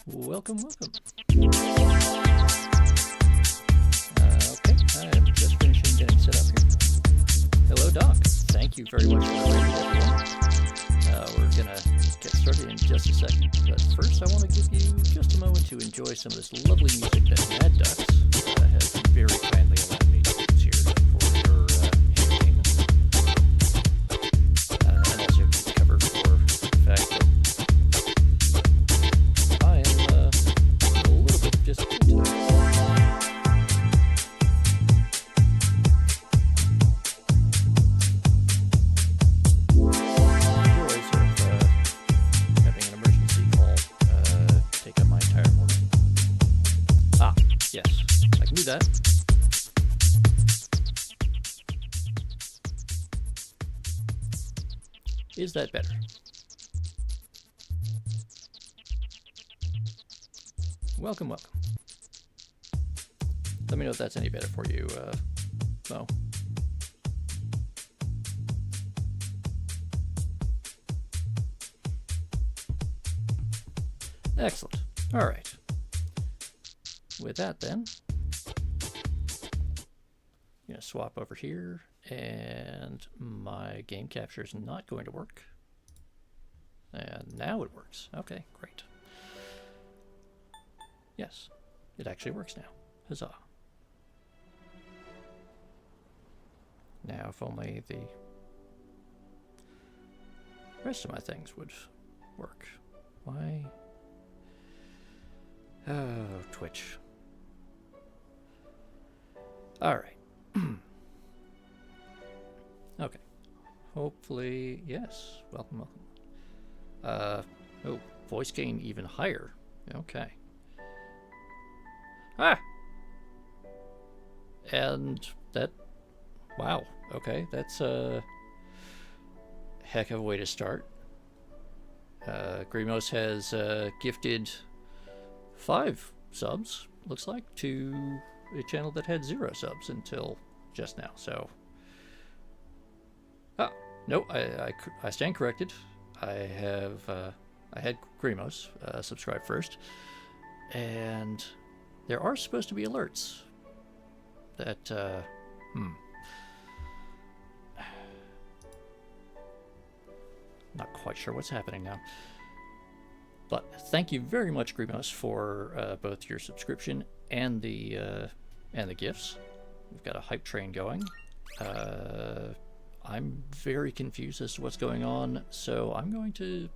Welcome, welcome. Okay, I'm just finishing getting set up here. Hello, Doc. Thank you very much for waiting, everyone. We're gonna get started in just a second, but first I want to give you just a moment to enjoy some of this lovely music that Mad Ducks has very kindly allowed me to use here for your entertainment. And also to cover for the fact that I am a little bit disappointed today. Joys of having an emergency call take up my entire morning. Ah, yes, I can do that. Is that better? Welcome, welcome. Let me know if that's any better for you, Mo. Excellent. All right. With that, then, I'm going to swap over here, and my game capture is not going to work. And now it works. Okay, great. Yes, it actually works now. Huzzah. Now, if only the rest of my things would work. Why? Oh, Twitch. All right. Okay. Hopefully, yes. Welcome, welcome. Oh, voice gain even higher. Okay. Ah! And that, wow, okay, that's a heck of a way to start. Grimos has gifted 5 subs, looks like, to a channel that had 0 subs until just now, so... Ah, no, I stand corrected. I had Grimos subscribe first, and there are supposed to be alerts that, not quite sure what's happening now. But thank you very much, Grimos, for both your subscription and the gifts. We've got a hype train going. I'm very confused as to what's going on, so I'm going to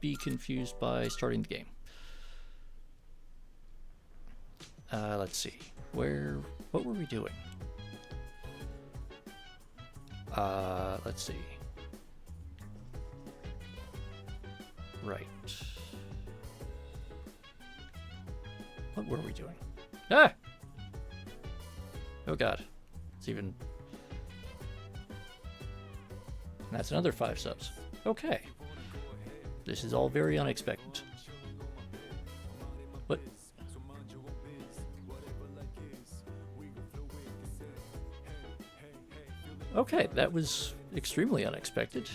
be confused by starting the game. Let's see. What were we doing? Let's see. Right. What were we doing? Ah! Oh god. It's even... That's another 5 subs. Okay. This is all very unexpected. What? Okay, that was extremely unexpected.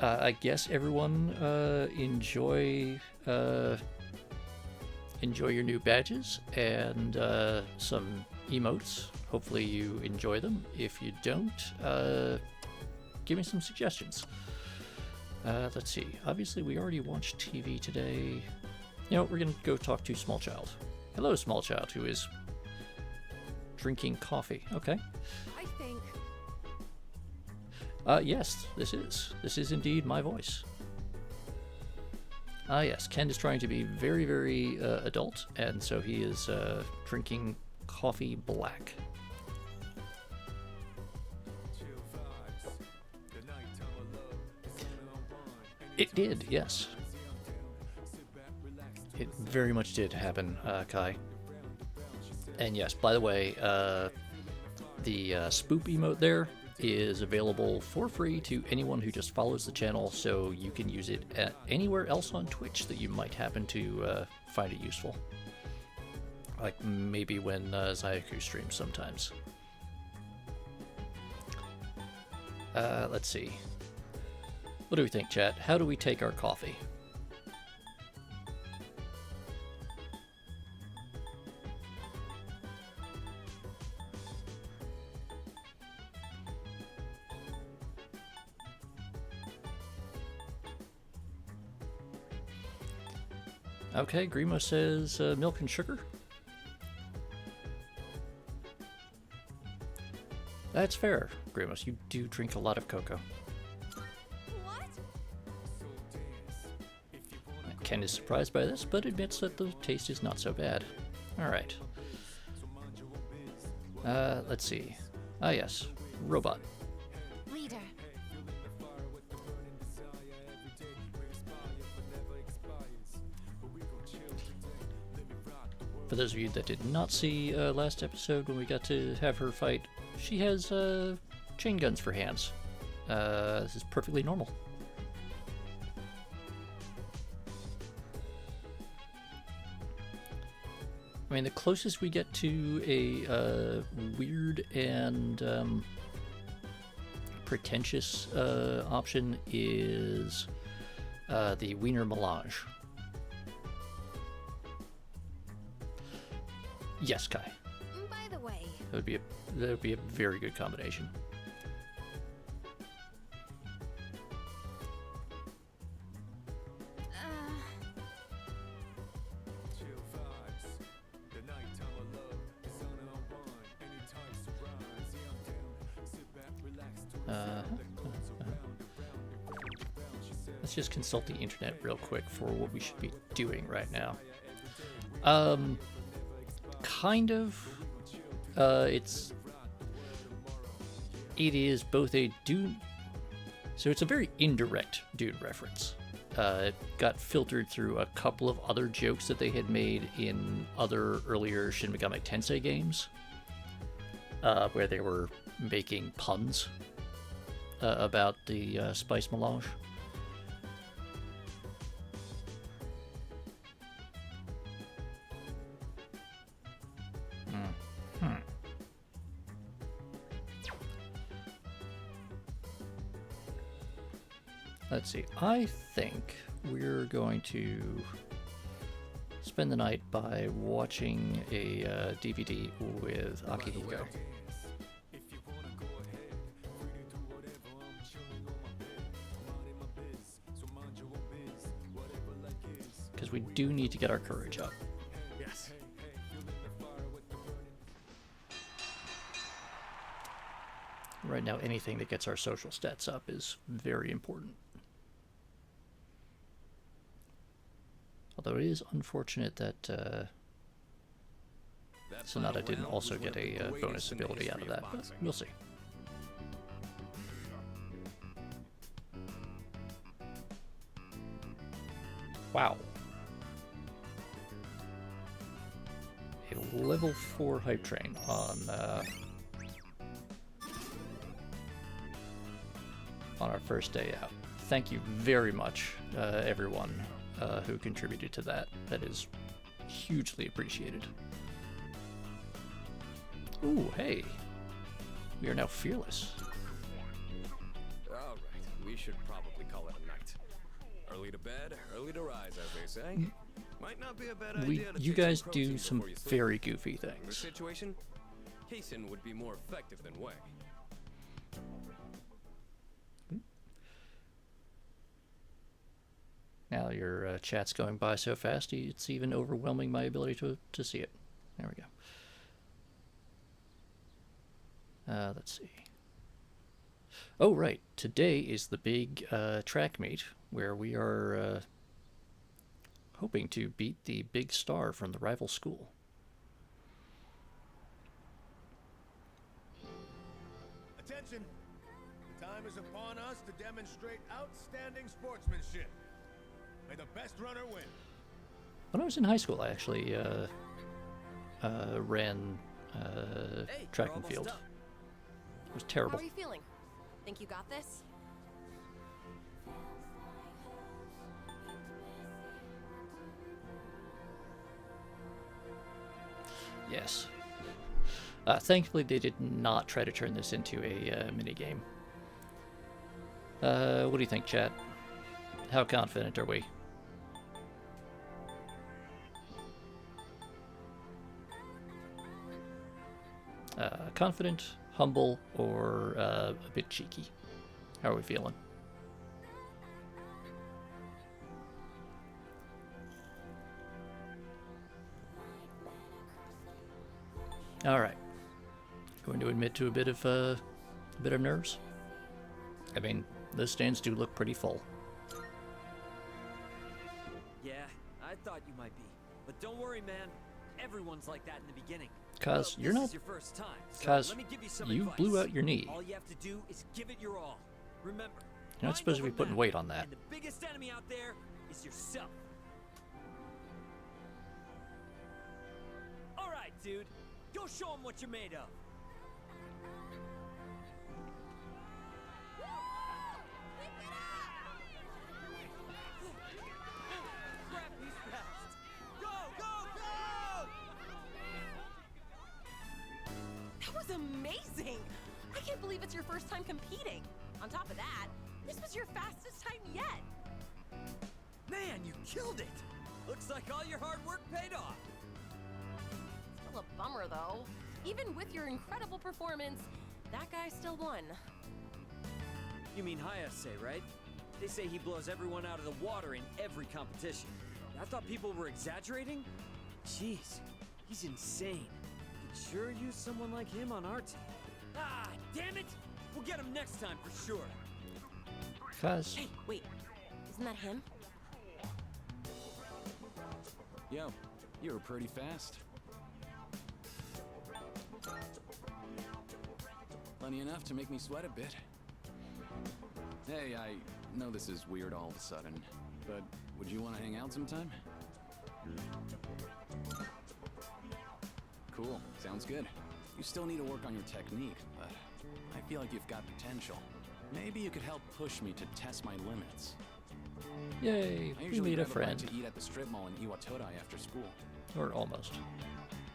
I guess everyone enjoy your new badges and some emotes. Hopefully you enjoy them. If you don't, give me some suggestions. Let's see. Obviously, we already watched TV today. You know, we're gonna go talk to Small Child. Hello, Small Child, who is drinking coffee. Okay. I think. Yes, this is indeed my voice. Yes, Ken is trying to be very, very adult, and so he is drinking coffee black. It did, yes. It very much did happen, Kai. And yes, by the way, the spoop emote there is available for free to anyone who just follows the channel, so you can use it anywhere else on Twitch that you might happen to find it useful. Like maybe when Zayaku streams sometimes. Let's see. What do we think, chat? How do we take our coffee? Okay, Grimo says milk and sugar. That's fair, Grimace. You do drink a lot of cocoa. What? Ken is surprised by this, but admits that the taste is not so bad. Alright. Let's see. Ah, yes. Robot. Leader. For those of you that did not see last episode when we got to have her fight, she has chain guns for hands. This is perfectly normal. I mean, the closest we get to a weird and pretentious option is the Wiener Melange. Yes, Kai. By the way, That would be a very good combination. Let's just consult the internet real quick for what we should be doing right now. Kind of. It is both a Dune, so it's a very indirect Dune reference. It got filtered through a couple of other jokes that they had made in other earlier Shin Megami Tensei games, where they were making puns about the spice melange. Let's see, I think we're going to spend the night by watching a DVD with Akihiko. Because we do need to get our courage up. Yes. Right now, anything that gets our social stats up is very important. Although it is unfortunate that Sonata didn't also get a bonus ability out of that, but we'll see. Wow. A level 4 hype train on our first day out. Thank you very much, everyone who contributed to that. That is hugely appreciated. Ooh, hey. We are now fearless. All right, we should probably call it a night. Early to bed, early to rise, as they say. Might not be a bad idea to You take guys some do protein some before you sleep. very goofy In this things. situation, hasten would be more effective than way. Now your chat's going by so fast, it's even overwhelming my ability to see it. There we go. Let's see. Oh, right. Today is the big track meet where we are hoping to beat the big star from the rival school. Attention! The time is upon us to demonstrate outstanding sportsmanship. May the best runner win. When I was in high school, I actually ran track and field. It was how terrible. are you feeling? Think you got this? Yes. Thankfully, they did not try to turn this into a minigame. What do you think, chat? How confident are we? Confident, humble, or a bit cheeky? How are we feeling? All right. Going to admit to a bit of nerves. I mean, the stands do look pretty full. Yeah, I thought you might be. But don't worry, man. Everyone's like that in the beginning. Cause Well, you're this not. is your first time, so Cause let me give you some you advice. blew out your knee. All you have to do is give it your all. Remember, You're not mind supposed to be over putting matter, weight on that. And the biggest enemy out there is yourself. All right, dude. Go show them what you're made of. Crap, he's fast. Go, go, go! That was amazing! I can't believe it's your first time competing. On top of that, this was your fastest time yet. Man, you killed it! Looks like all your hard work paid off. Still a bummer, though. Even with your incredible performance, that guy still won. You mean Hayase, right? They say he blows everyone out of the water in every competition. I thought people were exaggerating? Jeez, he's insane. Could sure use someone like him on our team. Ah, damn it! We'll get him next time for sure. Cause Hey, wait. Isn't that him? Yo, you were pretty fast. Plenty enough to make me sweat a bit. Hey, I know this is weird all of a sudden, but would you want to hang out sometime? Cool, sounds good. You still need to work on your technique, but I feel like you've got potential. Maybe you could help push me to test my limits. yay, I we usually meet a grab bite friend, to eat at the strip mall in Iwatodai after school. or almost.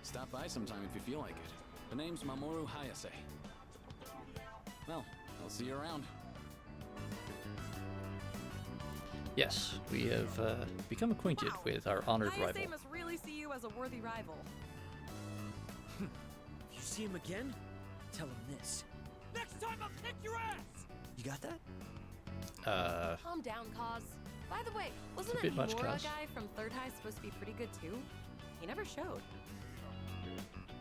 Stop by sometime if you feel like it. The name's Mamoru Hayase. Well, I'll see you around. Yes, we have become acquainted Wow. with our honored rival. Hayase must really see you as a worthy rival. If you see him again, tell him this. Next time I'll kick your ass! You got that? Calm down, Cause. By the way, wasn't a bit that much, Mora Kaz. guy from Third High supposed to be pretty good too? He never showed.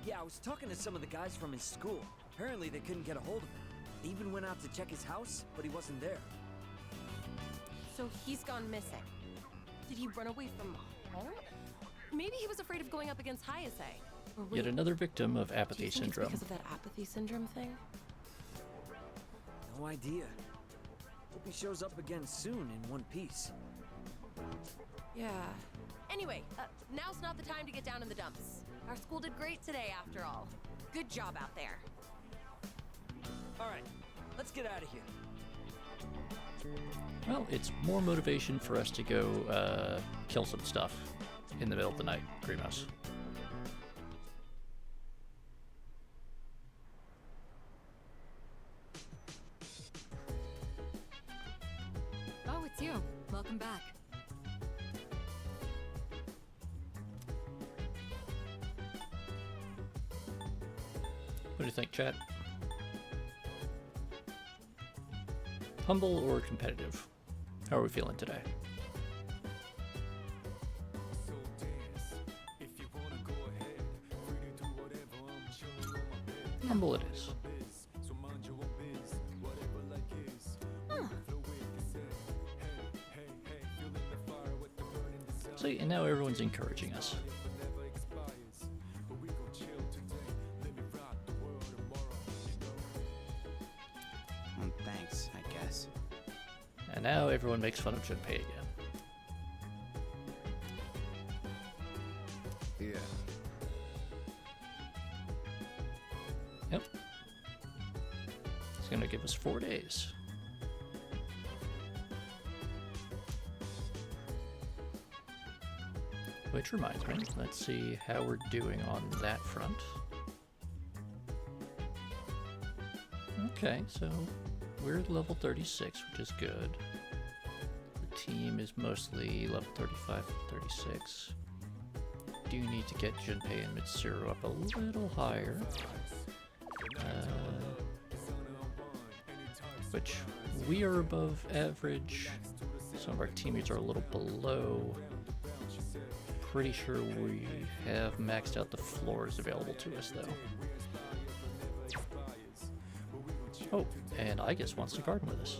Yeah, I was talking to some of the guys from his school. Apparently they couldn't get a hold of him. They even went out to check his house, but he wasn't there. So he's gone missing. Did he run away from home? Maybe he was afraid of going up against Hayase. Or Yet wait, another victim of do you apathy think it's syndrome. because of that apathy syndrome thing? No idea. Hope he shows up again soon in one piece. Yeah. Anyway, now's not the time to get down in the dumps. Our school did great today, after all. Good job out there. All right, let's get out of here. Well, it's more motivation for us to go kill some stuff in the middle of the night, Grimos. Oh, it's you. Welcome back. What do you think, chat? Humble or competitive? How are we feeling today? Humble it is. See, and now everyone's encouraging us. Thanks, I guess. And now everyone makes fun of Junpei again. Yeah. Yep. It's gonna give us 4 days. Which reminds me, let's see how we're doing on that front. Okay, so we're at level 36, which is good. The team is mostly level 35 and 36. Do need to get Junpei and Mitsuru up a little higher. Which we are above average. Some of our teammates are a little below. Pretty sure we have maxed out the floors available to us, though. Oh, and I guess wants to garden with us.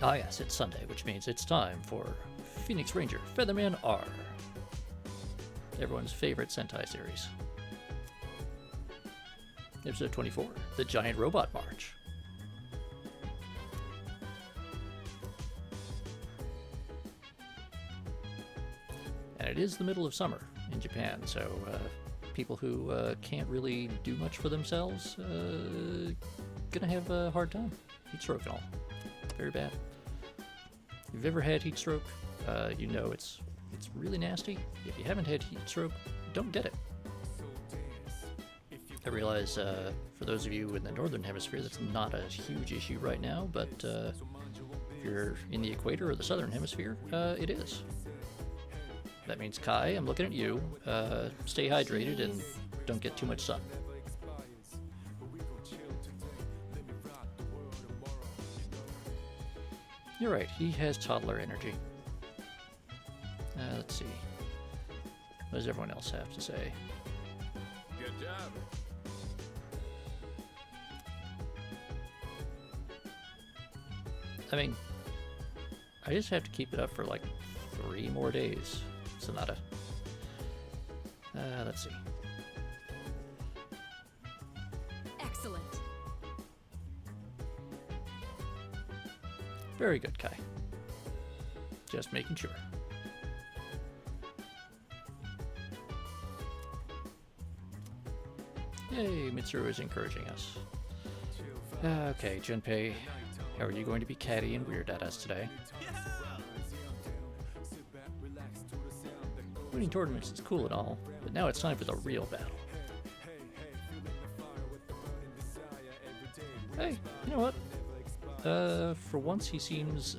Ah yes, it's Sunday, which means it's time for Phoenix Ranger Featherman R. Everyone's favorite Sentai series. Episode 24, The Giant Robot March. And it is the middle of summer in Japan, so people who can't really do much for themselves gonna have a hard time. Heat stroke and all. Very bad. If you've ever had heat stroke, you know it's really nasty. If you haven't had heat stroke, don't get it. I realize for those of you in the northern hemisphere, that's not a huge issue right now, but if you're in the equator or the southern hemisphere, it is. That means, Kai, I'm looking at you. Stay hydrated and don't get too much sun. You're right, he has toddler energy. Let's see. What does everyone else have to say? Good job. I mean, I just have to keep it up for like 3 more days. Sonata. Let's see. Excellent. Very good, Kai. Just making sure. Yay, Mitsuru is encouraging us. Okay, Junpei, how are you going to be catty and weird at us today? Winning tournaments is cool and all, but now it's time for the real battle. Hey, you know what? For once he seems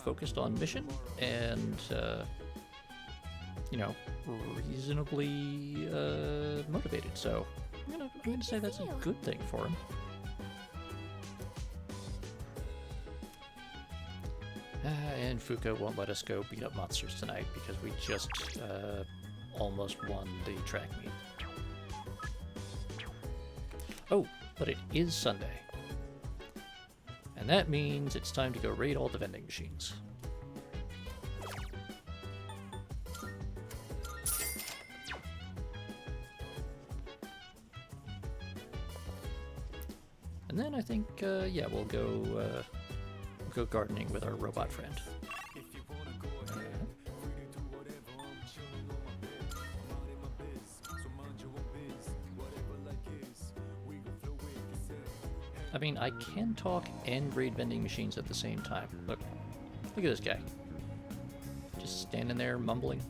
focused on mission and, you know, reasonably motivated, so I'm gonna say that's a good thing for him. And Fuka won't let us go beat up monsters tonight because we just almost won the track meet. Oh, but it is Sunday. And that means it's time to go raid all the vending machines. And then I think, yeah, we'll go gardening with our robot friend. I mean, I can talk and raid vending machines at the same time. Look at this guy. Just standing there mumbling.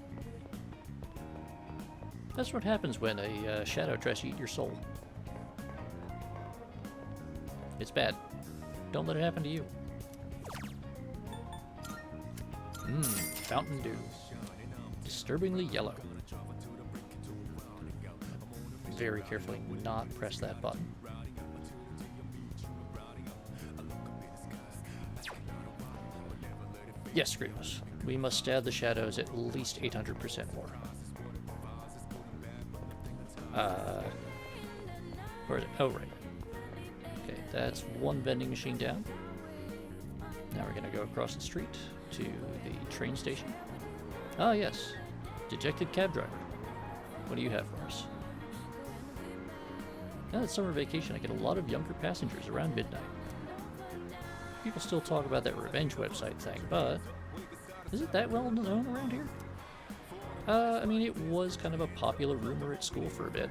That's what happens when a shadow tries to eat your soul. It's bad. Don't let it happen to you. Fountain Dew. Disturbingly yellow. Very carefully not press that button. Yes, Grievous. We must stab the shadows at least 800% more. Where is it? Oh, right. Okay, that's one vending machine down. Now we're gonna go across the street to the train station. Ah, yes. Dejected cab driver. What do you have for us? Now that summer vacation, I get a lot of younger passengers around midnight. People still talk about that revenge website thing, but is it that well known around here? I mean, it was kind of a popular rumor at school for a bit.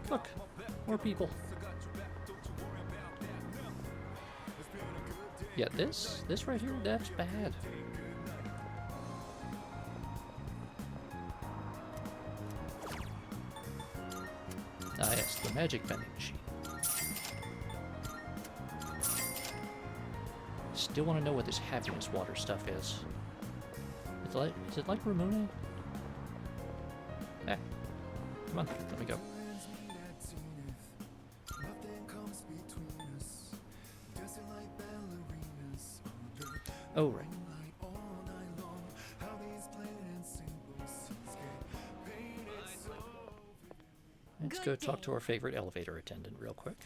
Look, more people. Yeah, this right here, that's bad. Ah, yes, the magic vending machine. Still want to know what this happiness water stuff is. Is it like Ramune? Eh. Come on, let me go. Oh, right. Let's go talk to our favorite elevator attendant real quick.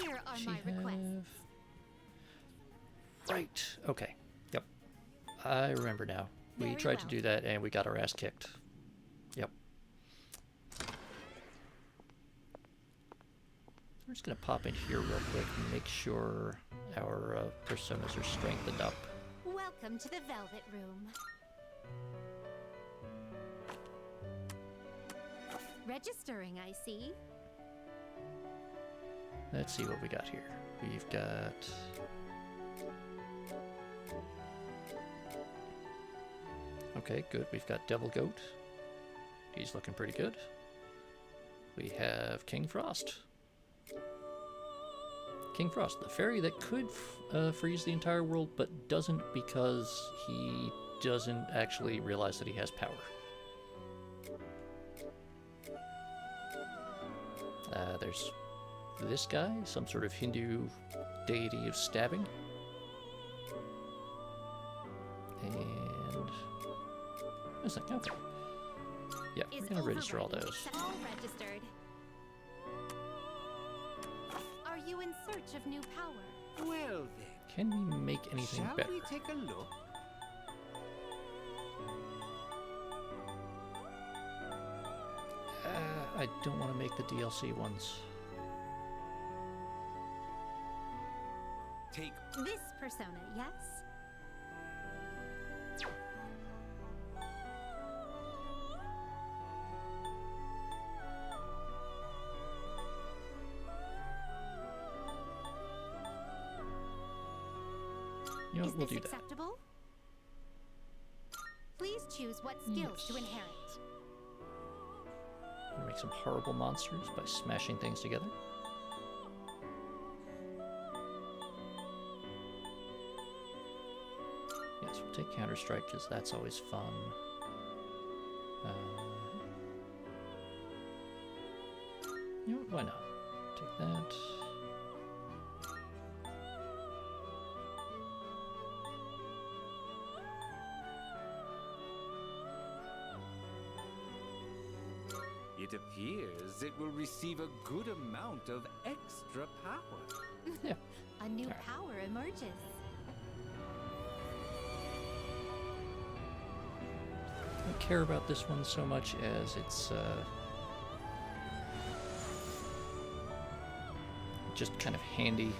Here are my requests. Right, okay. Yep. I remember now. We Very tried to well. do that and we got our ass kicked. Yep. We're just gonna pop in here real quick and make sure our personas are strengthened up. Welcome to the Velvet Room. Registering, I see. Let's see what we got here. We've got... Okay, good. We've got Devil Goat. He's looking pretty good. We have King Frost. King Frost, the fairy that could freeze the entire world, but doesn't because he doesn't actually realize that he has power. There's this guy, some sort of Hindu deity of stabbing. And... What's that? Okay. Yeah, we're going to register all those. All registered. Are you in search of new power? Well then, Can we make anything shall better? we take a look? I don't want to make the DLC ones. Take This persona, yes? You know Is what, we'll this do that. acceptable? Please choose what skills to Yes. inherit. We'll make some horrible monsters by smashing things together. Yes, we'll take Counter-Strike because that's always fun. You know what, why not? Take that. It appears it will receive a good amount of extra power. Yeah. A new Alright. power emerges. I don't care about this one so much as it's just kind of handy,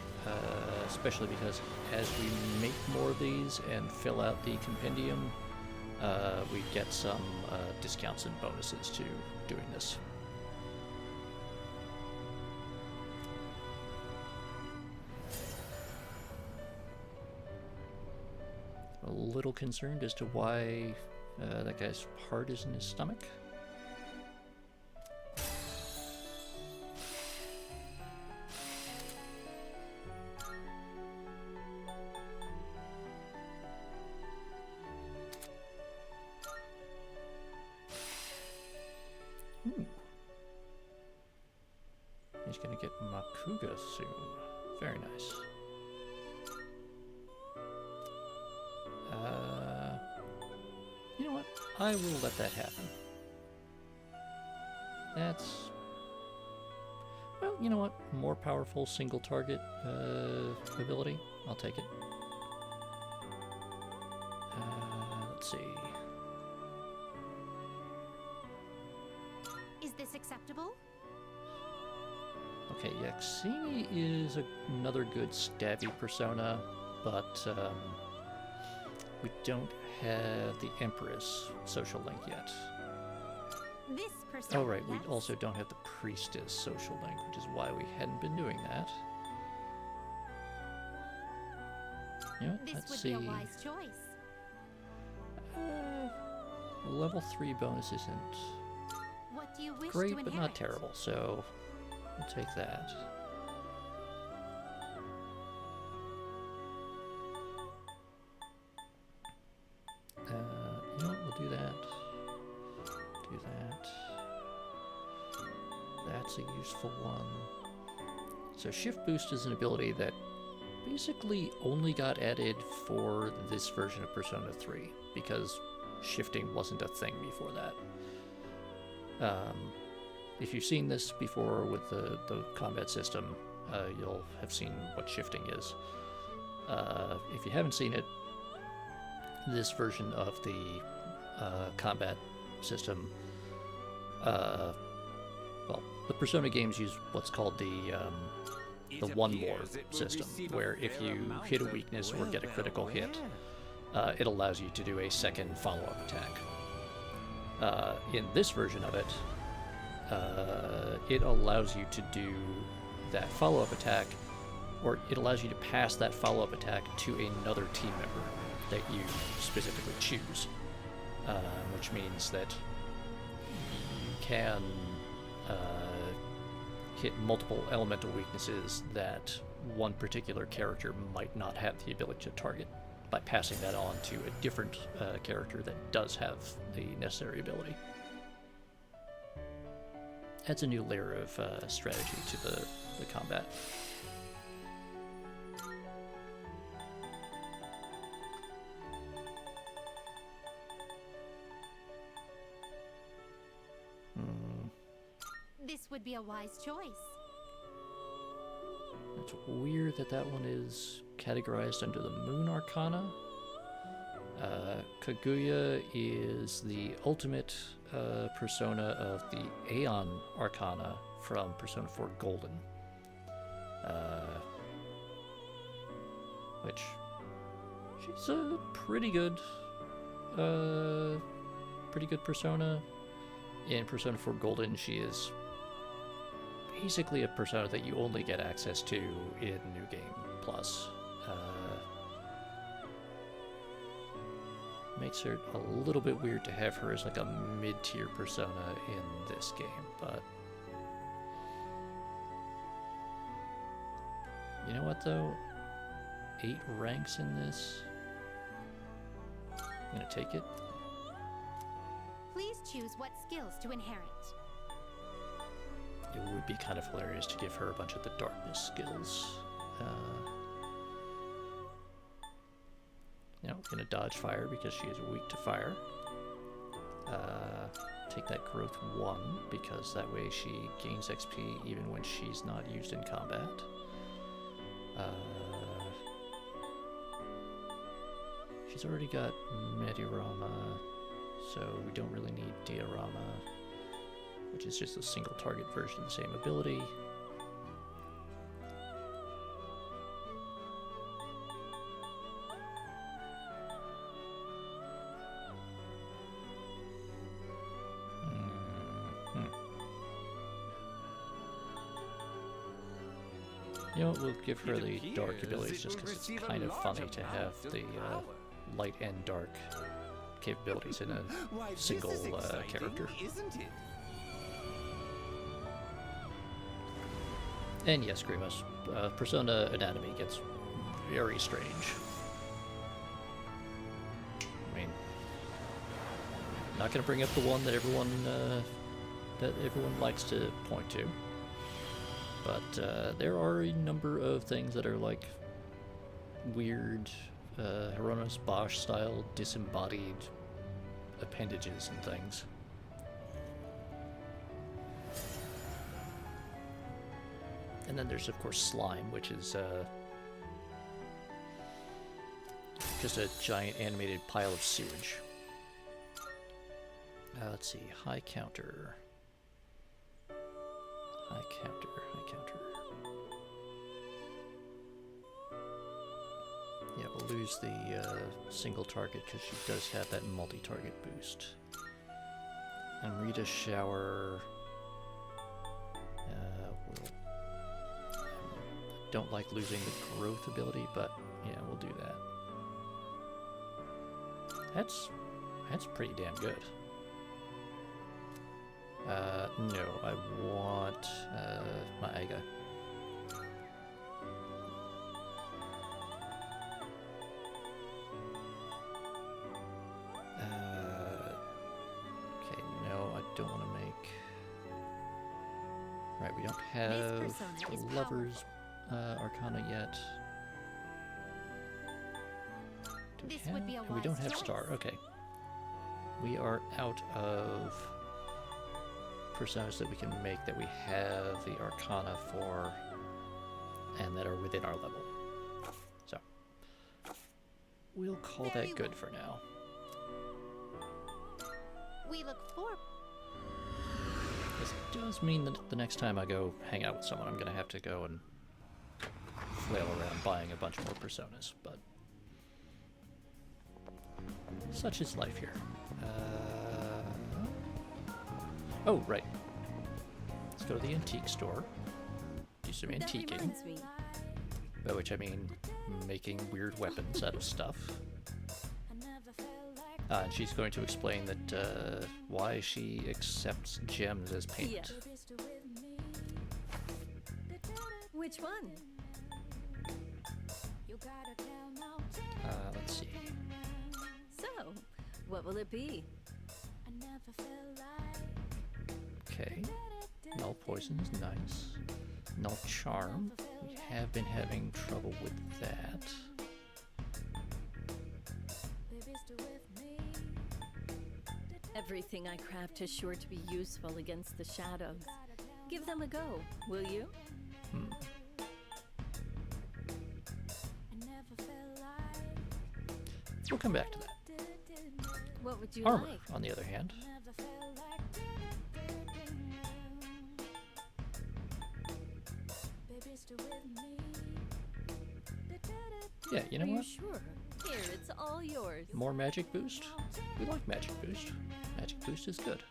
especially because as we make more of these and fill out the compendium, we get some discounts and bonuses to doing this. A little concerned as to why that guy's heart is in his stomach. He's gonna get Makuga soon. Very nice. You know what? I will let that happen. That's... Well, you know what? More powerful single target ability. I'll take it. Let's see. Is this acceptable? Okay, Yaxini is another good stabby persona, but we don't have the Empress social link yet. This persona, Oh right, yes? we also don't have the Priestess social link, which is why we hadn't been doing that. You know what? This Let's would see. be a wise choice. Level 3 bonus isn't What do you wish great, to but inherit? not terrible, so we'll take that. You know what? We'll do that. Do that. That's a useful one. So Shift Boost is an ability that basically only got added for this version of Persona 3 because shifting wasn't a thing before that. If you've seen this before with the combat system, you'll have seen what shifting is. If you haven't seen it, this version of the combat system, well, the Persona games use what's called the one more system, where if you hit a weakness or get a critical hit, it allows you to do a second follow-up attack. In this version of it, it allows you to do that follow-up attack, or it allows you to pass that follow-up attack to another team member that you specifically choose, which means that you can hit multiple elemental weaknesses that one particular character might not have the ability to target by passing that on to a different character that does have the necessary ability. Adds a new layer of strategy to the combat. This would be a wise choice. It's weird that that one is categorized under the Moon Arcana. Kaguya is the ultimate persona of the Aeon Arcana from Persona 4 Golden. Which, she's a pretty good persona. In Persona 4 Golden, she is basically a persona that you only get access to in New Game Plus. Makes her a little bit weird to have her as like a mid-tier persona in this game, but you know what though? 8 ranks in this. I'm gonna take it. Please choose what skills to inherit. It would be kind of hilarious to give her a bunch of the darkness skills. You know, gonna dodge fire because she is weak to fire. Take that growth 1 because that way she gains XP even when she's not used in combat. She's already got Medirama, so we don't really need Diorama, which is just a single target version of the same ability. You know what, we'll give her the dark abilities just because it's kind of funny to have the light and dark capabilities in a single character. Isn't it? And yes, Grimace, Persona anatomy gets very strange. I mean, not going to bring up the one that everyone likes to point to, but there are a number of things that are like weird Hieronymus Bosch style disembodied appendages and things. And then there's of course slime, which is just a giant animated pile of sewage. Let's see, high counter. High counter, high counter. Yeah, we'll lose the single target because she does have that multi-target boost. And Rita Shower will don't like losing the growth ability, but yeah, we'll do that. That's pretty damn good. No, I want my Aiga. Okay, no, I don't want to make. Right, we don't have persona is the Lover's Arcana yet. Do This we would be a have? We don't wise have choice. Star. Okay. We are out of personas that we can make that we have the Arcana for and that are within our level. So we'll call Very that good well. for now. We look forward. This does mean that the next time I go hang out with someone, I'm going to have to go and flail around buying a bunch more personas, but such is life here. Oh, right. Let's go to the antique store. Do some That antiquing. reminds me. By which I mean making weird weapons out of stuff. And she's going to explain that why she accepts gems as payment. Which one? Let's see. So, what will it be? Okay. Null poison is nice. Null charm. We have been having trouble with that. Everything I craft is sure to be useful against the shadows. Give them a go, will you? We'll come back to that. What would you Armor, like? on the other hand. Yeah, you know Are you what? sure? Here, it's all yours. More magic boost? We like magic boost. Magic boost is good.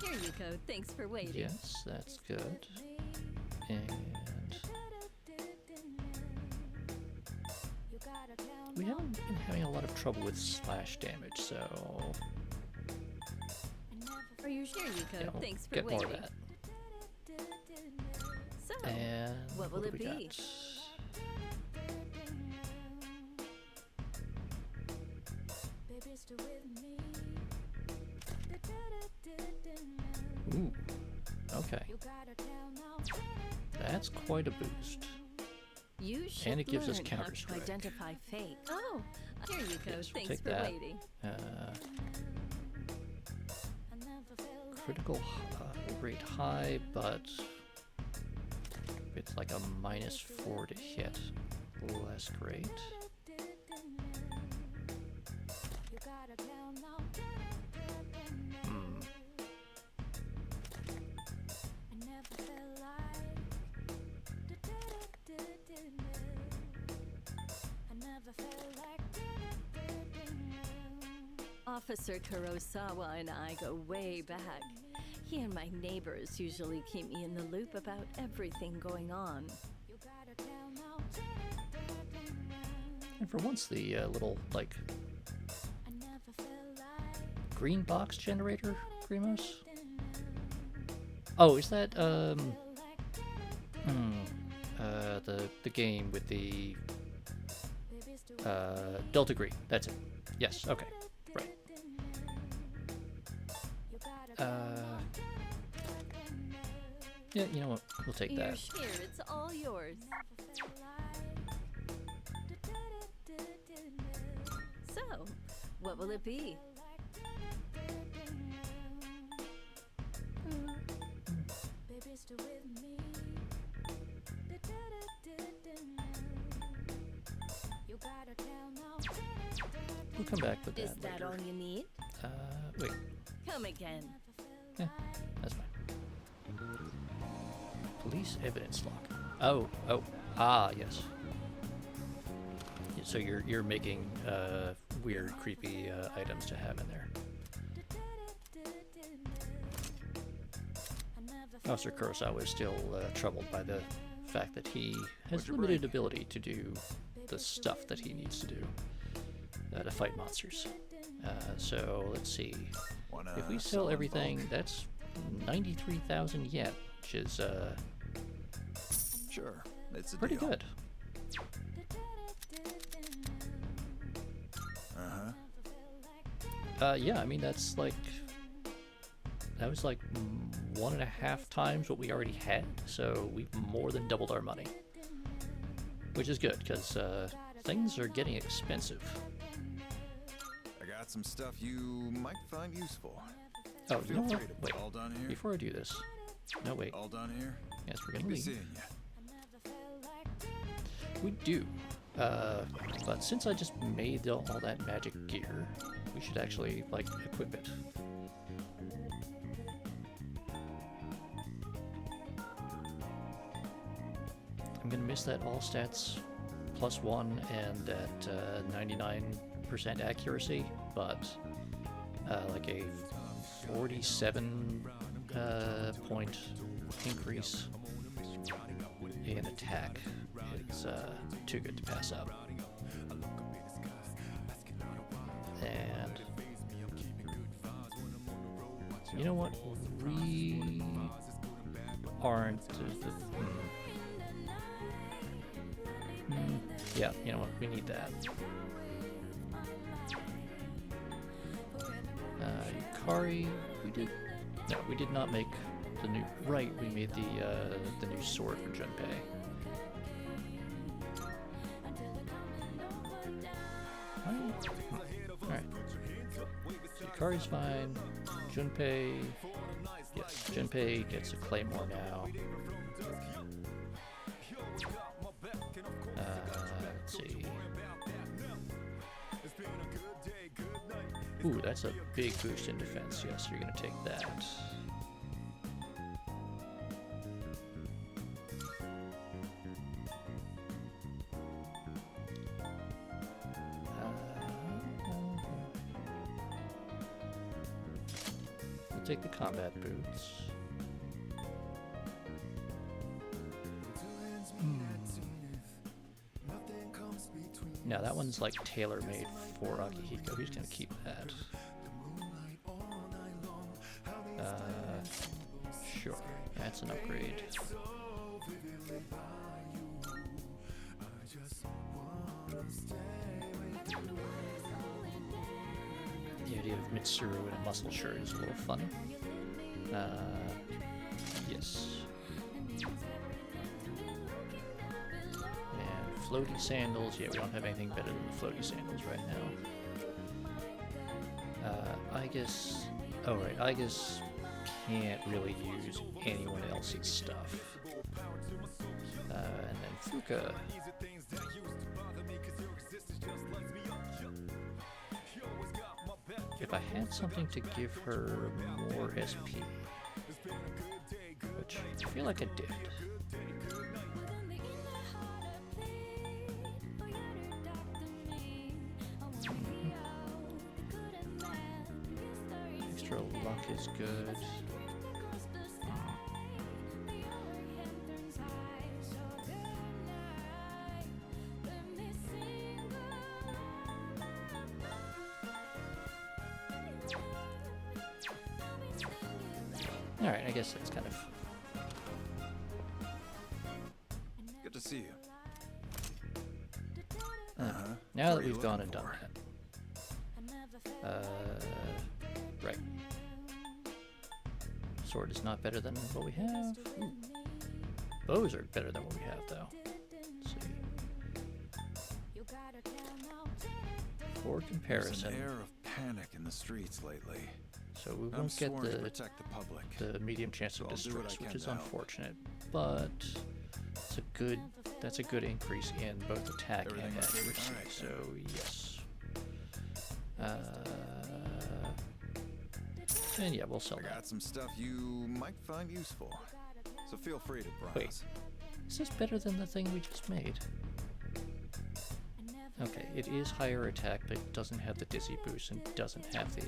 Here you go. Thanks for waiting. Yes, that's good. And we haven't been having a lot of trouble with slash damage, so Are you sure, Yuko? yeah, we'll Thanks for get waiting. more of that. So, And what will do it we be? got? Ooh, okay. That's quite a boost. You should And it gives us learn how to counter-strike. identify fake. Oh, here you go. Yes, we'll Thanks take for that. waiting. Critical rate high, but it's like a -4 to hit. Less great. Officer Kurosawa and I go way back. He and my neighbors usually keep me in the loop about everything going on. And for once, the little, like, green box generator, Grimos? Oh, is that, the game with the, Delta Green. That's it. Yes, okay. Right. Yeah, you know what? We'll take You're that. here, it's all yours. So, what will it be? We'll come back with that Is that later. all you need? Wait. Come again. Yeah, that's fine. Police evidence log. Oh, ah, yes. Is So you're making weird, creepy items to have in there. Officer Kurosawa is still troubled by the fact that he has limited ability to do the stuff that he needs to do to fight monsters. So let's see. If we sell everything, that's 93,000 yen, which is Sure, it's a pretty deal. good. Yeah, I mean that's like that was like 1.5 times what we already had, so we more than doubled our money, which is good because things are getting expensive. I got some stuff you might find useful. Oh, you know what? free to Wait, all done here. before I do this, no wait. All done here. Yes, we're gonna Be leave. seeing ya. We do, but since I just made all that magic gear, we should actually like equip it. I'm gonna miss that all stats +1 and that 99% accuracy, but like a 47 point increase in attack is too good to pass up. And you know what? We aren't. Yeah, you know what? We need that. Yukari, we did. No, we did not make the new. Right, we made the new sword for Junpei. Alright. Yukari's fine. Junpei. Yes, Junpei gets a claymore now. Let's see. Ooh, that's a big boost in defense. Yes, you're gonna take that. We'll take the combat boots. Now that one's like tailor-made for Akihiko. He's gonna keep that. Sure, that's an upgrade. The idea of Mitsuru in a muscle shirt is a little funny. Yes. And floaty sandals. Yeah, we don't have anything better than the floaty sandals right now. I guess. Oh right, I guess can't really use anyone else's stuff. And then Fuka. If I had something to give her more SP, which I feel like I did. Extra luck is good. Alright, I guess that's kind of... Good to see you. Now that we've gone and done that. Right. Sword is not better than what we have. Ooh. Bows are better than what we have, though. Let's see. For comparison... There's an air of panic in the streets lately. So we won't get protect the public. the medium chance of distress, which is unfortunate, but that's a good increase in both attack and accuracy. Right, so yes, and yeah, we'll sell I that. got some stuff you might find useful, so feel free to browse. Wait, is this better than the thing we just made? Okay, it is higher attack, but it doesn't have the dizzy boost and doesn't have the...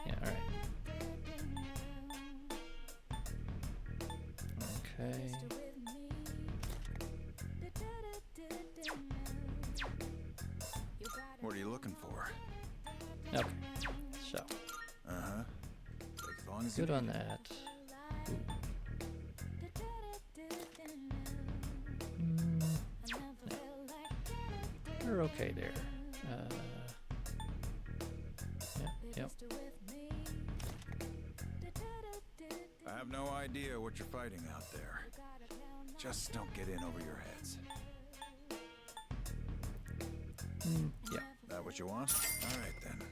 Yeah, alright. Okay. What are you looking for? Okay, so. Uh-huh. Take as long as Good you on need. that. We're okay there. Yep. I have no idea what you're fighting out there. Just don't get in over your heads. Yeah. That what you want? All right then.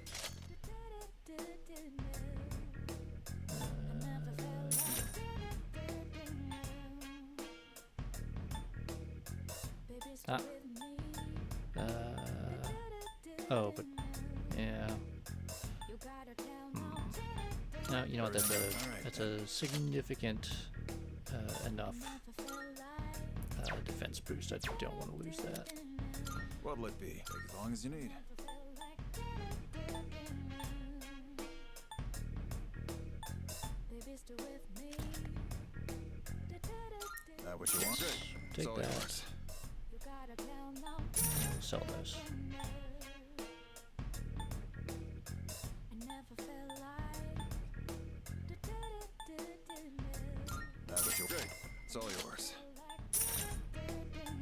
Oh, but yeah. No, you know what? That's a significant enough defense boost. I don't want to lose that. What'll it be? Take as long as you need. That what you want? Good. Take It's all that. yours. Sell those. That what you good. It's all yours.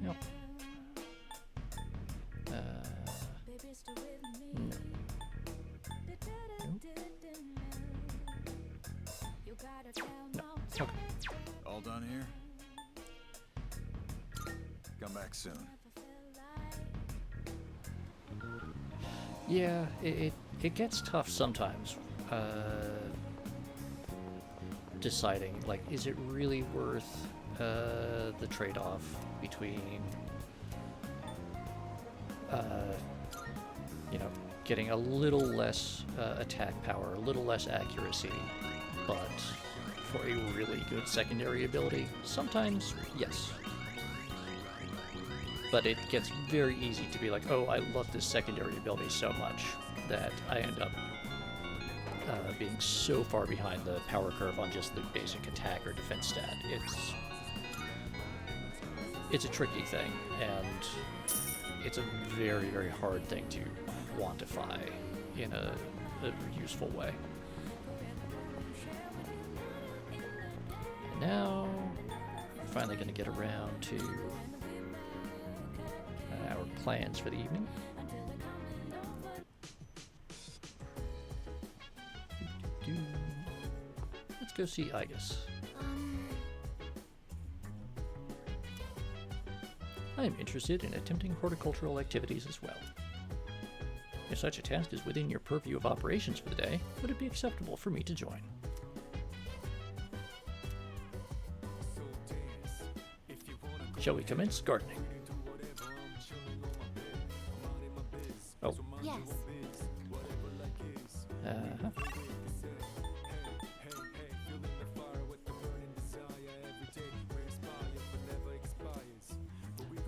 Yep. No. No. Okay. All done here? Come back soon. Yeah, it gets tough sometimes. Deciding, like, is it really worth the trade-off between you know, getting a little less attack power, a little less accuracy, but for a really good secondary ability? Sometimes, yes. But it gets very easy to be like, oh, I love this secondary ability so much that I end up being so far behind the power curve on just the basic attack or defense stat. It's a tricky thing, and it's a very, very hard thing to quantify in a useful way. And now, we're finally going to get around to our plans for the evening. Let's go see Igus. I am interested in attempting horticultural activities as well. If such a task is within your purview of operations for the day, would it be acceptable for me to join? Shall we commence gardening? Oh. Yes. Uh-huh.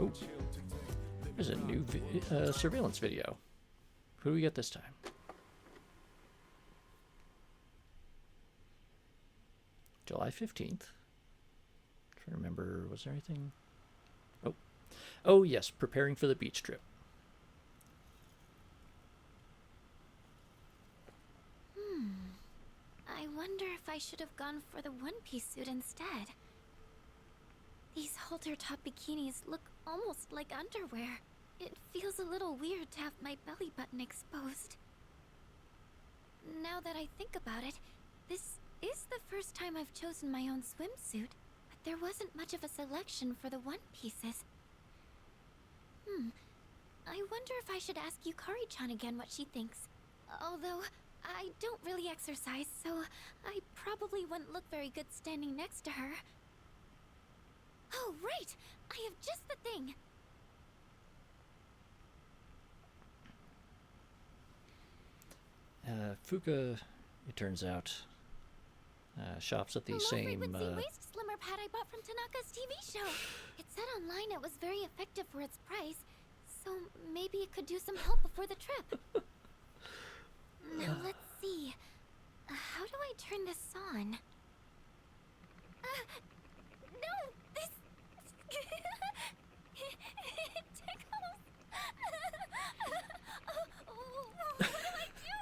Oh, there's a new surveillance video. Who do we get this time? July 15th. Trying to remember, was there anything? Oh yes, preparing for the beach trip. I wonder if I should have gone for the one-piece suit instead. These halter-top bikinis look almost like underwear. It feels a little weird to have my belly button exposed. Now that I think about it, this is the first time I've chosen my own swimsuit, but there wasn't much of a selection for the one-pieces. I wonder if I should ask Yukari-chan again what she thinks. Although, I don't really exercise, so I probably wouldn't look very good standing next to her. Oh, right! I have just the thing! Fuka, it turns out, Shops at the Low same. frequency waist slimmer pad I bought from Tanaka's TV show. It said online it was very effective for its price, so maybe it could do some help before the trip. Now let's see. How do I turn this on? No, this it tickles. What do I do?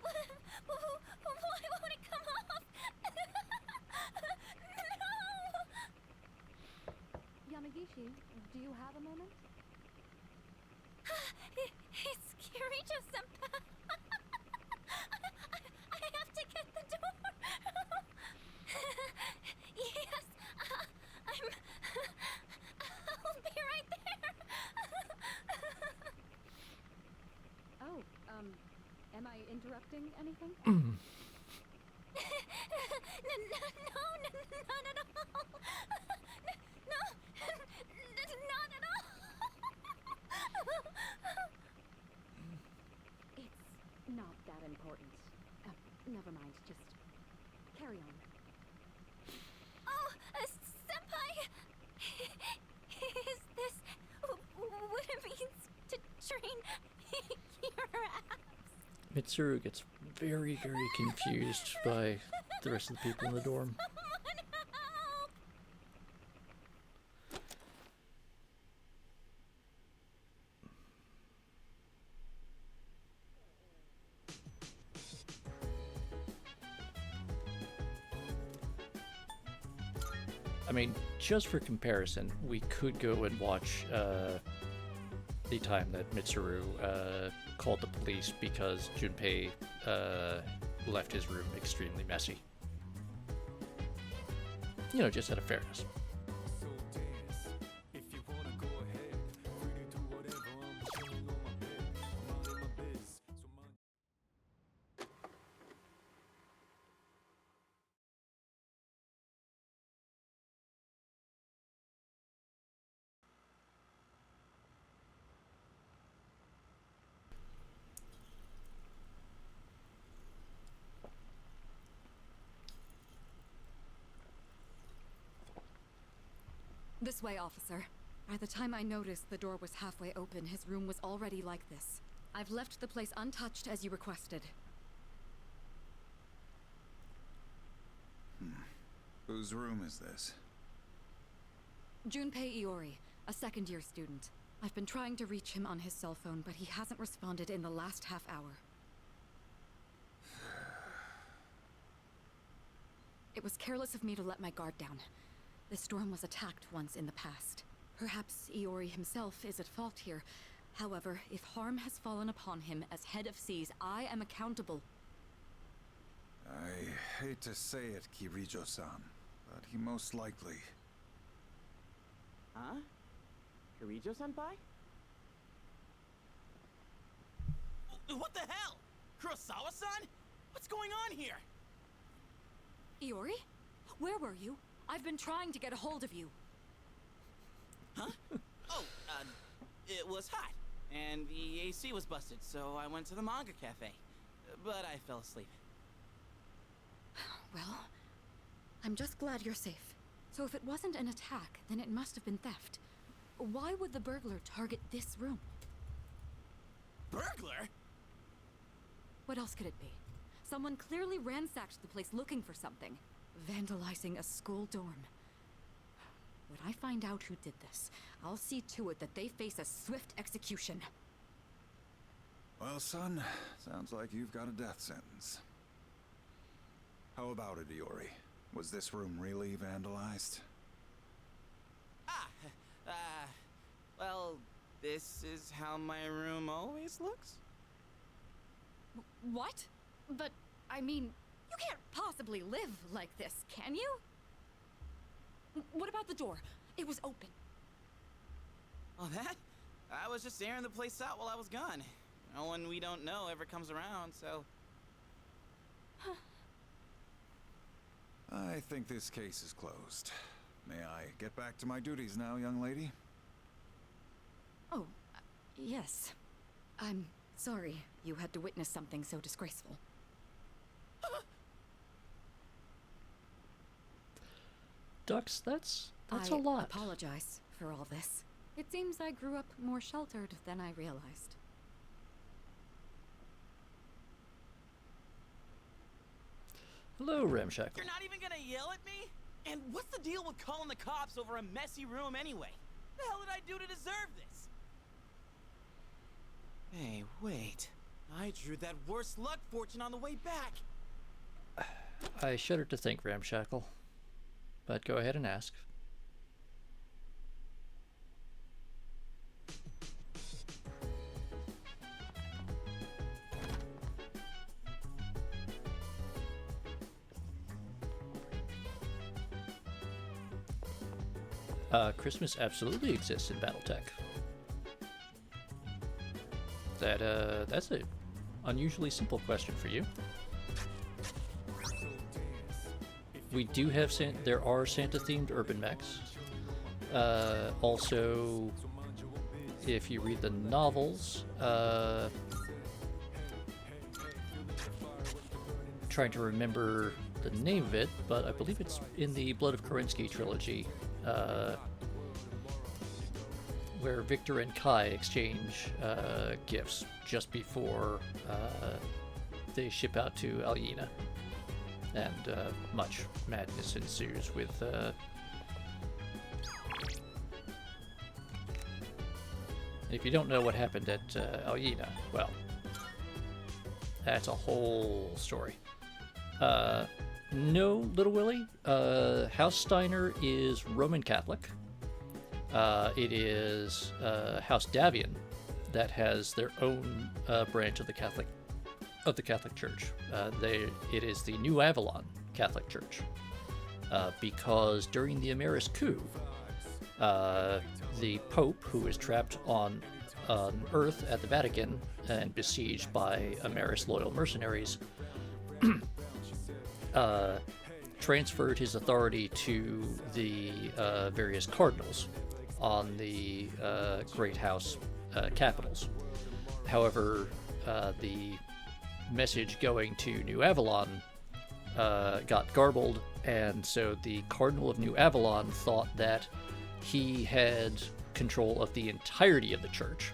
Why won't it come off? No! Yamagishi, do you have a moment? It's Kirijo-senpai. I have to get the door. Yes, I'll be right there. Oh, am I interrupting anything? No, not at all. No, not at all. It's not that important. Never mind, just carry on. Oh, senpai! Is this what it means to train your abs? Mitsuru gets very, very confused by the rest of the people in the dorm. Someone help! I mean, just for comparison, we could go and watch the time that Mitsuru called the police because Junpei left his room extremely messy. You know, just out of fairness. This way, officer. By the time I noticed the door was halfway open, his room was already like this. I've left the place untouched as you requested. Whose room is this? Junpei Iori, a second-year student. I've been trying to reach him on his cell phone, but he hasn't responded in the last half hour. It was careless of me to let my guard down. This dorm was attacked once in the past. Perhaps Iori himself is at fault here. However, if harm has fallen upon him as head of SEAS, I am accountable. I hate to say it, Kirijo-san, but he most likely... Huh? Kirijo-senpai? What the hell? Kurosawa-san? What's going on here? Iori? Where were you? I've been trying to get a hold of you. Huh? Oh, it was hot, and the AC was busted, so I went to the manga cafe. But I fell asleep. Well, I'm just glad you're safe. So if it wasn't an attack, then it must have been theft. Why would the burglar target this room? Burglar? What else could it be? Someone clearly ransacked the place looking for something. Vandalizing a school dorm. When I find out who did this, I'll see to it that they face a swift execution. Well, son, sounds like you've got a death sentence. How about it, Iori? Was this room really vandalized? Well, this is how my room always looks? What? But, I mean, you can't possibly live like this, can you? What about the door? It was open. Oh, that? I was just airing the place out while I was gone. No one we don't know ever comes around, so... I think this case is closed. May I get back to my duties now, young lady? Oh, yes. I'm Sorry you had to witness something so disgraceful. Dux, that's I a lot. apologize for all this. It seems I grew up more sheltered than I realized. Hello, Ramshackle. You're not even gonna yell at me? And what's the deal with calling the cops over a messy room anyway? The hell did I do to deserve this? Hey, wait. I drew that worst luck fortune on the way back. I shudder to think, Ramshackle. But go ahead and ask. Christmas absolutely exists in BattleTech. That's an unusually simple question for you. We do have there are Santa-themed urban mechs. Also, if you read the novels, trying to remember the name of it, but I believe it's in the Blood of Kerensky trilogy, where Victor and Kai exchange gifts just before they ship out to Alyena. And much madness ensues with if you don't know what happened at Alyena, well, that's a whole story. No, Little Willie, House Steiner is Roman Catholic. It is House Davian that has their own branch of the Catholic Church. It is the New Avalon Catholic Church, because during the Ameris coup, the Pope, who is trapped on Earth at the Vatican and besieged by Ameris loyal mercenaries, transferred his authority to the various cardinals on the Great House capitals. However, the message going to New Avalon got garbled, and so the Cardinal of New Avalon thought that he had control of the entirety of the church.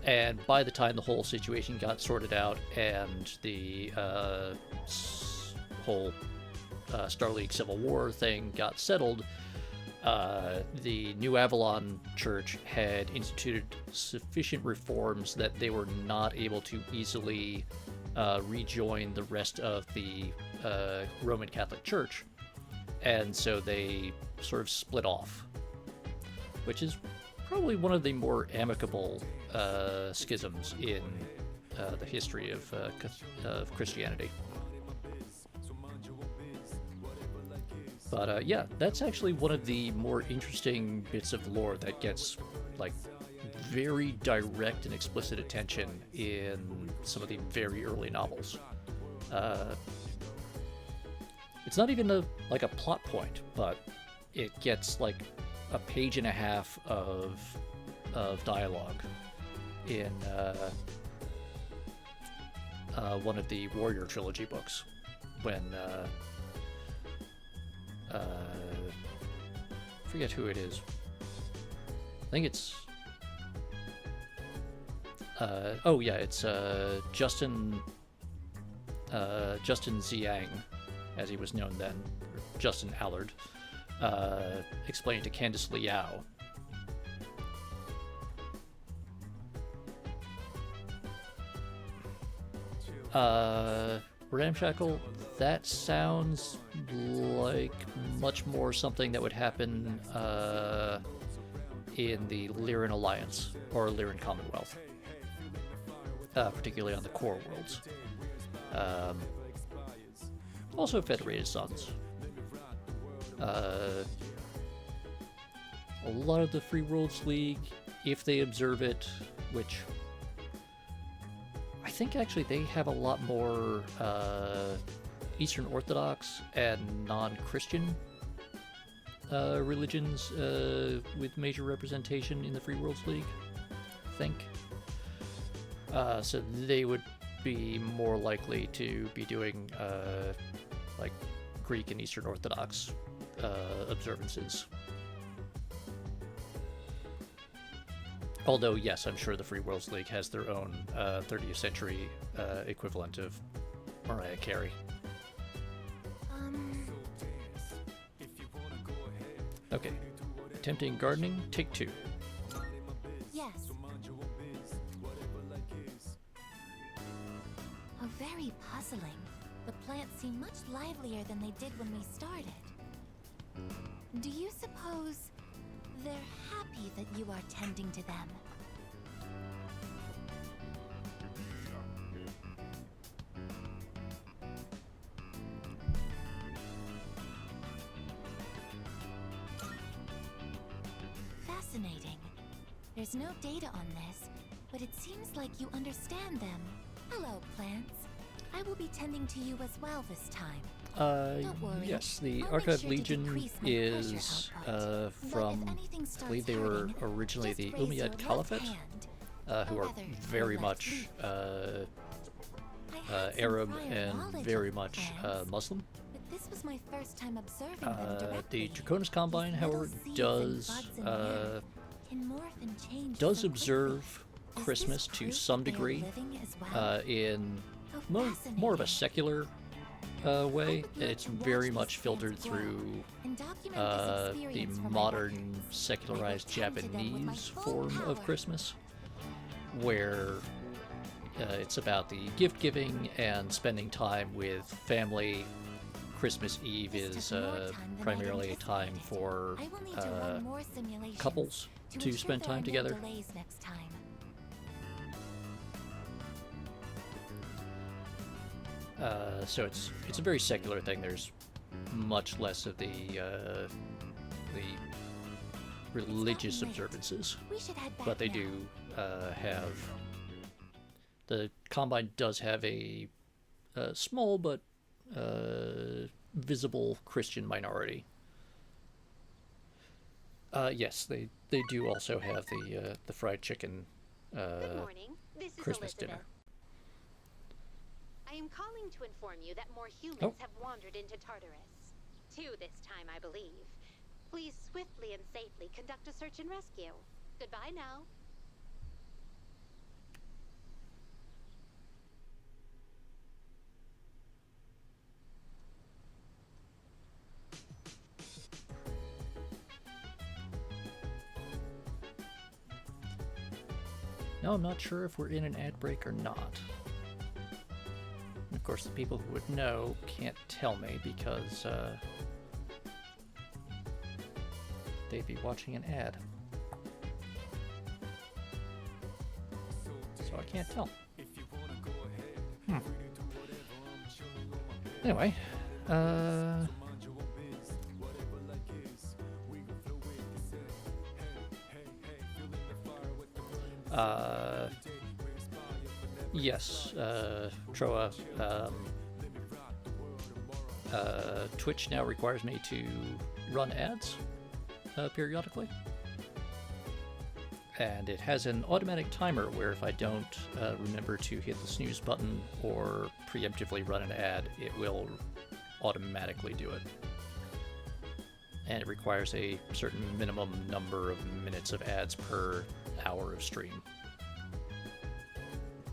And by the time the whole situation got sorted out and the whole Star League Civil War thing got settled, the New Avalon Church had instituted sufficient reforms that they were not able to easily rejoin the rest of the Roman Catholic Church, and so they sort of split off, which is probably one of the more amicable schisms in the history of Christianity. But yeah, that's actually one of the more interesting bits of lore that gets like very direct and explicit attention in some of the very early novels. It's not even a plot point, but it gets like a page and a half of dialogue in one of the Warrior Trilogy books when forget who it is. I think it's it's Justin Zhang, as he was known then, or Justin Allard, explained to Candice Liao. Ramshackle, that sounds like much more something that would happen in the Lyran Alliance or Lyran Commonwealth, particularly on the core worlds. Also Federated Suns. A lot of the Free Worlds League, if they observe it, which I think actually they have a lot more Eastern Orthodox and non-Christian religions with major representation in the Free Worlds League, I think. So they would be more likely to be doing like Greek and Eastern Orthodox observances. Although, yes, I'm sure the Free Worlds League has their own 30th century equivalent of Mariah Carey. Okay, attempting gardening, take 2. Yes. Oh, very puzzling. The plants seem much livelier than they did when we started. Do you suppose they're happy that you are tending to them? Fascinating. There's no data on this, but it seems like you understand them. Hello, plants. I will be tending to you as well this time. Don't worry. Yes, the I'll make Archive sure to Legion decrease my is pressure output. from, But if anything I believe they were starts originally the hurting, just raise Umayyad your left Caliphate, hand. who Or are rather, very your left much feet. I had some Arab prior and knowledge very of much plants, Muslim. but this was my first time observing them directly. The Draconis Combine, These little however, seeds and does buds in there can morph and change so does quickly. observe Is Christmas this to proof some that they are degree living as well? in How more of a fascinating. secular I way. would love It's to watch very these much filtered plants grow through and document this the experience for my modern records. secularized I will tend to them with my Japanese full form of power. Christmas, where it's about the gift giving and spending time with family. Christmas Eve This is took more time than I'd primarily a time anticipated. for I will need to run more simulations couples to ensure spend there are time no together. delays next time. So it's a very secular thing. There's much less of the religious late. observances, We should head back but they now. do have. The Combine does have a small but visible Christian minority. Yes, they do also have the fried chicken Good morning. This is Christmas Elizabeth. dinner. I am calling to inform you that more humans Oh. have wandered into Tartarus. 2 this time, I believe. Please swiftly and safely conduct a search and rescue. Goodbye now. Now I'm not sure if we're in an ad break or not. And of course, the people who would know can't tell me because they'd be watching an ad. So I can't tell. Anyway, yes, Troa, Twitch now requires me to run ads periodically. And it has an automatic timer where if I don't remember to hit the snooze button or preemptively run an ad, it will automatically do it. And it requires a certain minimum number of minutes of ads per hour of stream.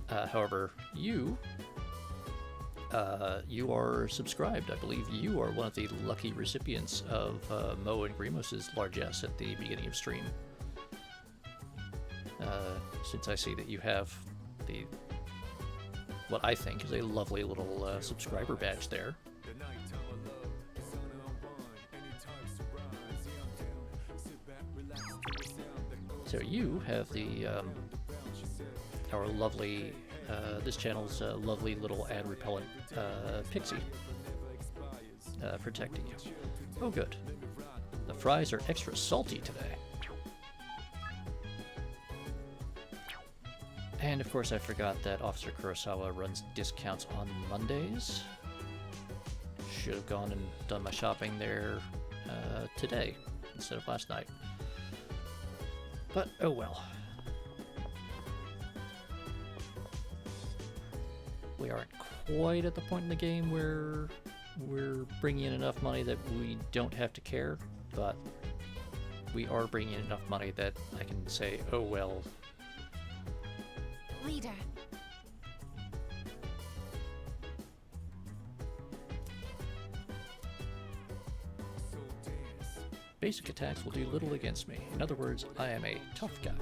However, you are subscribed. I believe you are one of the lucky recipients of Mo and Grimos's largesse at the beginning of stream. Since I see that you have what I think is a lovely little subscriber badge there. So you have our lovely, this channel's lovely little ad repellent pixie protecting you. Oh good. The fries are extra salty today. And of course I forgot that Officer Kurosawa runs discounts on Mondays. Should have gone and done my shopping there today instead of last night. But oh well. We aren't quite at the point in the game where we're bringing in enough money that we don't have to care, but we are bringing in enough money that I can say, oh well. Leader. Basic attacks will do little against me. In other words, I am a tough guy.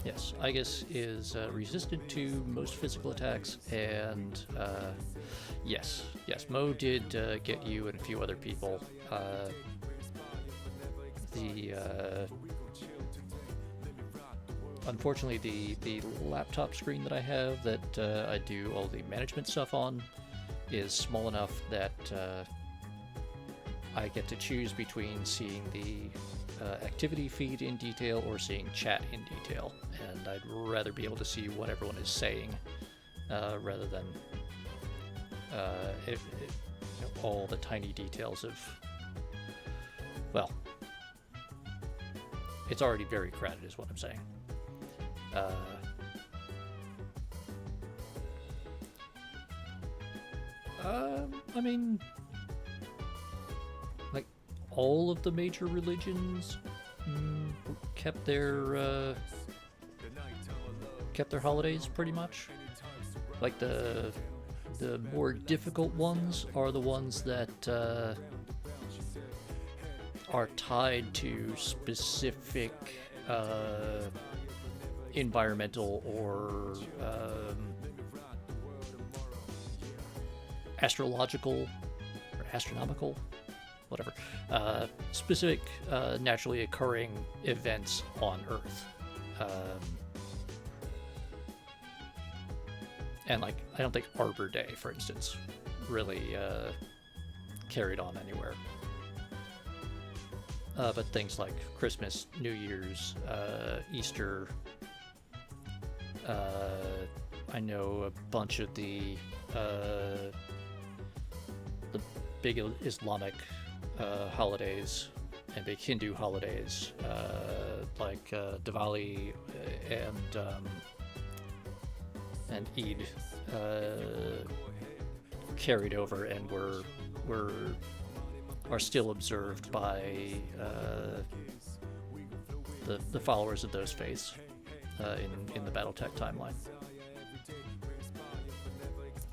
Yes, Igus is resistant to most physical attacks, and yes, Mo did get you and a few other people. Unfortunately, the laptop screen that I have that I do all the management stuff on is small enough that I get to choose between seeing the activity feed in detail or seeing chat in detail, and I'd rather be able to see what everyone is saying rather than all the tiny details of, well, it's already very crowded is what I'm saying. I mean, like, all of the major religions kept their holidays pretty much. Like the more difficult ones are the ones that are tied to specific environmental or astrological or astronomical, whatever, specific naturally occurring events on Earth. And like, I don't think Arbor Day, for instance, really carried on anywhere. But things like Christmas, New Year's, Easter, I know a bunch of the big Islamic holidays and big Hindu holidays, like Diwali and Eid, carried over and are still observed by the followers of those faiths in the BattleTech timeline.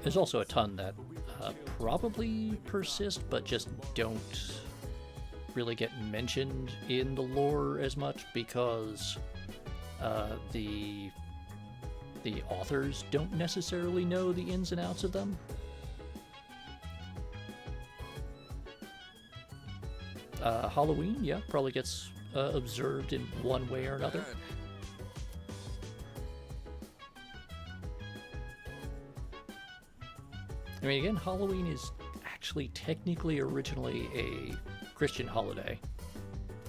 There's also a ton that probably persist, but just don't really get mentioned in the lore as much because the authors don't necessarily know the ins and outs of them. Halloween, yeah, probably gets observed in one way or another. I mean, again, Halloween is actually technically originally a Christian holiday.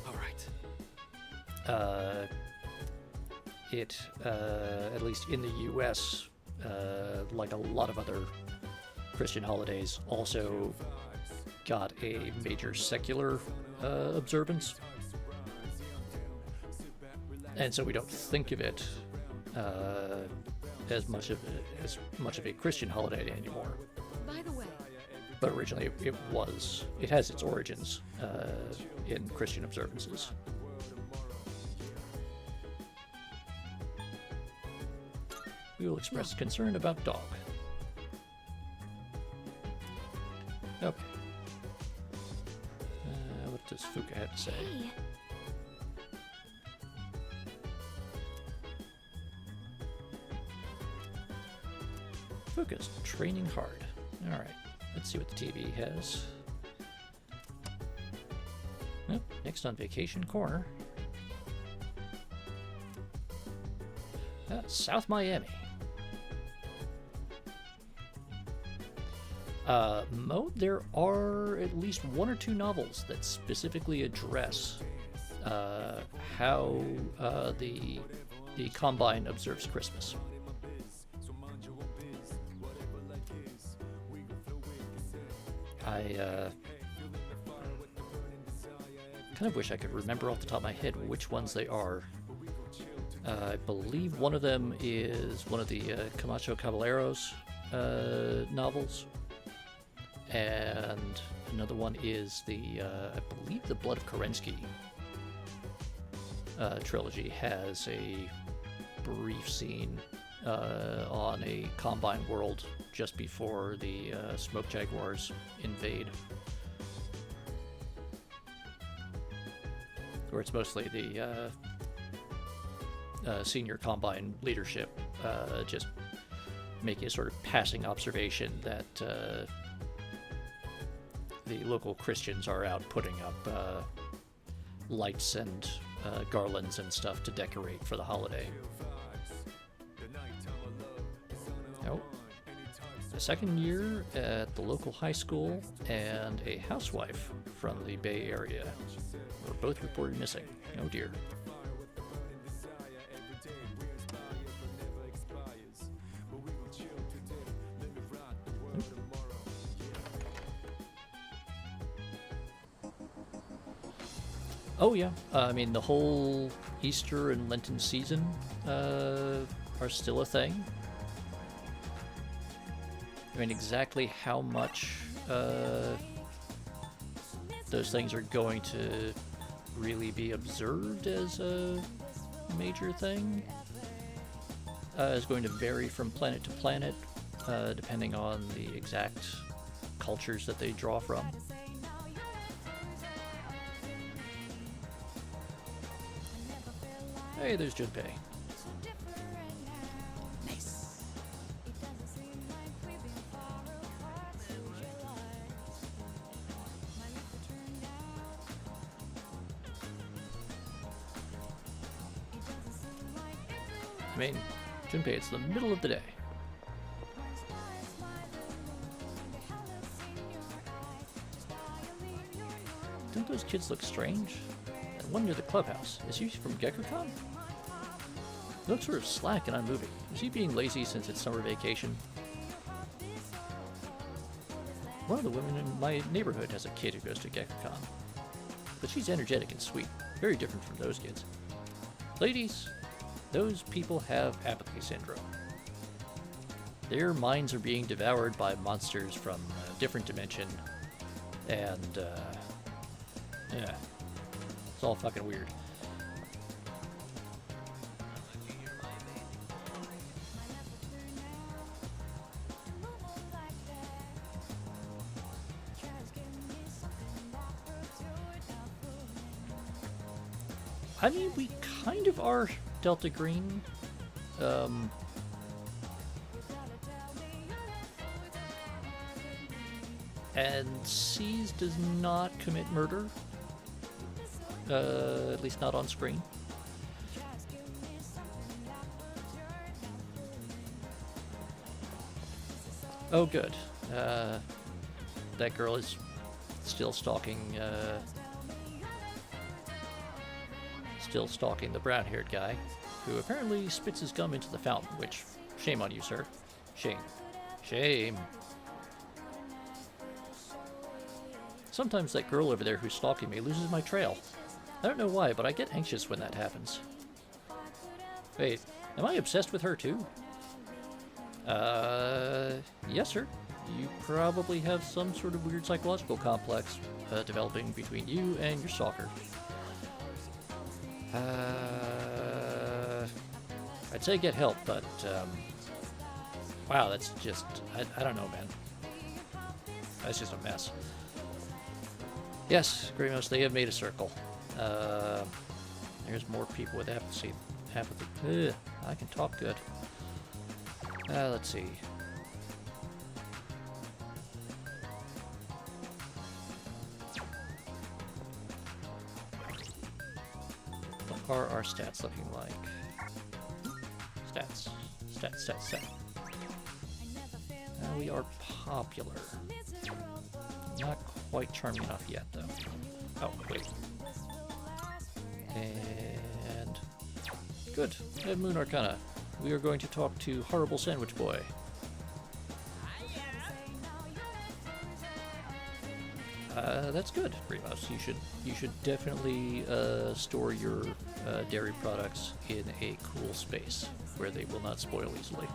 All right. It, at least in the US, like a lot of other Christian holidays, also got a major secular observance. And so we don't think of it as much of a Christian holiday anymore. By the way, but originally it has its origins in Christian observances. We will express concern about dog. Okay. What does Fuka have to say? Hey. Fuka's training hard. Alright, let's see what the TV has. Oh, next on Vacation Corner. South Miami. Mo, there are at least one or two novels that specifically address how the Combine observes Christmas. I kind of wish I could remember off the top of my head which ones they are. I believe one of them is one of the Camacho Caballeros, novels, and another one is the I believe the Blood of Kerensky trilogy has a brief scene on a Combine world just before the Smoke Jaguars invade, where it's mostly the senior Combine leadership just making a sort of passing observation that the local Christians are out putting up lights and garlands and stuff to decorate for the holiday. Oh, a second year at the local high school and a housewife from the Bay Area were both reported missing. Oh dear. Oh yeah, I mean the whole Easter and Lenten season are still a thing. I mean exactly how much those things are going to really be observed as a major thing is going to vary from planet to planet, depending on the exact cultures that they draw from. Hey, there's Junpei. Nice. I mean, Junpei, it's the middle of the day. Don't those kids look strange? And one near the clubhouse. Is he from GeckoCon? He looks sort of slack and unmoving. Is he being lazy since it's summer vacation? One of the women in my neighborhood has a kid who goes to GeckoCon. But she's energetic and sweet. Very different from those kids. Ladies, those people have apathy syndrome. Their minds are being devoured by monsters from a different dimension. And, yeah. It's all fucking weird. I mean, we kind of are Delta Green. And C's does not commit murder. At least not on screen. Oh, good. That girl is still stalking the brown-haired guy, who apparently spits his gum into the fountain, which, shame on you, sir. Shame. Shame. Sometimes that girl over there who's stalking me loses my trail. I don't know why, but I get anxious when that happens. Wait, am I obsessed with her too? Yes, sir. You probably have some sort of weird psychological complex developing between you and your stalker. I'd say get help, but, wow, that's just, I don't know, man. That's just a mess. Yes, Grimos, they have made a circle. There's more people with apathy. Ugh, I can talk good. Let's see. What are our stats looking like? Stats. We are popular. Not quite charming enough yet, though. Oh, wait. And... good. And Moon Arcana. We are going to talk to Horrible Sandwich Boy. That's good, Remos. You should definitely store your dairy products in a cool space where they will not spoil easily.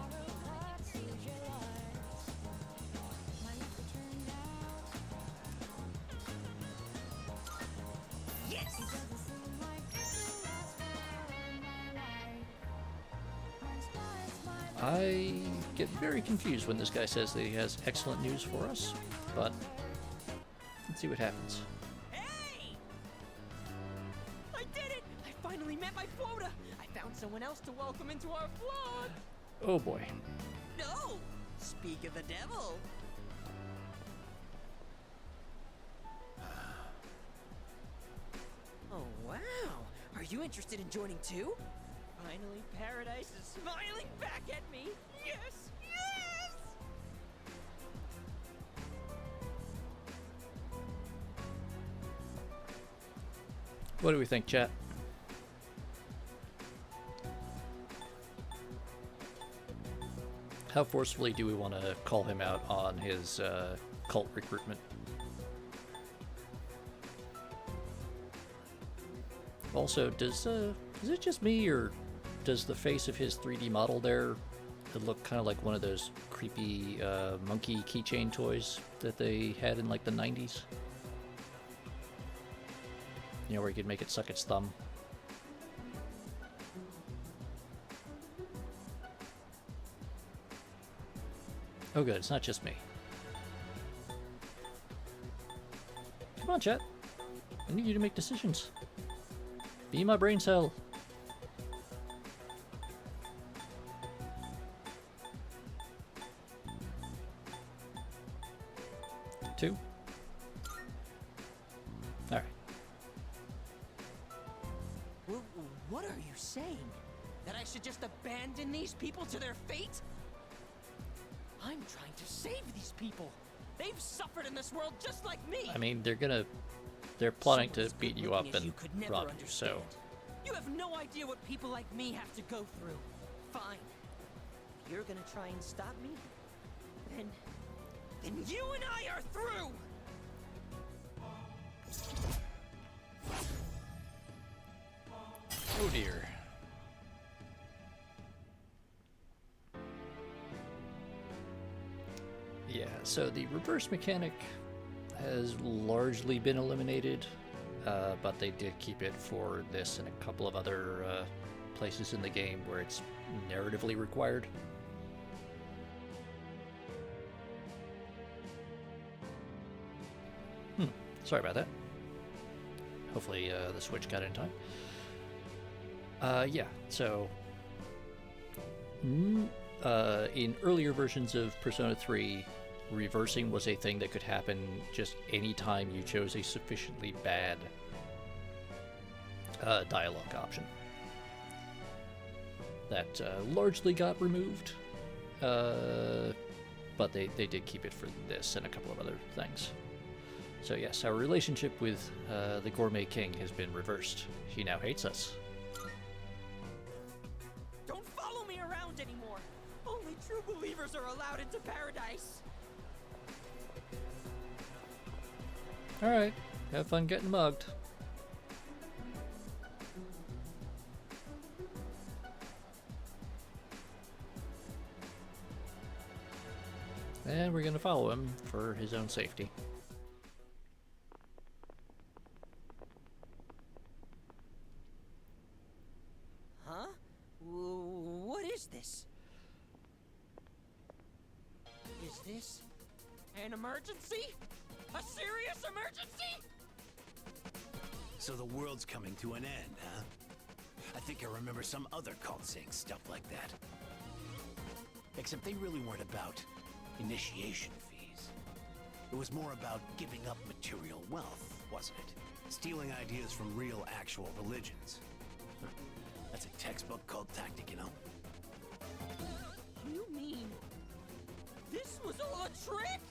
I get very confused when this guy says that he has excellent news for us, but let's see what happens. Hey! I did it! I finally met my quota! I found someone else to welcome into our flock! Oh boy. No! Speak of the devil! Oh, wow! Are you interested in joining too? Finally, paradise is smiling back at me! Yes! Yes! What do we think, chat? How forcefully do we want to call him out on his cult recruitment? Also, does is it just me, or does the face of his 3D model there look kind of like one of those creepy monkey keychain toys that they had in like the 90s? You know, where you could make it suck its thumb. Oh good, it's not just me. Come on, chat. I need you to make decisions. Be my brain cell. Two. All right. What are you saying? That I should just abandon these people to their fate? I'm trying to save these people. They've suffered in this world just like me. I mean, they're plotting to beat you up and rob you, so. You have no idea what people like me have to go through. Fine. If you're gonna try and stop me, then you and I are through! Oh dear. Yeah, so the reverse mechanic has largely been eliminated, but they did keep it for this and a couple of other places in the game where it's narratively required. Sorry about that. Hopefully the Switch got it in time. Yeah, so in earlier versions of Persona 3, reversing was a thing that could happen just any time you chose a sufficiently bad dialogue option. That largely got removed, but they did keep it for this and a couple of other things. So yes, our relationship with the Gourmet King has been reversed. He now hates us. Don't follow me around anymore! Only true believers are allowed into paradise! Alright, have fun getting mugged. And we're gonna follow him for his own safety. Huh? What is this? Is this an emergency? A serious emergency? So the world's coming to an end, huh? I think I remember some other cult saying stuff like that. Except they really weren't about initiation fees. It was more about giving up material wealth, wasn't it? Stealing ideas from real, actual religions. That's a textbook cult tactic, you know? You mean this was all a trick?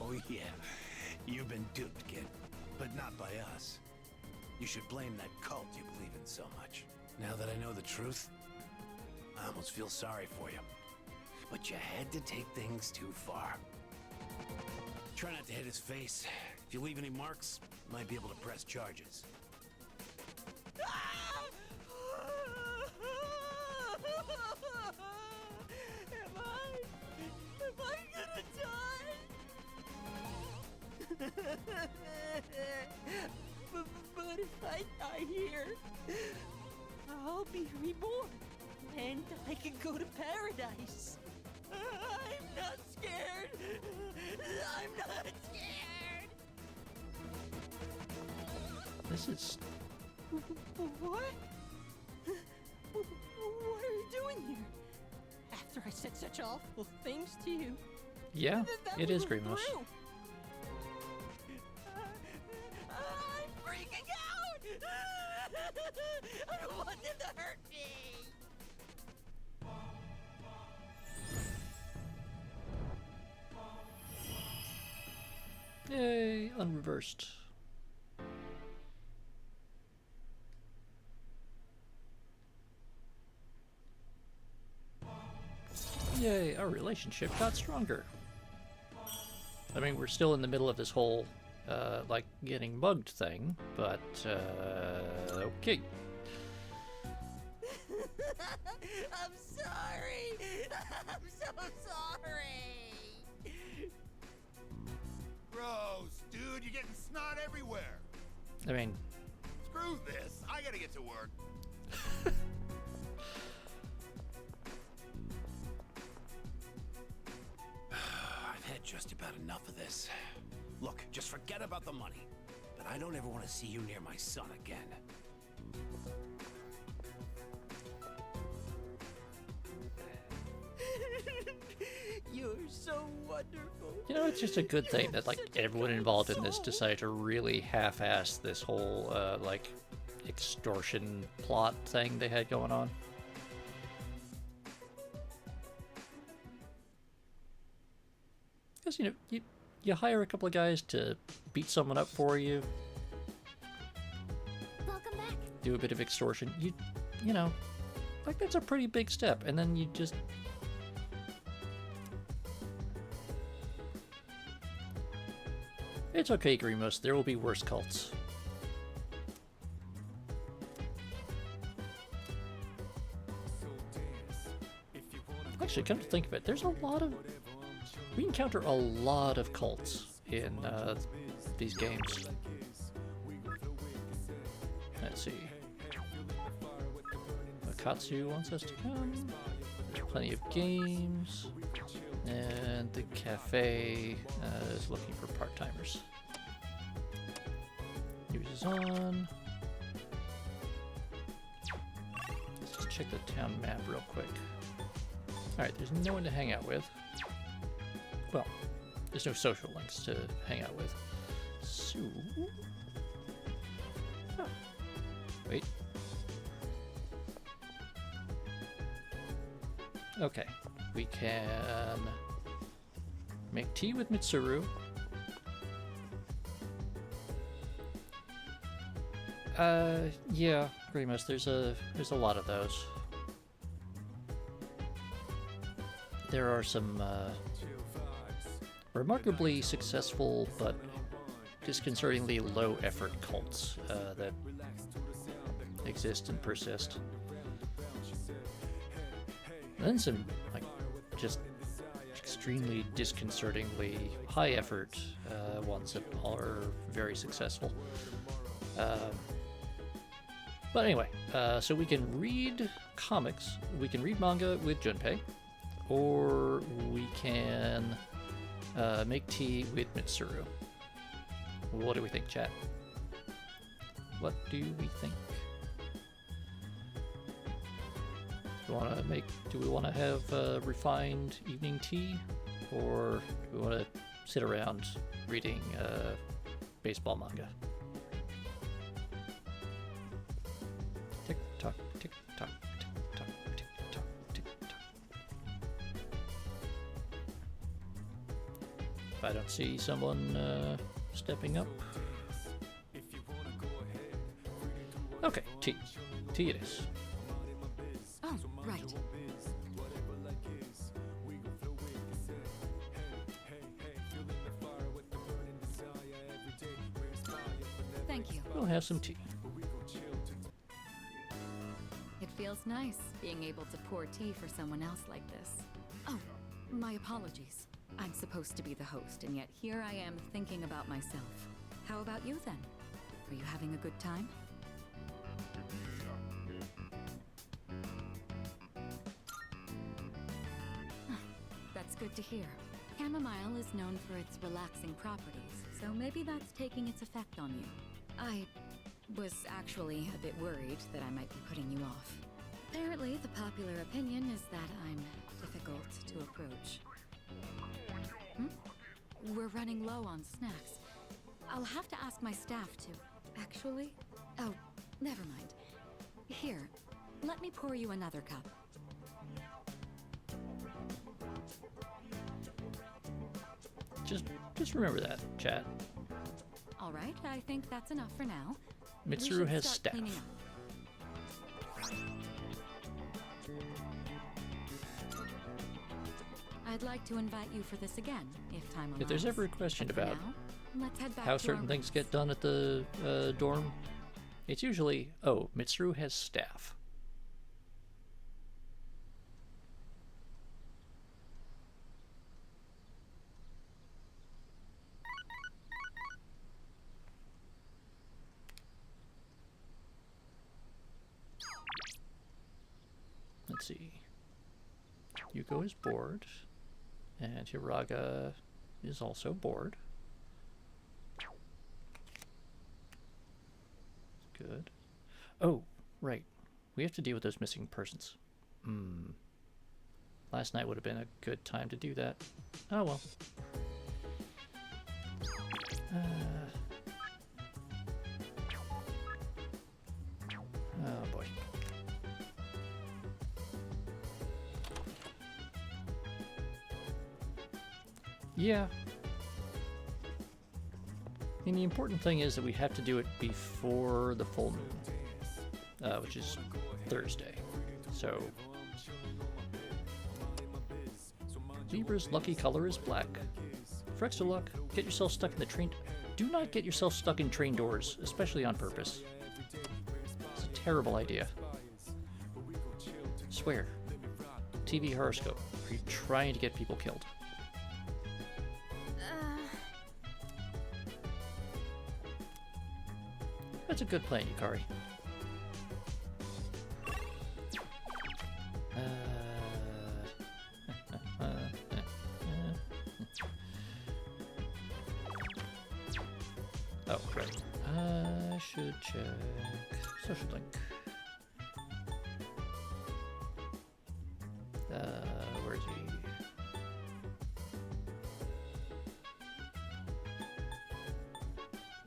Oh yeah, you've been duped, kid. But not by us. You should blame that cult you believe in so much. Now that I know the truth, I almost feel sorry for you. But you had to take things too far. Try not to hit his face. If you leave any marks, you might be able to press charges. Am I gonna die? But if I die here, I'll be reborn, and paradise. I'm not scared. I'm not scared. This is... What? What are you doing here? After I said such awful things to you. Yeah, That it we is were Grimos. through. I'm freaking out! I don't want them to hurt me! Yay, unreversed. Yay, our relationship got stronger. I mean, we're still in the middle of this whole, like, getting mugged thing, but, okay. I'm sorry! I'm so sorry! Gross, dude, you're getting snot everywhere. I mean... Screw this, I gotta get to work. I've had just about enough of this. Look, just forget about the money. But I don't ever want to see you near my son again. You're so wonderful. You know, it's just a good thing that, like, everyone involved in this decided to really half-ass this whole, like, extortion plot thing they had going on. Because, you know, you hire a couple of guys to beat someone up for you, Welcome back. do a bit of extortion, you know, like, that's a pretty big step, and then you just... It's okay, Grimos, there will be worse cults. Actually, come to think of it, there's a lot of... We encounter a lot of cults in these games. Let's see. Akatsu wants us to come. There's plenty of games. And the cafe is looking for part-timers. News is on. Let's just check the town map real quick. Alright, there's no one to hang out with. Well, there's no social links to hang out with. So... Oh. Wait. Okay. We can make tea with Mitsuru. Yeah, Grimos, there's a lot of those. There are some remarkably successful but disconcertingly low effort cults that exist and persist. And then some like just extremely disconcertingly high effort ones that are very successful. But anyway, so we can read comics, we can read manga with Junpei, or we can make tea with Mitsuru. What do we think, chat? What do we think? Do we want to have refined evening tea, or do we want to sit around reading baseball manga? Tick tock, tick tock, tick tock, tick tock, tick tock. If I don't see someone stepping up. Okay, tea. Tea it is. Oh, right. Thank you. We'll have some tea. It feels nice being able to pour tea for someone else like this. Oh, my apologies. I'm supposed to be the host, and yet here I am thinking about myself. How about you then? Are you having a good time? good to hear. Chamomile is known for its relaxing properties, so maybe that's taking its effect on you. I was actually a bit worried that I might be putting you off. Apparently, the popular opinion is that I'm difficult to approach. We're running low on snacks. I'll have to ask my staff to... Actually? Oh, never mind. Here, let me pour you another cup. Just remember that, chat. All right, I think that's enough for now. Mitsuru has staff. I'd like to invite you for this again, if time allows. If there's ever a question about now, let's head back how to certain things get done at the dorm, it's usually, oh, Mitsuru has staff. Let's see. Yuko is bored, and Hiraga is also bored. Good. Oh, right. We have to deal with those missing persons. Last night would have been a good time to do that. Oh well. Oh boy. Yeah. And the important thing is that we have to do it before the full moon, which is Thursday. So, Libra's lucky color is black. For extra luck, get yourself stuck in the train. Do not get yourself stuck in train doors, especially on purpose. It's a terrible idea. Swear. TV horoscope. Are you trying to get people killed? That's a good plan, Yukari. Oh, right. I should check social link. Where is he?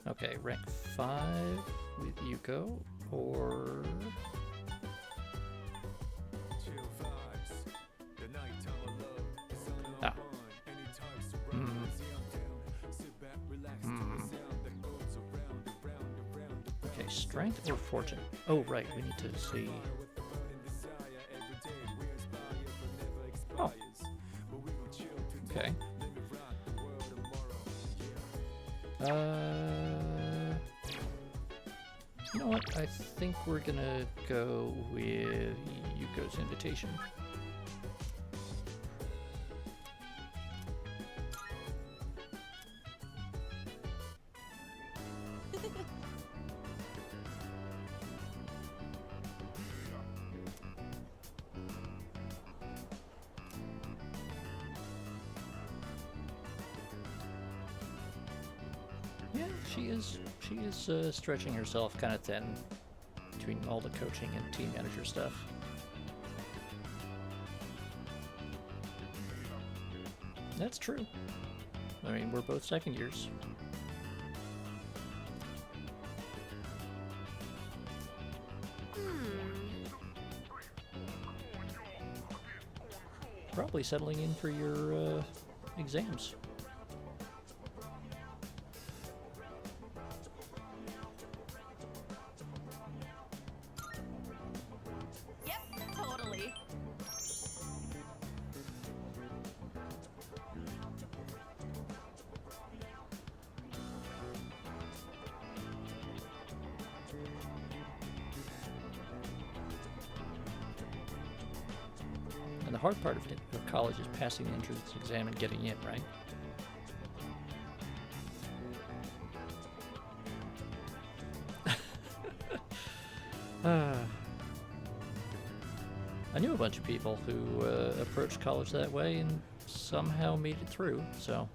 Okay, rank 5 with Yuko, or... Ah. Okay, strength or fortune? Oh, right, we need to see... Oh. Okay. You know what? I think we're gonna go with Yuko's invitation. Yeah, she is stretching herself kind of thin between all the coaching and team manager stuff. That's true. I mean, we're both second years. Probably settling in for your exams. And the hard part of college is passing the entrance exam and getting in, right? I knew a bunch of people who approached college that way, and somehow made it through, so.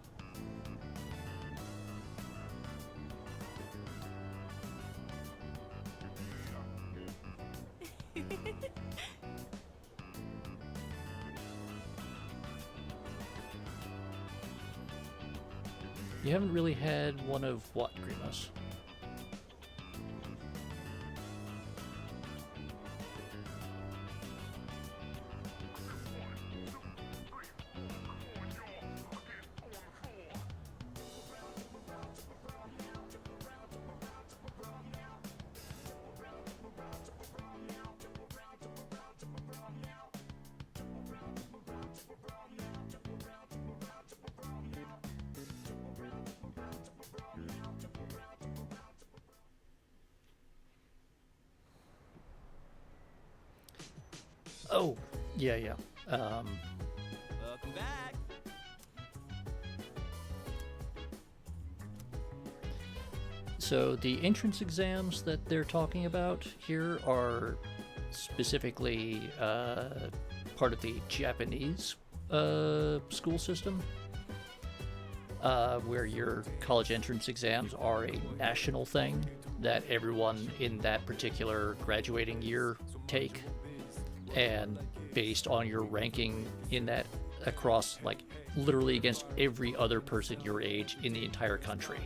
You haven't really had one of what, Grimace? Oh, yeah. Welcome back. So the entrance exams that they're talking about here are specifically part of the Japanese school system, where your college entrance exams are a national thing that everyone in that particular graduating year take. And based on your ranking in that across, like, literally against every other person your age in the entire country,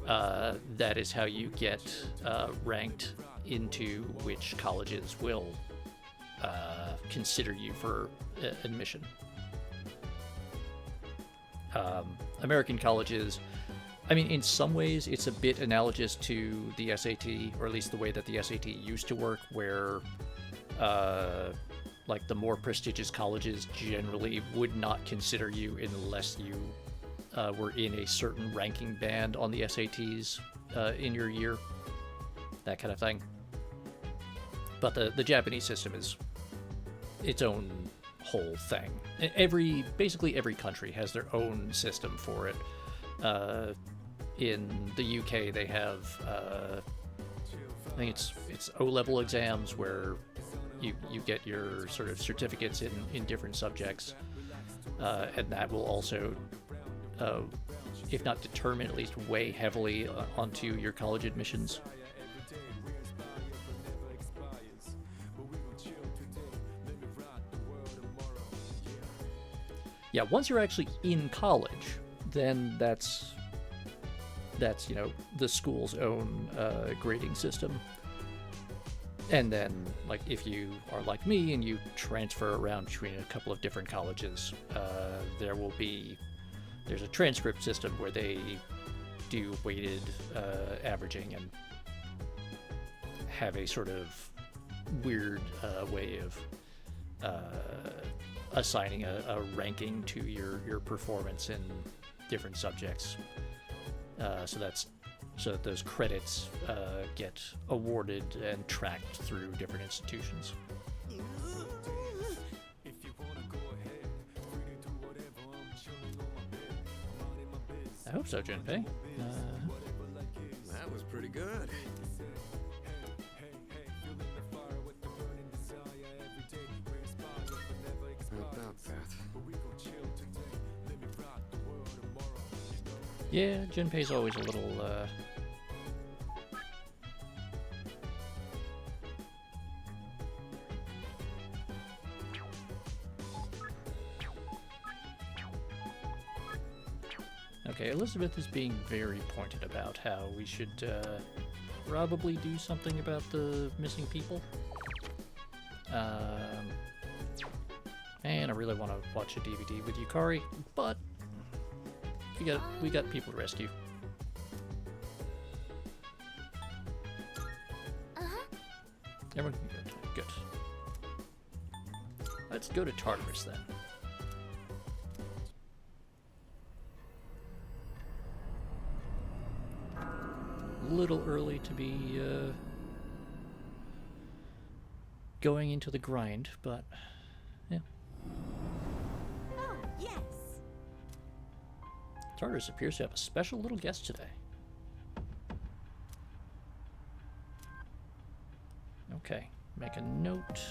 that is how you get ranked into which colleges will consider you for admission. American colleges, I mean, in some ways it's a bit analogous to the SAT, or at least the way that the SAT used to work, where like the more prestigious colleges generally would not consider you unless you were in a certain ranking band on the SATs in your year, that kind of thing. But the Japanese system is its own whole thing. Basically every country has their own system for it. In the UK they have I think it's O-level exams where you get your sort of certificates in different subjects, and that will also, if not determine, at least weigh heavily onto your college admissions. Yeah, once you're actually in college, then that's you know, the school's own grading system. And then, like, if you are like me and you transfer around between a couple of different colleges, there's a transcript system where they do weighted averaging and have a sort of weird way of assigning a ranking to your performance in different subjects. So that those credits get awarded and tracked through different institutions. I hope so, Junpei. That was pretty good. About that. Yeah, Junpei's always a little, Okay, Elizabeth is being very pointed about how we should probably do something about the missing people. And I really want to watch a DVD with Yukari, but we got people to rescue. Everyone can go. Good. Let's go to Tartarus then. Little early to be going into the grind, but yeah. Oh, yes. Tartarus appears to have a special little guest today. Okay, make a note.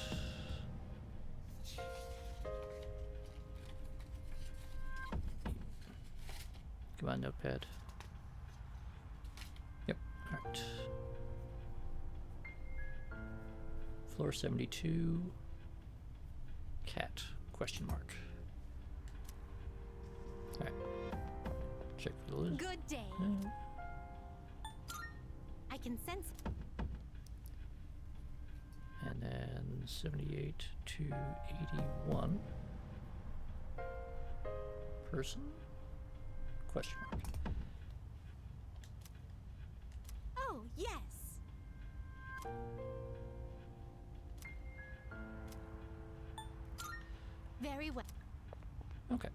Come on, notepad. Yep, alright. Floor 72. Cat, question mark. Alright. Check for the list. Good day. I can sense. And then 78 to 81. Person? Question mark. Oh, yes. Very well. Okay.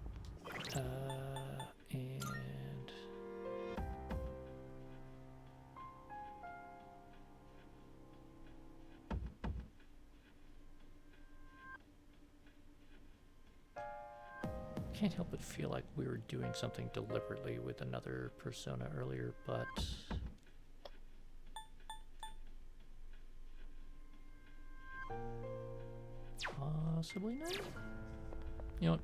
And can't help but feel like we were doing something deliberately with another persona earlier, but possibly not. You know what?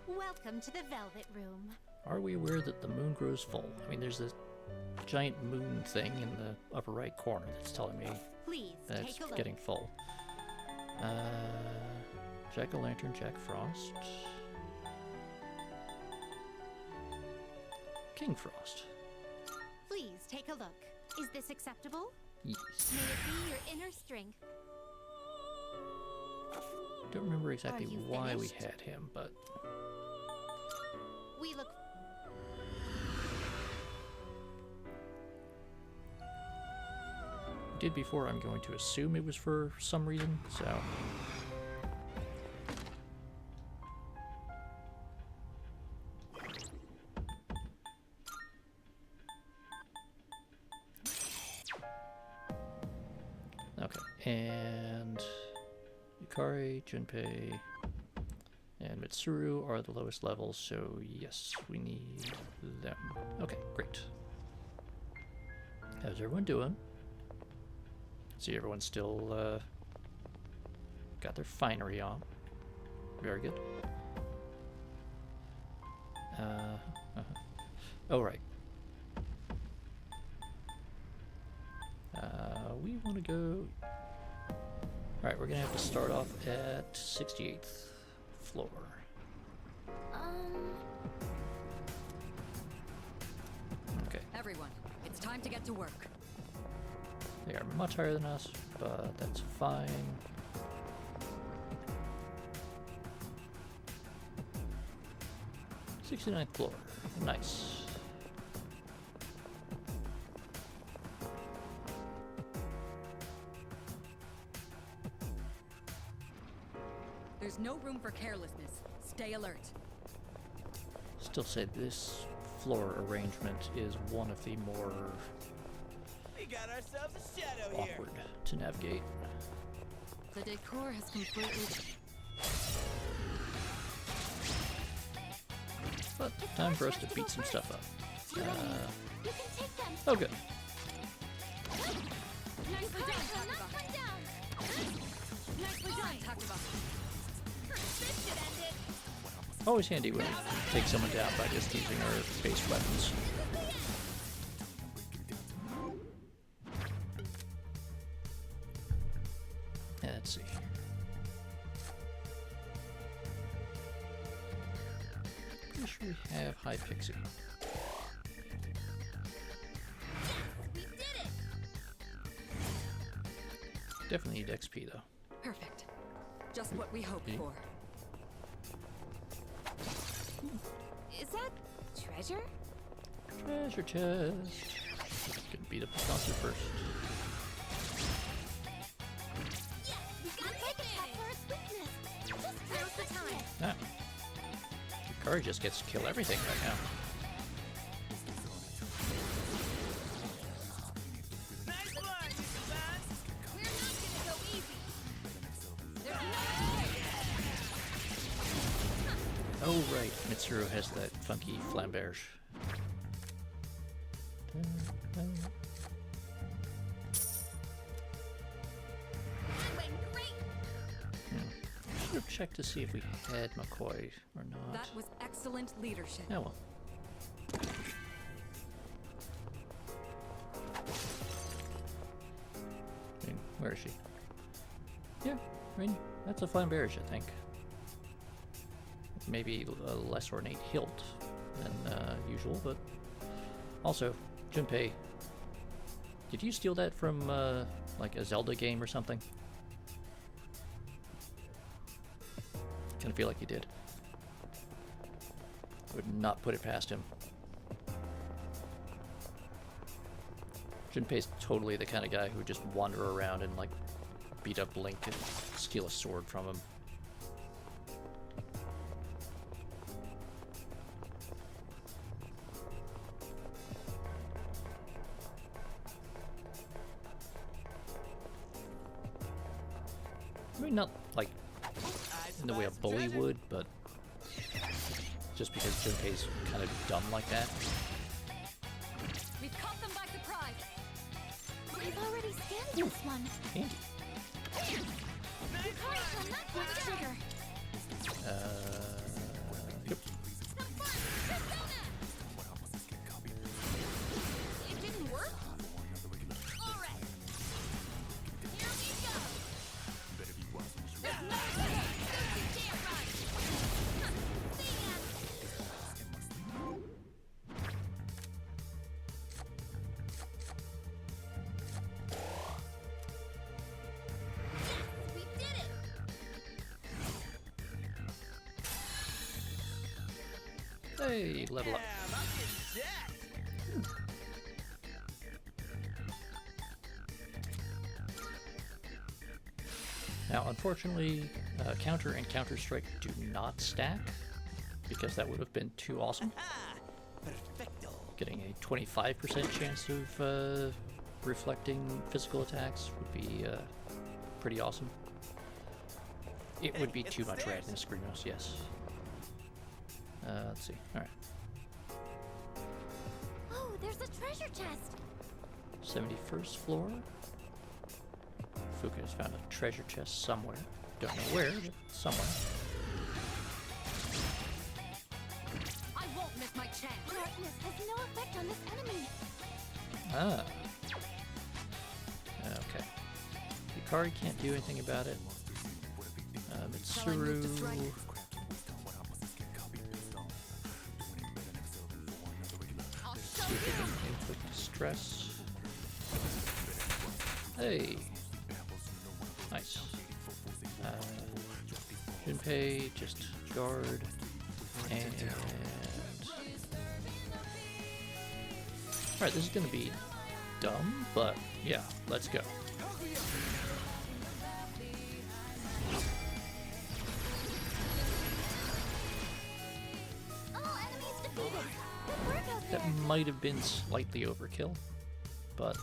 Welcome to the Velvet Room. Are we aware that the moon grows full? I mean, there's this giant moon thing in the upper right corner that's telling me Please that it's take a look. getting full. Jack-o'-lantern, Jack Frost. King Frost. Please take a look. Is this acceptable? Yes. May it be your inner strength. Don't remember exactly Are you why we finished? had him, but We look. we did before. I'm going to assume it was for some reason, so. Okay, and Yukari, Junpei, and Mitsuru are the lowest levels, so yes, we need them. Okay, great. How's everyone doing? See, everyone's still got their finery on. Very good. Oh, right. We want to go... Alright, we're going to have to start off at 68th floor. Okay. Everyone, it's time to get to work. They are much higher than us, but that's fine. '69th floor. Nice. There's no room for carelessness. Stay alert. Still say this floor arrangement is one of the more We got ourselves a shadow here. awkward to navigate. The decor has completely... But time for us to beat some stuff up. You can take them. Oh, good. Nicely done, knock one down. Nicely done, Takuma. This should end it. Always handy when we take someone down by just using our base weapons. Let's see. Pretty sure we have High Pixie. We did it. Definitely need XP though. Perfect. Just what we hoped for. Is that treasure? Treasure chest. Gonna beat up the monster first. We gotta take it for its weakness. Just now's the time. Ah. Yukari just gets to kill everything right now. Nice one, Mr. Vance. We're not gonna go easy. Oh right, Mitsuru has that funky flamberge. should have checked to see if we had McCoy or not. That was excellent leadership. Oh well. I mean, where is she? Yeah, I mean, that's a fine barrage, I think. Maybe a less ornate hilt than usual, but also, Junpei, did you steal that from like a Zelda game or something? Kind of feel like you did. Would not put it past him. Junpei's totally the kind of guy who would just wander around and like beat up Link and steal a sword from him. I mean, not like in the way a bully would, but just because Junpei's kind of dumb like that. We've caught them by surprise. I've already scanned this one. Handy. Yukari-chan, not pull the trigger. Yep. It didn't work? Alright. Here we go. There's no way. You can't run. See ya. Yes, we did it. Hey, level up. Now, unfortunately, Counter and Counter-Strike do not stack, because that would have been too awesome. Getting a 25% chance of reflecting physical attacks would be pretty awesome. It would be too much randomness, Greenhouse, yes. Let's see. Alright. Oh, there's a treasure chest. 71st floor. Fuka has found a treasure chest somewhere. Don't know where, but somewhere. I won't miss my chance. Darkness has no effect on this enemy. Ah. Okay. Yukari can't do anything about it. Mitsuru. See if we can inflict distress. Hey! Nice. Junpei, just guard. And... Alright, this is gonna be dumb, but yeah, let's go. All enemies defeated. Good work out there. That might have been slightly overkill, but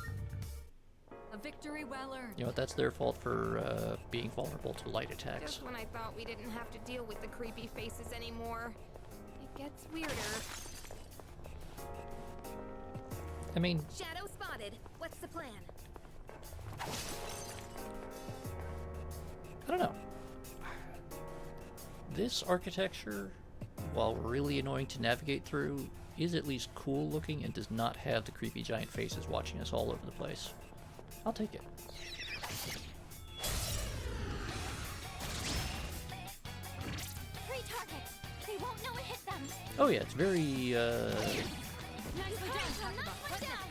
A victory well earned. you know what, that's their fault for being vulnerable to light attacks. Just when I thought we didn't have to deal with the creepy faces anymore, it gets weirder. I mean, Shadow spotted. What's the plan? I don't know. This architecture, while really annoying to navigate through, is at least cool looking and does not have the creepy giant faces watching us all over the place. I'll take it. 3 targets. They won't know it hit them. Oh yeah, it's very, Nicely done. Knock one down.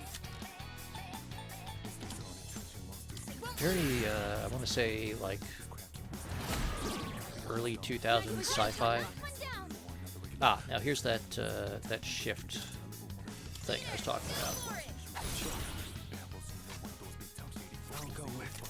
very, I want to say, like, early 2000s sci-fi. Knock one down. Ah, now here's that, that shift thing I was talking about. I'll go with.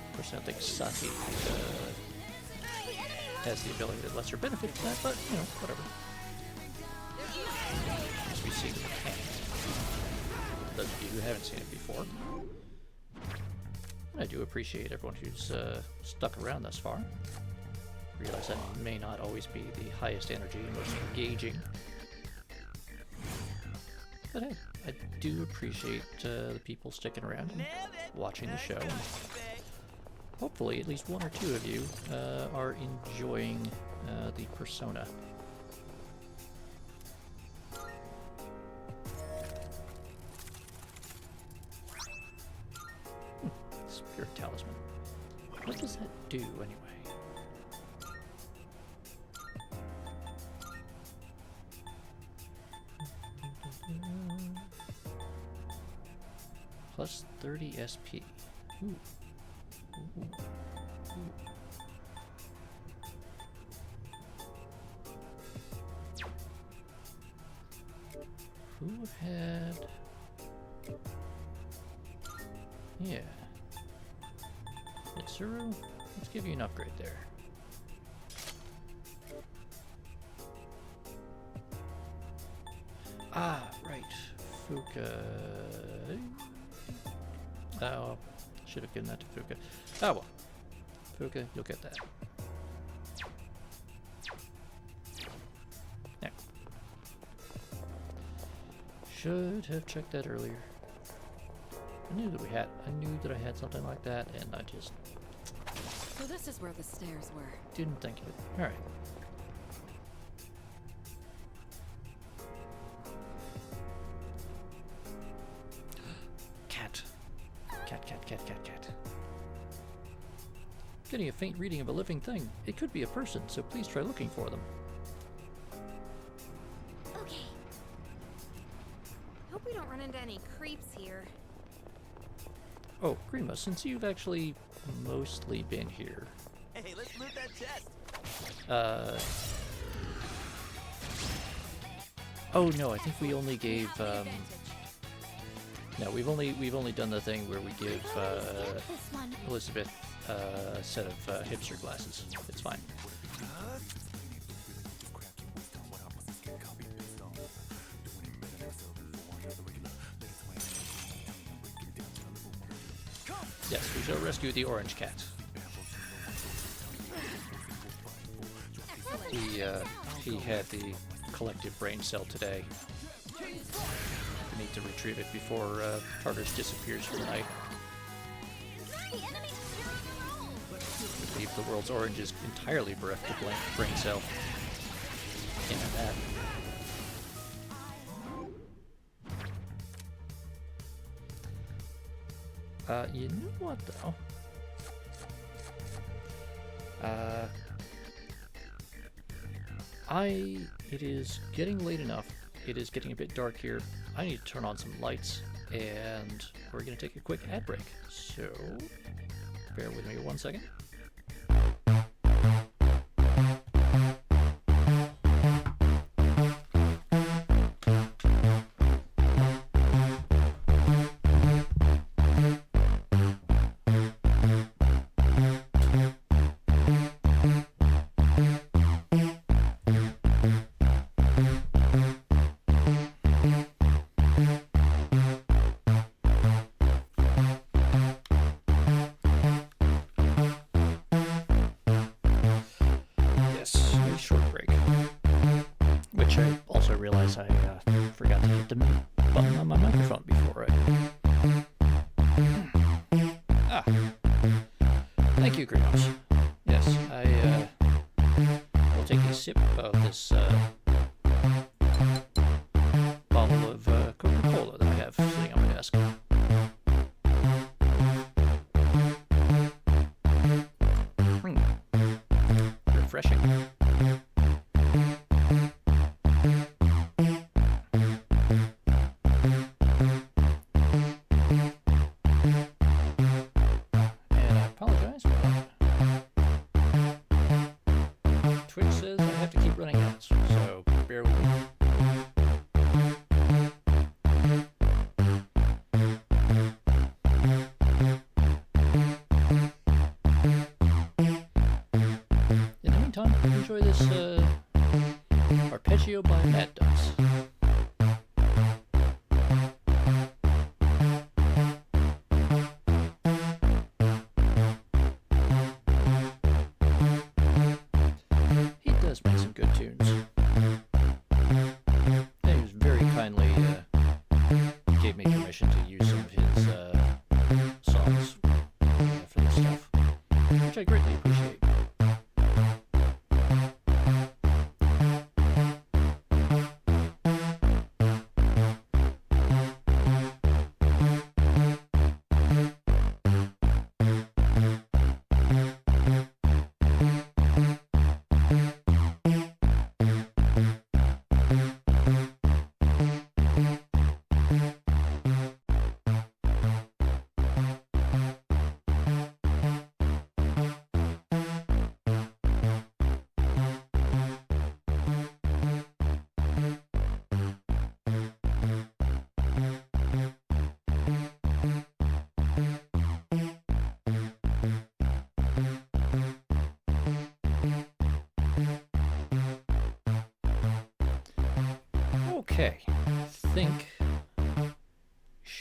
Of course, I don't think Saki has the ability that lets her benefit from that, but, you know, whatever. As we see the mechanic. Those of you who haven't seen it before. I do appreciate everyone who's stuck around thus far. realize that may not always be the highest energy and most engaging. But hey, I do appreciate the people sticking around and watching the show. And hopefully, at least one or two of you are enjoying the persona. Spirit Talisman. What does that do anyway? Plus 30 SP. Ooh. Ooh. Ooh. Who had... Yeah. Mitsuru? Let's give you an upgrade there. Ah, right. Fuka... Oh, should have given that to Fuka. Ah well. Fuka, you'll get that. Yeah. Should have checked that earlier. I knew that I had something like that, and I just... So this is where the stairs were. Didn't think of it. Alright. Cat. Cat. Getting a faint reading of a living thing. It could be a person, so please try looking for them. Okay. Hope we don't run into any creeps here. Oh, Grima, since you've actually mostly been here. Hey, let's loot that chest. Oh no, I think we only gave no, we've only done the thing where we give Elizabeth a set of hipster glasses. It's fine. Yes, we shall rescue the orange cat. He had the collective brain cell today. We need to retrieve it before Tartarus disappears for the night. I believe the world's orange is entirely bereft of brain cell. Can't have that. You know what though? It is getting late enough. It is getting a bit dark here. I need to turn on some lights, and we're going to take a quick ad break. So, bear with me 1 second. Forgot to hit the button on my microphone before I... Thank you, Greenhouse. Yes, I will take a sip of this bottle of Coca-Cola that I have sitting on my desk. Refreshing. Enjoy this arpeggio by Mad Ducks.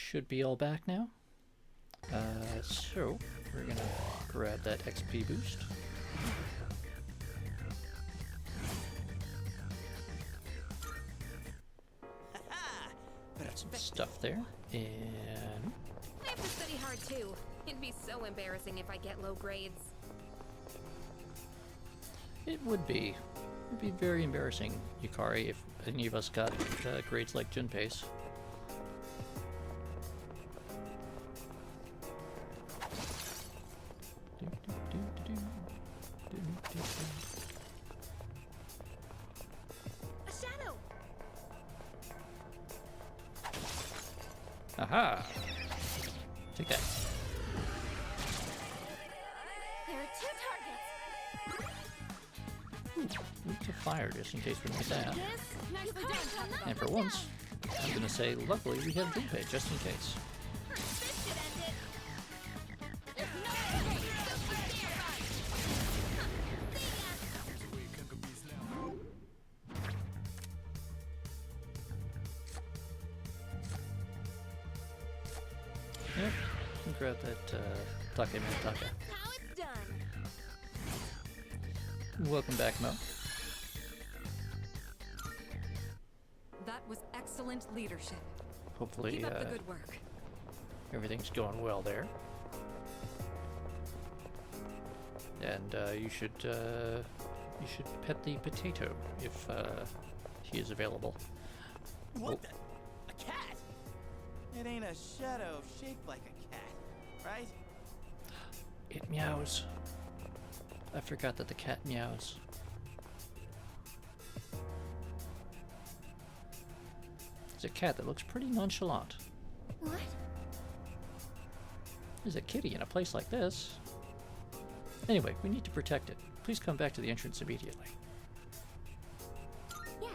should be all back now. So we're gonna grab that XP boost. Got some stuff there, and I have to study hard too. It'd be so embarrassing if I get low grades. it would be. It'd be very embarrassing, Yukari, if any of us got grades like Junpei's. A shadow! Aha! Take that. There are 2 targets. Move to fire just in case we need that. Nicely done, Takaba. And for once, I'm gonna say, luckily we have Junpei just in case. Yep, you can grab that Take Taka. Now it's done. Welcome back, Mo. That was excellent leadership. Hopefully, Keep up the good work. everything's going well there. And you should pet the potato if he is available. What the? A cat? It ain't a shadow shaped like a cat, right? It meows. I forgot that the cat meows. It's a cat that looks pretty nonchalant. What? There's a kitty in a place like this. Anyway, we need to protect it. Please come back to the entrance immediately. Yes.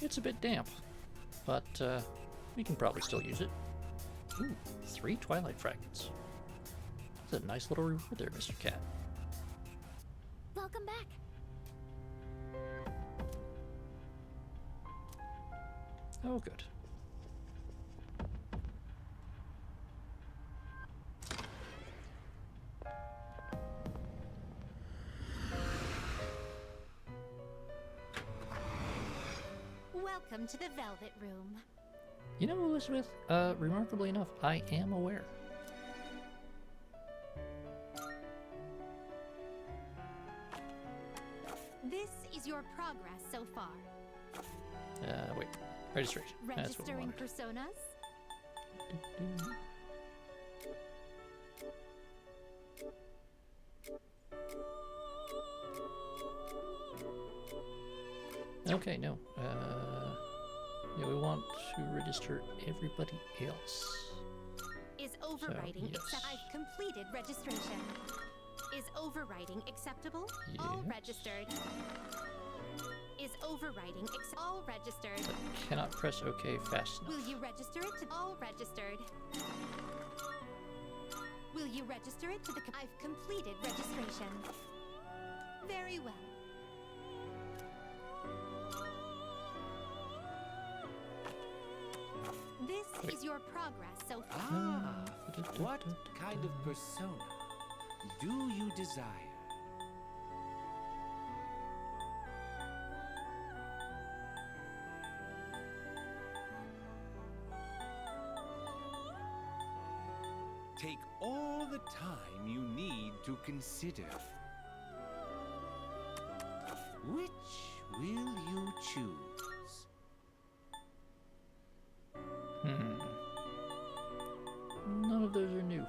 It's a bit damp, but we can probably still use it. Ooh, 3 Twilight Fragments. That's a nice little reward there, Mr. Cat. Welcome back. Oh, good. Welcome to the Velvet Room. You know, Elizabeth, remarkably enough, I am aware. This is your progress so far. Wait. Registration. That's what we Registering wanted. personas. Okay, no. Yeah, we want to register everybody else. Is overwriting yes. accept? I've completed registration. Is overwriting acceptable? All Yes. registered. Is overwriting all registered? But cannot press OK fast enough. Will you register it to all registered? Will you register it to the I've completed registration. Very well. This is your progress so far. Ah, what kind of persona do you desire? Take all the time you need to consider. Which will you choose? None of those are new.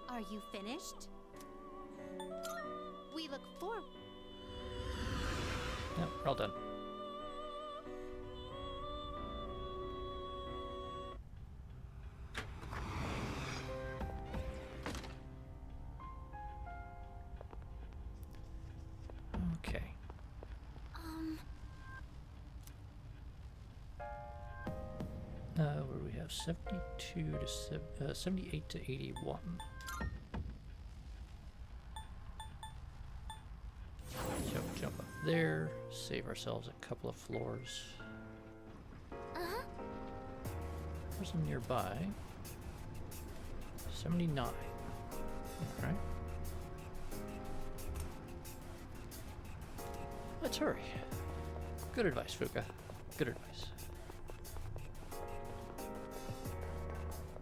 Are you finished? We look forward. No, we're all done. Okay. Where do we have 72 to 78 to 81. there. Save ourselves a couple of floors. There's some nearby. 79. Okay. Let's hurry. Good advice, Fuka. Good advice.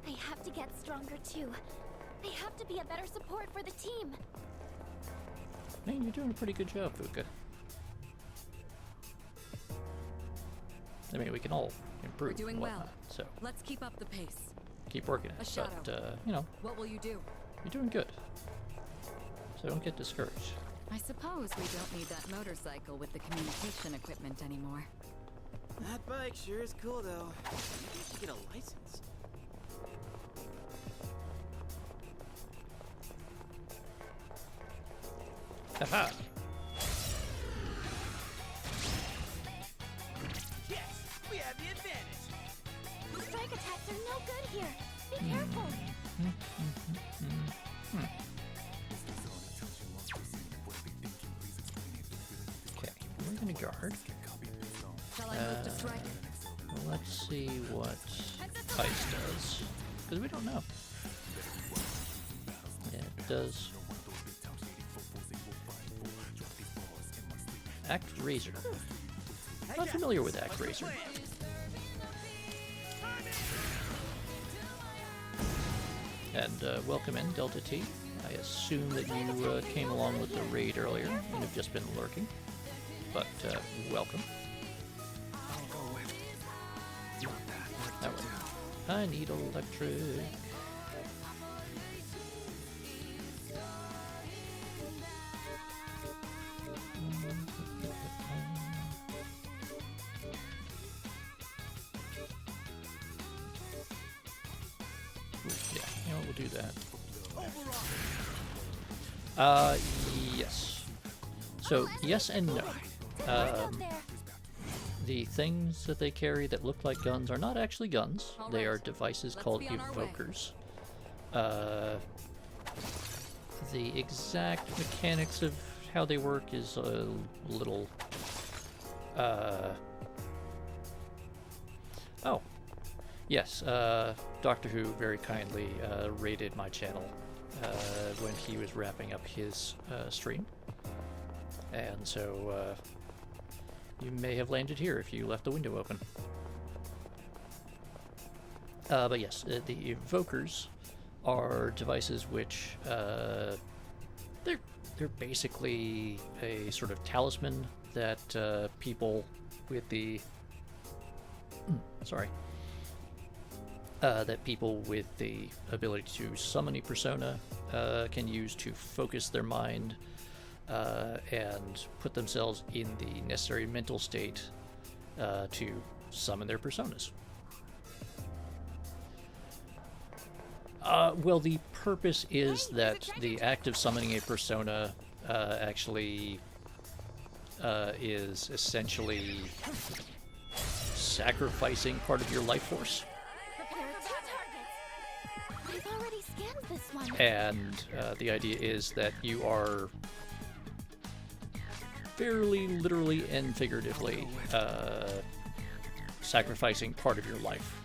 I have to get stronger too. I have to be a better support for the team. Man, you're doing a pretty good job, Fuka. I mean, we can all improve. We're doing and well. whatnot, so Let's keep up the pace. keep working at A it. shadow. But, you know, What will you do? you're doing good. So don't get discouraged. I suppose we don't need that motorcycle with the communication equipment anymore. That bike sure is cool, though. Maybe I should get a license. Haha! Yes, we have the advantage. Strike attacks are no good here. Be careful. Okay, we're gonna guard. Shall I move to strike? Let's see what Ice does. Because we don't know. Yeah, it does. Act Razor. Not familiar with Act Razor. And welcome in, Delta T. I assume that you came along with the raid earlier and have just been lurking. But welcome. That way. I need electric. Yeah, you know, we'll do that. Yes. So, yes and no. The things that they carry that look like guns are not actually guns. They are devices called evokers. The exact mechanics of how they work is a little... Oh. Yes, Doctor Who very kindly raided my channel when he was wrapping up his stream. And so you may have landed here if you left the window open. But yes, the evokers are devices which they're basically a sort of talisman that people with the that people with the ability to summon a persona can use to focus their mind and put themselves in the necessary mental state to summon their personas. Well, the purpose is that the act of summoning a persona actually is essentially sacrificing part of your life force. Prepare two targets. I've already scanned this one. And the idea is that you are fairly literally and figuratively sacrificing part of your life.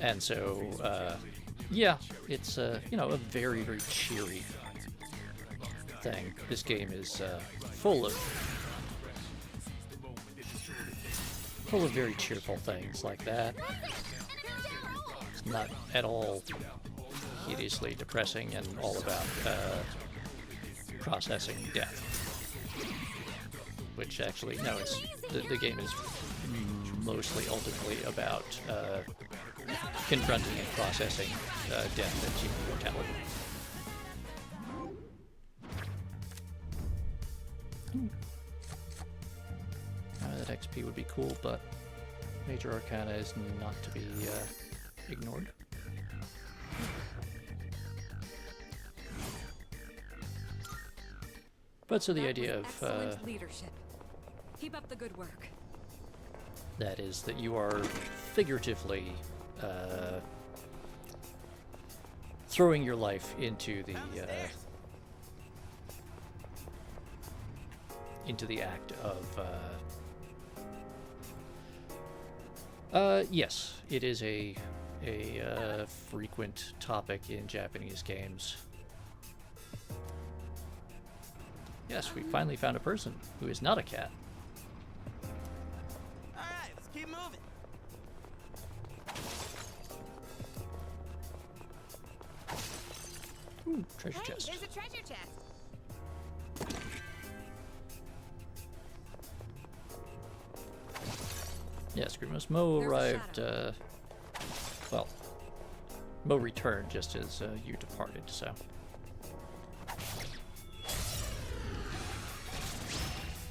And so, yeah, it's you know, a very, very cheery thing. This game is full of very cheerful things like that. It's not at all hideously depressing and all about processing death. Which actually, no, it's the game is mostly ultimately about confronting and processing death and human mortality. That XP would be cool, but Major Arcana is not to be ignored. But so the idea of excellent leadership. Keep up the good work. That is that you are figuratively throwing your life into the into the act of yes, it is a frequent topic in Japanese games. Yes, we finally found a person who is not a cat. All right, let's keep moving. Ooh, treasure Hey, chest. there's a treasure chest. Yeah, Screamos. Mo There's a arrived, well, Mo returned just as you departed, so.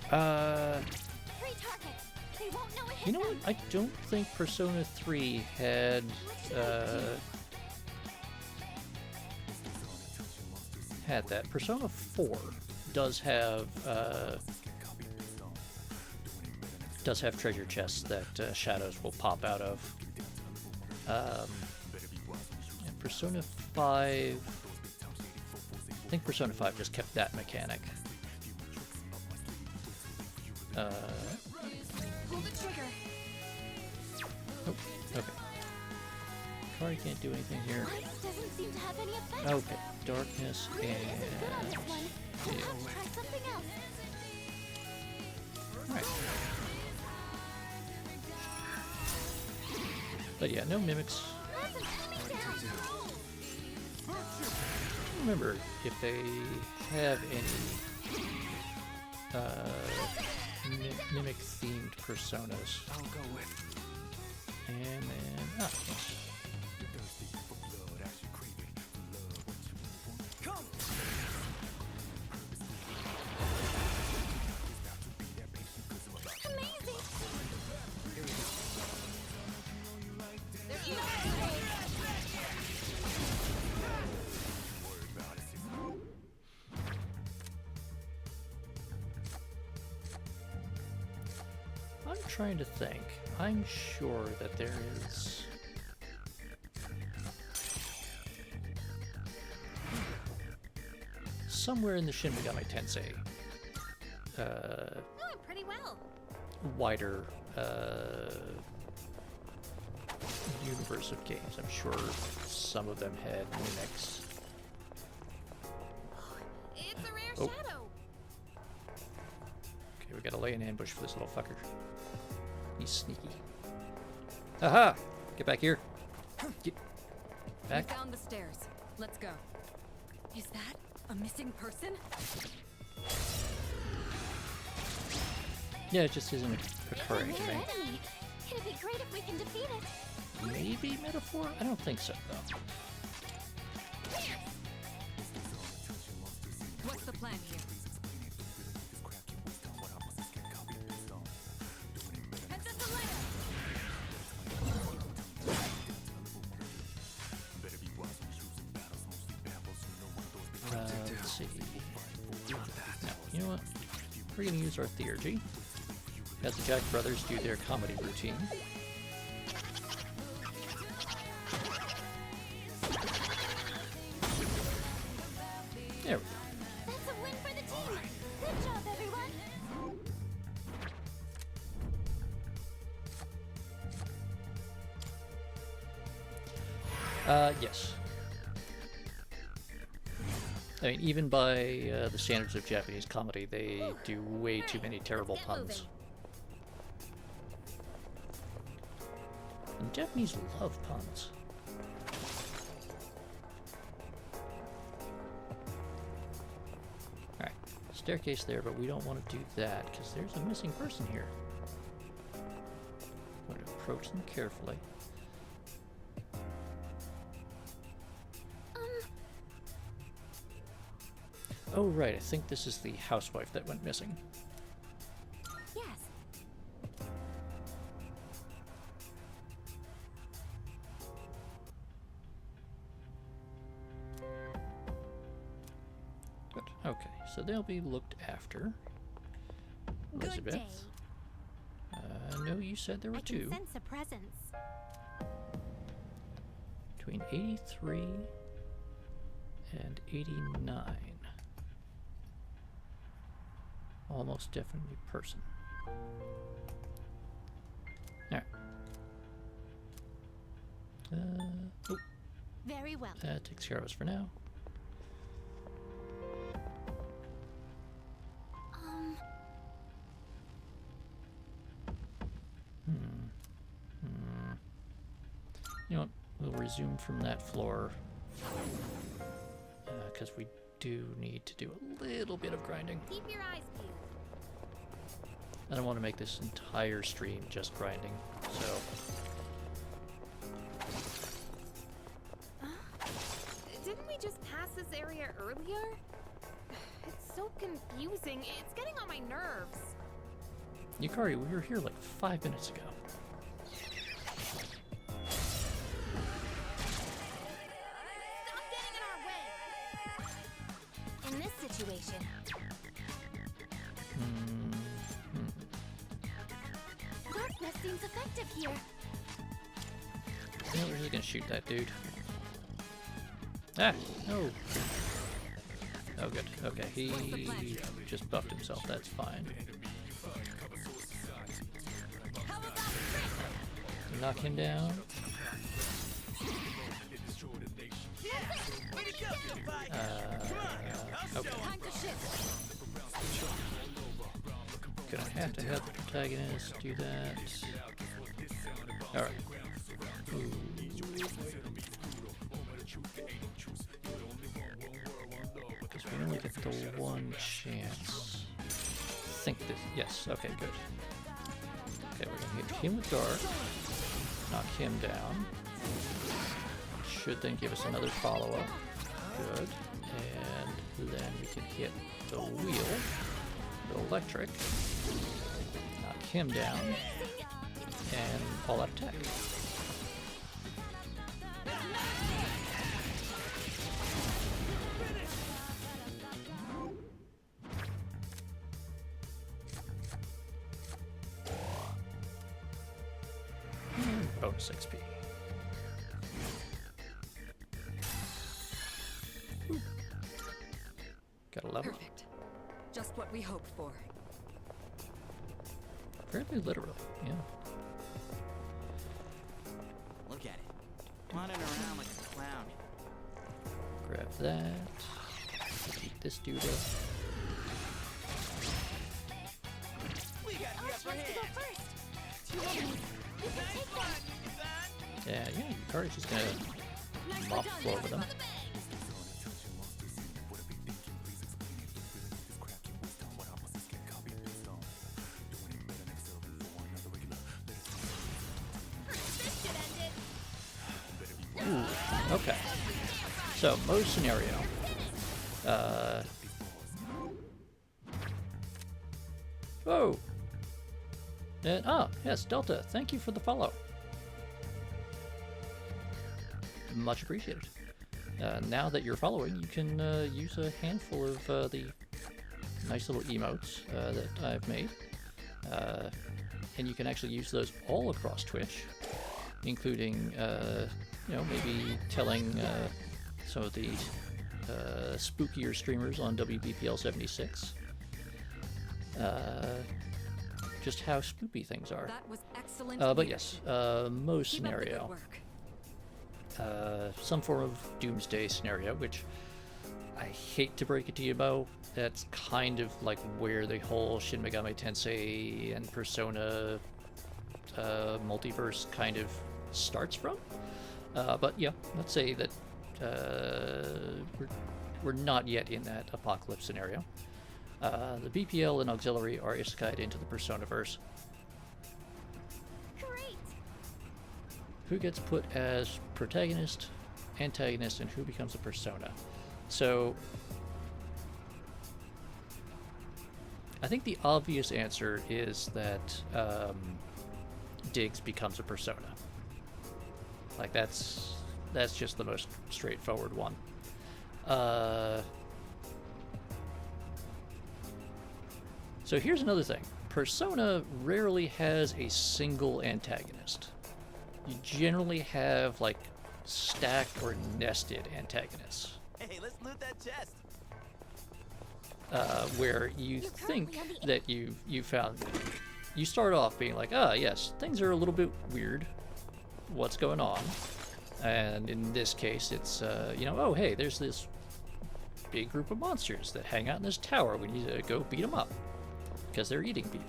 Three targets. They won't know it hit You know what? them. I don't think Persona 3 had, had that. Persona 4 does have treasure chests that shadows will pop out of. And Persona 5, I think Persona 5 just kept that mechanic. Pull the trigger. Oh, okay. Kari can't do anything here. Light doesn't seem to have any effect. Okay, darkness Really isn't good on this and one. I'll have to try something else. Alright. But yeah, no mimics. That's an enemy down. I don't remember if they have any mimic themed personas. I'll go with. And then yes. Come. Amazing. I'm trying to think. I'm sure that there is somewhere in the Shin Megami Tensei Oh, pretty well. wider universe of games. I'm sure some of them had mimics. It's a rare Oh. shadow. Okay, we gotta lay an ambush for this little fucker. He's sneaky. Aha! Get back here. Get back. We found the stairs. Let's go. Is that a missing person? Yeah, it just isn't It's a occurring to rare me. enemy. It'd be great if we can defeat it. Maybe metaphor? I don't think so, though. What's the plan here? Head to the layer. Let's see. No, you know what? We're gonna use our theurgy. As the Jack Brothers do their comedy routine. There we go. That's a win for the team. Good job, everyone. Yes. I mean, even by the standards of Japanese comedy, they do way too many terrible get puns. And Japanese love puns. Alright, staircase there, but we don't want to do that because there's a missing person here. I'm going to approach them carefully. Oh, right, I think this is the housewife that went missing. Yes. Good. Okay, so they'll be looked after. Elizabeth. Good day. No, you said there were I can two. sense a presence. Between 83 and 89. Almost definitely person. Alright. Oh, Very well. that takes care of us for now. You know what? We'll resume from that floor. Because we do need to do a little bit of grinding. Keep your eyes peeled. I don't want to make this entire stream just grinding, so... Didn't we just pass this area earlier? It's so confusing. It's getting on my nerves. Yukari, we were here like 5 minutes ago. Stop getting in our way. In this situation. Darkness seems effective here. Yeah, we're just gonna shoot that dude. Ah, no. Oh, good. Okay, he just buffed himself. That's fine. Knock him down. Okay. Gonna have to have the protagonist do that. Alright. Because we only get the one chance. I think this. Yes, okay, good. Okay, we're gonna hit him with Dark. Knock him down. Should then give us another follow-up. Good. And then we can hit the wheel. The electric. Knock him down. And all out attack. Bonus XP. Ooh. Got a level. Perfect. Just what we hoped for. Fairly literally, yeah. Look at it. Running around like a clown. Grab that. Beat this dude up. We got the upper hand. Yeah, Yukari's just gonna mop the floor with them. Ooh, okay. So, most scenario. Whoa! And, yes, Delta, thank you for the follow. Much appreciated. Now that you're following, you can use a handful of the nice little emotes that I've made. And you can actually use those all across Twitch, including, maybe telling some of the spookier streamers on WBPL 76 just how spoopy things are. That was excellent. But yes, most scenario. Some form of doomsday scenario, which I hate to break it to you, Bo. That's kind of like where the whole Shin Megami Tensei and Persona multiverse kind of starts from. But yeah, let's say that we're not yet in that apocalypse scenario. The BPL and Auxiliary are isekai'd into the Personaverse. Great. Who gets put as protagonist, antagonist, and who becomes a persona? So, I think the obvious answer is that Diggs becomes a persona. Like that's just the most straightforward one. So here's another thing. Persona rarely has a single antagonist. You generally have like stacked or nested antagonists. Hey, let's loot that chest. where you think that you found. You start off being like, ah, yes, things are a little bit weird. What's going on? And in this case, it's you know, oh hey, there's this big group of monsters that hang out in this tower. We need to go beat them up because they're eating people.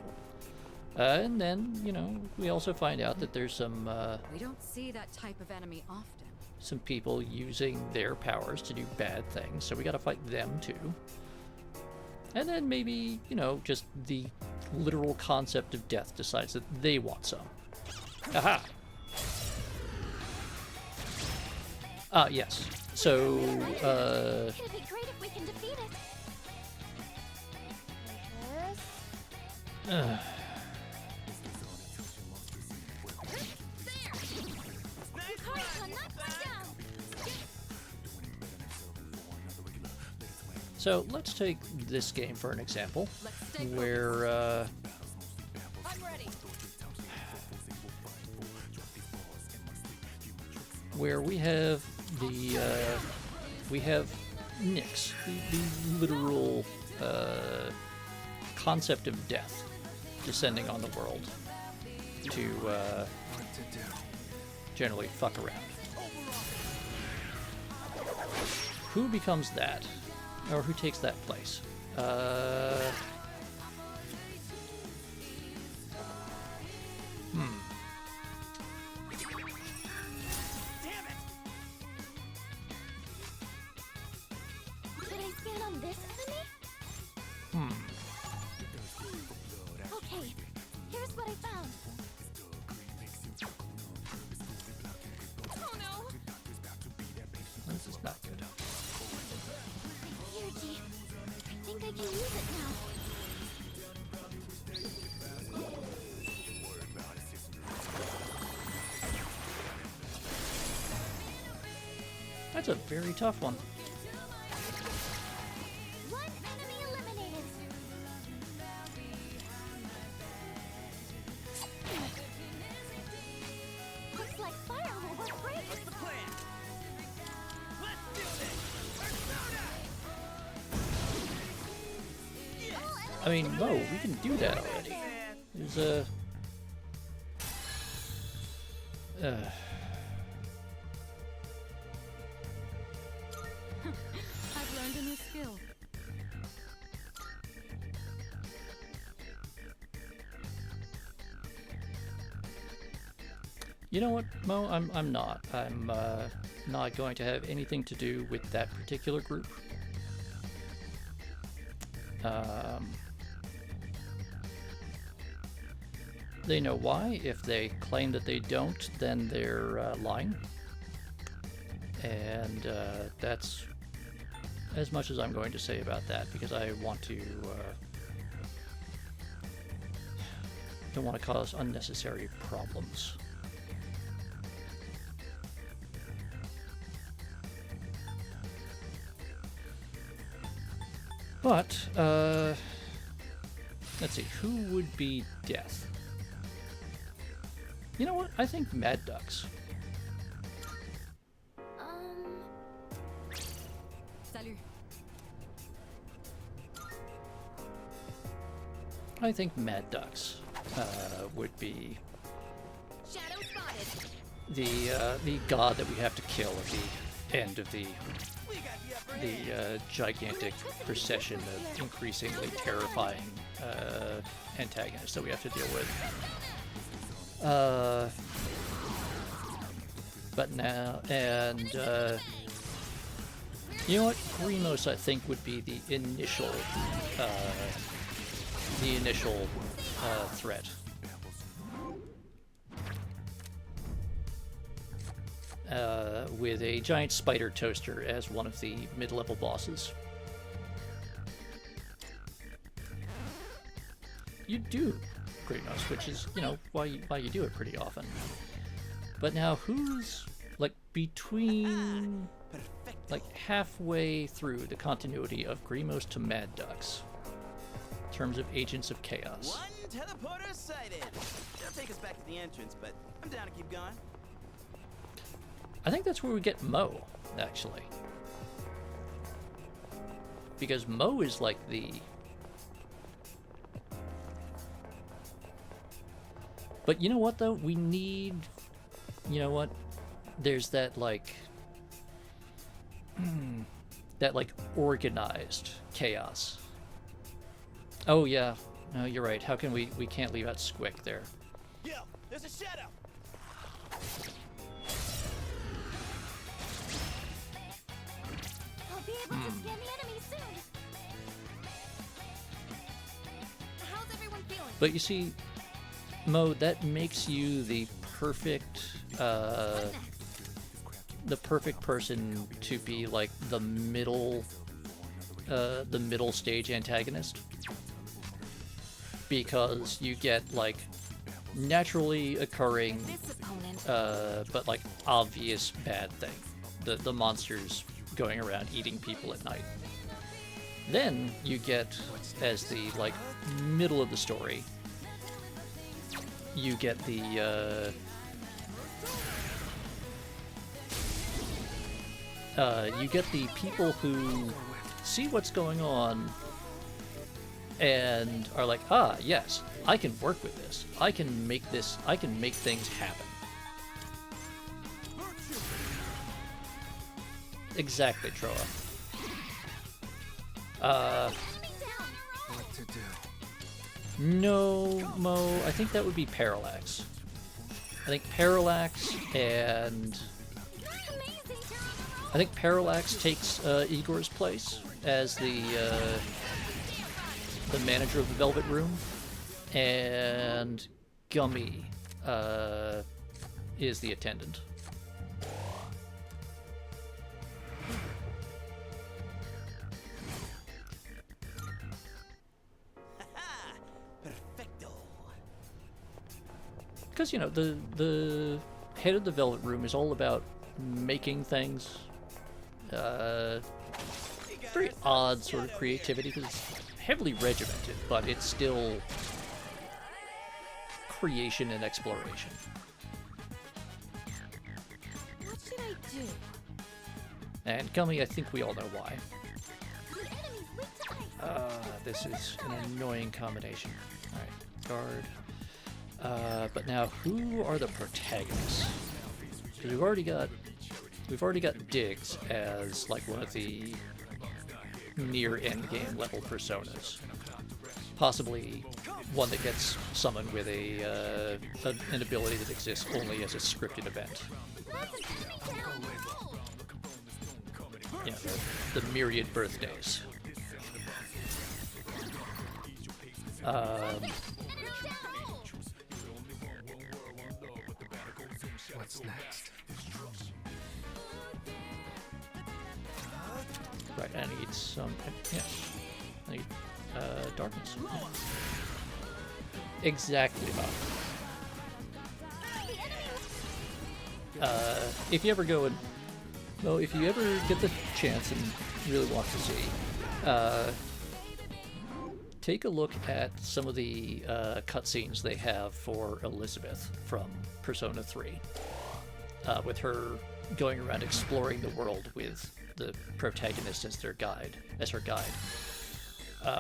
And then, you know, we also find out that there's some We don't see that type of enemy often. some people using their powers to do bad things, so we gotta fight them too. And then maybe, you know, just the literal concept of death decides that they want some. Aha! Yes. So, It'd be great if we can defeat it. So let's take this game for an example, where we have the Nyx, the literal concept of death descending on the world to generally fuck around. Who becomes that? Or who takes that place? Should I scan on this enemy? Okay, here's what I found. Oh no! This is not good. Yuji, I think I can use it now. That's a very tough one. One enemy eliminated. Looks like fire will work great. What's the plan? Let's do this. I mean, no, we can do that already. There's a... I've learned a new skill. You know what, Mo? I'm not. I'm not going to have anything to do with that particular group. They know why. If they claim that they don't, then they're lying. And that's as much as I'm going to say about that, because I want to don't want to cause unnecessary problems. But let's see, who would be Death? You know what? I think Mad Ducks. Salut. I think Mad Ducks would be Shadow spotted. the god that we have to kill at the end of the gigantic procession of increasingly terrifying antagonists that we have to deal with. But now, and you know what? Grimos, I think, would be the initial threat. With a giant spider toaster as one of the mid-level bosses. You do Grimos, which is, you know, why you do it pretty often. But now who's, like, between, like, halfway through the continuity of Grimos to Mad Ducks, in terms of Agents of Chaos? One teleporter sighted. They'll take us back to the entrance, but I'm down to keep going. I think that's where we get Mo, actually. because Mo is like the... But you know what, though? We need... You know what? There's that, like... that, like, organized chaos. Oh, yeah. No, you're right. How can we can't leave out Squick there. Yo, there's a shadow. I'll be able to scan the enemy soon. How's everyone feeling? But you see, Mo, that makes you the perfect person to be like the middle stage antagonist, because you get like naturally occurring but like obvious bad thing, the monsters going around eating people at night. Then you get, as the like middle of the story, you get the people who see what's going on and are like, ah, yes, I can work with this. I can make things happen. Exactly, Troa. What to do? No, Mo, I think that would be Parallax. I think Parallax takes Igor's place as the manager of the Velvet Room, and Gummy is the attendant. Because, you know, the head of the Velvet Room is all about making things. Very odd sort of creativity, because it's heavily regimented, but it's still creation and exploration. What should I do? And Gummy, I think we all know why. This is an annoying combination. Alright, guard. But now, who are the protagonists? Because we've already got Diggs as like one of the near endgame level personas, possibly one that gets summoned with an ability that exists only as a scripted event. Yeah, the myriad birthdays. What's next? Right, I need some. Yeah, I need darkness. Yeah. Exactly, Bob. If you ever go and, well, if you ever get the chance and really want to see, take a look at some of the cutscenes they have for Elizabeth from Persona 3, with her going around exploring the world with the protagonist as her guide,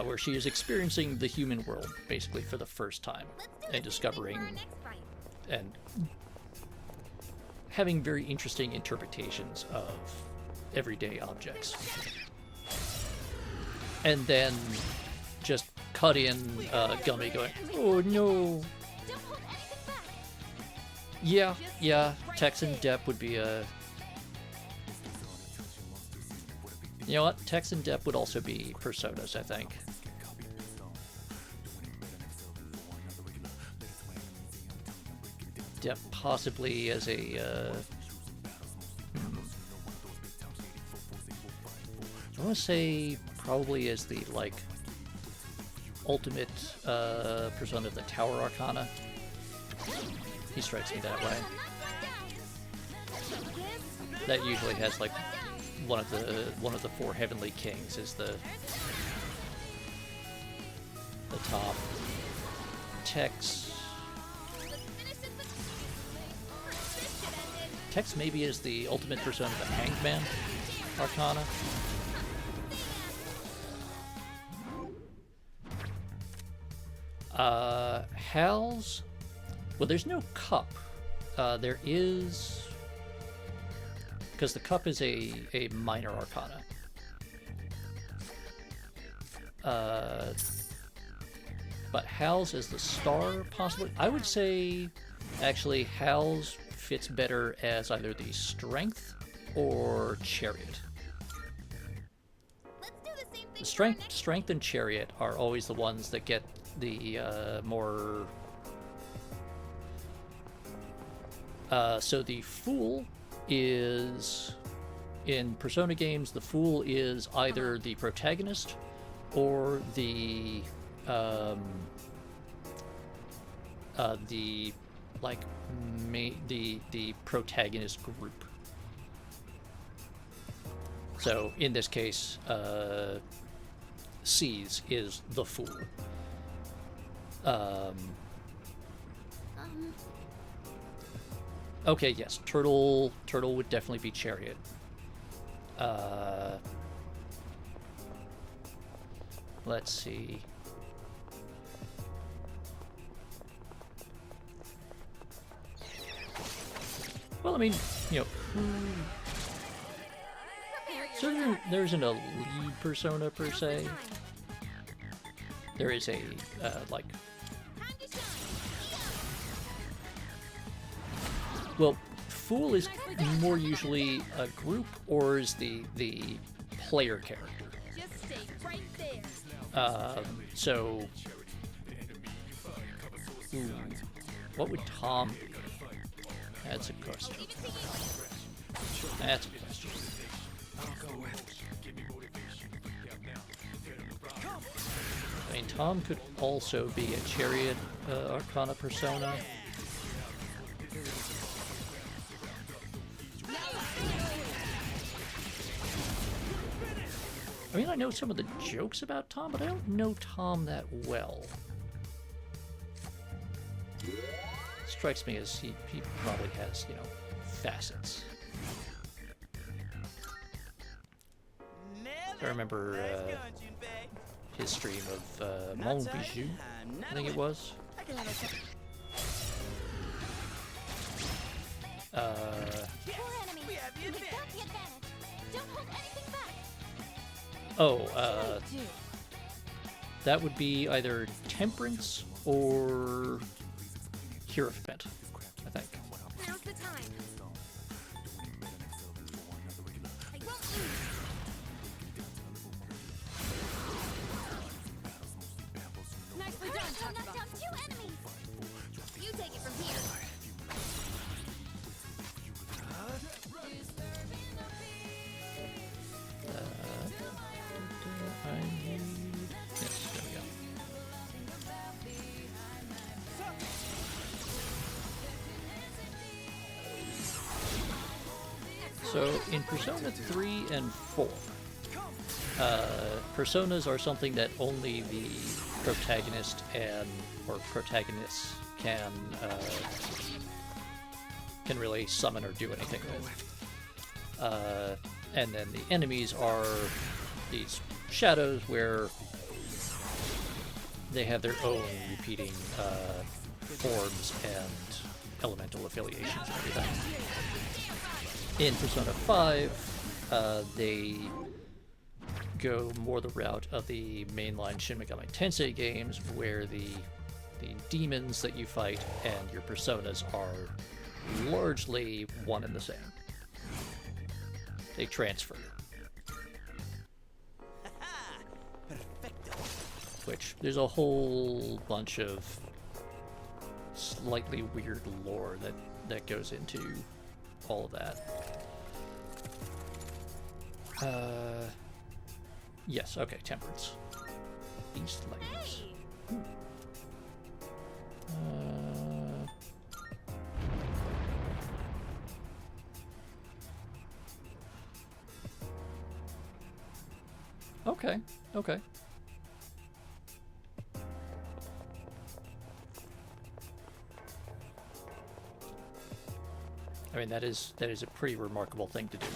where she is experiencing the human world basically for the first time and discovering and having very interesting interpretations of everyday objects. And then just cut in Gummy going, oh no. Yeah, Tex and Depp would be a... You know what? Tex and Depp would also be personas, I think. Depp possibly as a... I want to say probably as the, like, ultimate persona of the Tower Arcana. He strikes me that way. That usually has, like, one of the four heavenly kings is the top. Tex maybe is the ultimate persona of the Hanged Man Arcana. Hal's... Well, there's no cup. There is... Because the cup is a minor arcana. But Hal's is the star, possibly. I would say, actually, Hal's fits better as either the strength or chariot. The strength and chariot are always the ones that get the more... so the Fool is... In Persona games, the Fool is either the protagonist or the protagonist group. So in this case, C's is the Fool. Okay, yes, Turtle would definitely be chariot. Let's see. Well, I mean, you know, so there isn't a lead persona per se. There is a like. Well, Fool is more usually a group, or is the player character. So, what would Tom be? That's a question. That's a question. I mean, Tom could also be a chariot arcana persona. I mean, I know some of the jokes about Tom, but I don't know Tom that well. Strikes me as he probably has, you know, facets. I remember his stream of Mon Bijou, I think it was. That would be either Temperance or Hierophant, I think. Now's the time. I won't lose. Nicely done, I'll knock down 2 enemies. You take it from here. Yes, there we go. So in Persona 3 and 4, personas are something that only the protagonist or protagonists can really summon or do anything with. And then the enemies are these shadows where they have their own repeating forms and elemental affiliations and everything. In Persona 5, they go more the route of the mainline Shin Megami Tensei games, where the demons that you fight and your personas are largely one and the same. They transfer. Which, there's a whole bunch of slightly weird lore that goes into all of that. Yes, okay, Temperance. Beast Layers. Okay, okay. I mean, that is a pretty remarkable thing to do.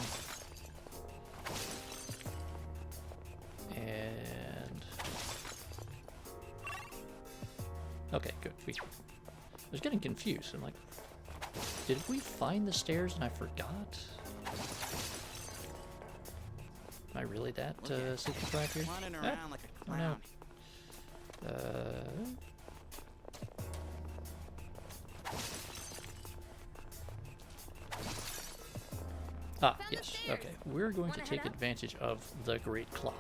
And Okay, good. I was getting confused. I'm like, did we find the stairs and I forgot? Am I really that sleep deprived here? Running around like a Oh clown. no. Yes. Okay. We're going to take advantage of the Great Clock.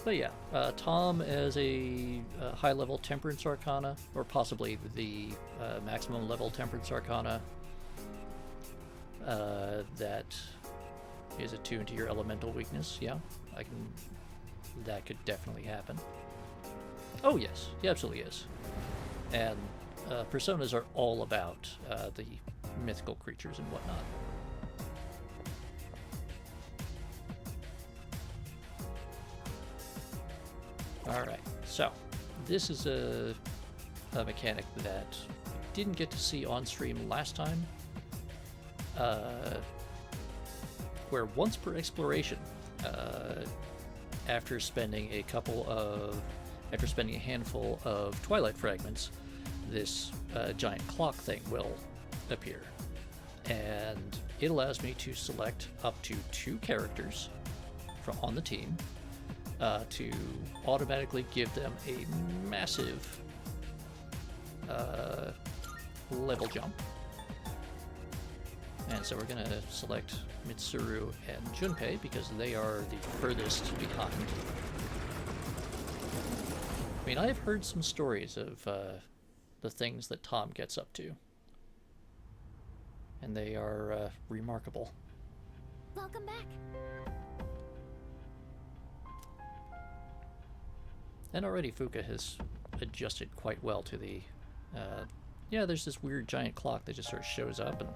But yeah, Tom as a high-level Temperance Arcana, or possibly the maximum level Temperance Arcana, that is attuned to your elemental weakness. Yeah, I can. That could definitely happen. Oh yes, he absolutely is. And personas are all about the mythical creatures and whatnot. Alright, so this is a mechanic that I didn't get to see on stream last time, where once per exploration, after spending a handful of Twilight fragments, this giant clock thing will appear, and it allows me to select up to 2 characters from on the team to automatically give them a massive level jump. And so we're going to select Mitsuru and Junpei because they are the furthest behind. I mean, I've heard some stories of the things that Tom gets up to, and they are remarkable. Welcome back. And already Fuka has adjusted quite well to the, yeah, there's this weird giant clock that just sort of shows up and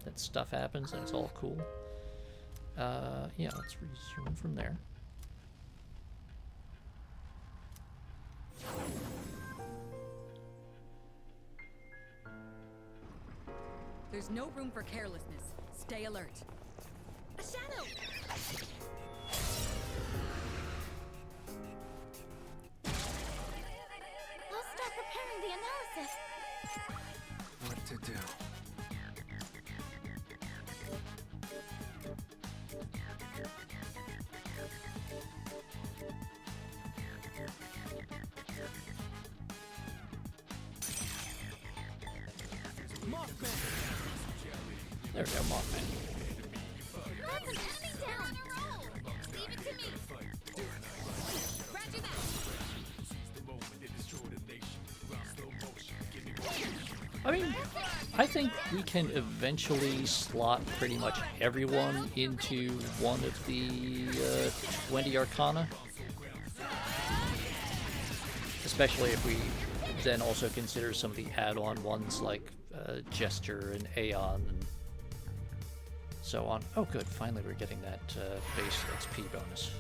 that stuff happens and it's all cool. Yeah, let's resume from there. There's no room for carelessness. Stay alert. A shadow! I'll start preparing the analysis. What to do? There we go, Mothman. Leave it to me! Roger that! I mean, I think we can eventually slot pretty much everyone into one of the 20 Arcana. Especially if we then also consider some of the add-on ones like Gesture and Aeon and so on. Oh good, finally we're getting that base XP bonus.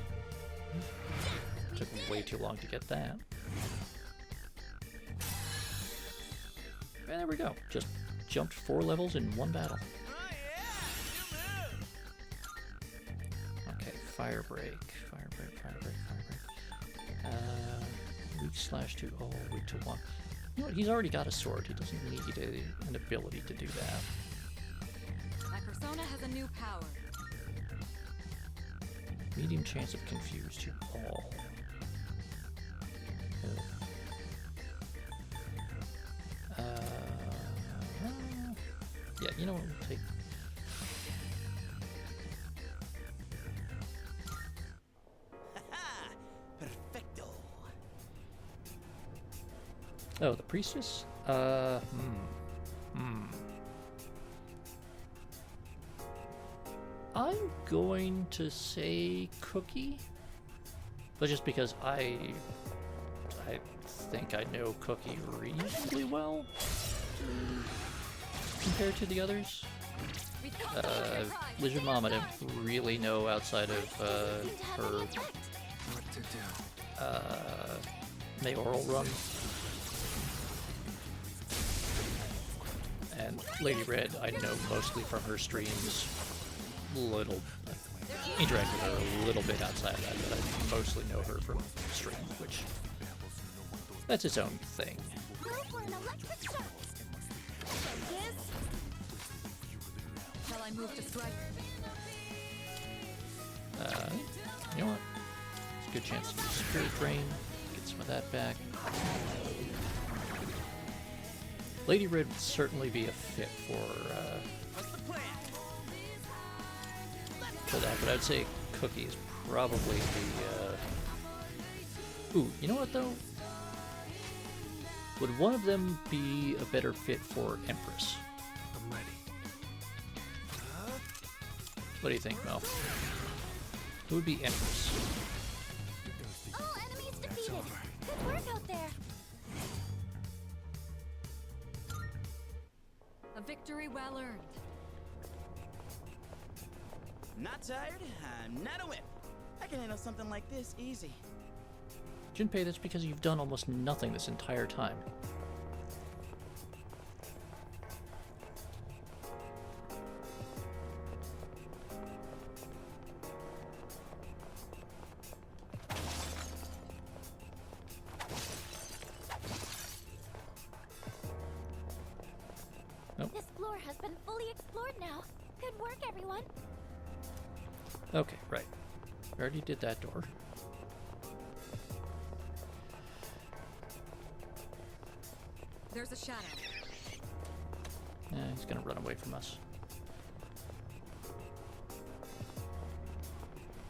Took way too long to get that. And there we go. Just jumped 4 levels in one battle. Okay, Fire Break. Fire Break. Weak slash to all, weak to 1. You know what, he's already got a sword. He doesn't need an ability to do that. My persona has a new power. Medium chance of confuse to all. Yeah, you know what, we'll take... Perfecto. Oh, the priestess? I'm going to say Cookie, but just because I think I know Cookie reasonably well compared to the others. Lizard Mom I don't really know outside of her mayoral run. And Lady Red I know mostly from her streams, interact with her a little bit outside of that, but I mostly know her from stream, which that's its own thing. Go for an electric shock. Yes. Shall I move to strike? You know what? It's a good chance to use Spirit Drain, get some of that back. Lady Red would certainly be a fit for that, but I'd say Cookie is probably the... Ooh, you know what though? Would one of them be a better fit for Empress? I'm ready. What do you think, Mel? Who would be Empress? All enemies defeated. Good work out there. A victory well earned. Not tired, I'm not a whip. I can handle something like this easy. Junpei, that's because you've done almost nothing this entire time. Nope. This floor has been fully explored now. Good work, everyone. Okay, right. We already did that door. There's a shadow. He's gonna run away from us.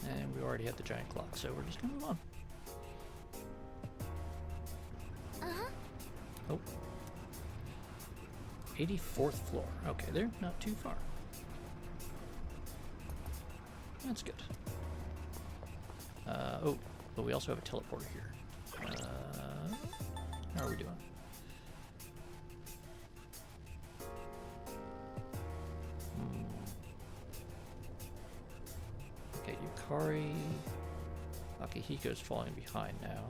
And we already had the giant clock, so we're just gonna move on. Uh-huh. Oh. 84th floor. Okay, they're not too far. That's good. Oh, but we also have a teleporter here. How are we doing? Okay, Yukari. Akihiko's falling behind now.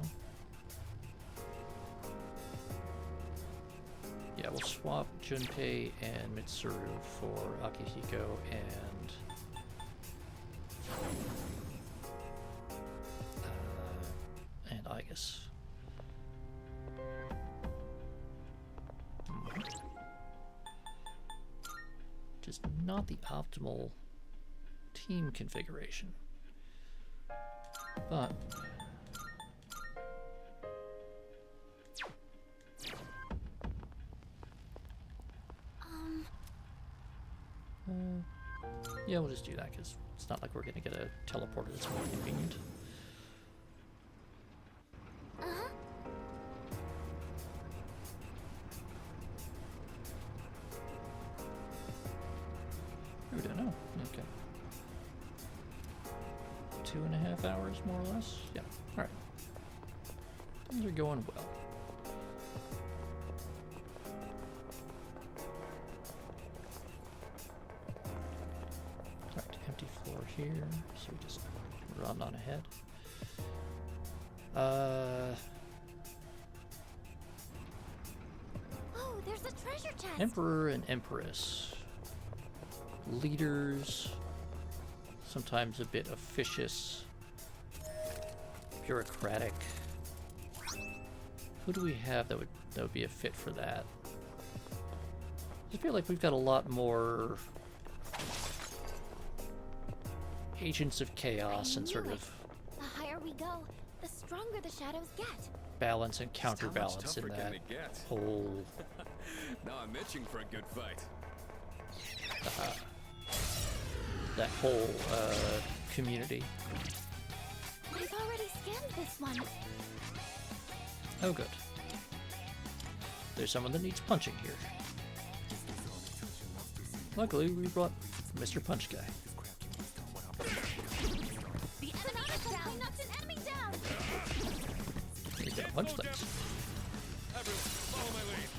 Yeah, we'll swap Junpei and Mitsuru for Akihiko and Igus. Just not the optimal team configuration, but yeah, we'll just do that because it's not like we're gonna get a teleporter that's more convenient. Uh-huh. We don't know. Okay. 2.5 hours, more or less. Yeah. All right. Things are going well. Alright, empty floor here, so we just run on ahead. Oh, there's a treasure chest. Emperor and Empress. Leaders, sometimes a bit officious, bureaucratic. Who do we have that would be a fit for that? I just feel like we've got a lot more agents of chaos and sort of The higher we go, the stronger the shadows get. balance and counterbalance in that whole Now I'm itching for a good fight. that whole community. I've already scanned this one. Oh, good. There's someone that needs punching here. Luckily, we brought Mr. Punch Guy. The enemy is down. Knocked an enemy down. He's gonna punch things. Everyone, follow my lead.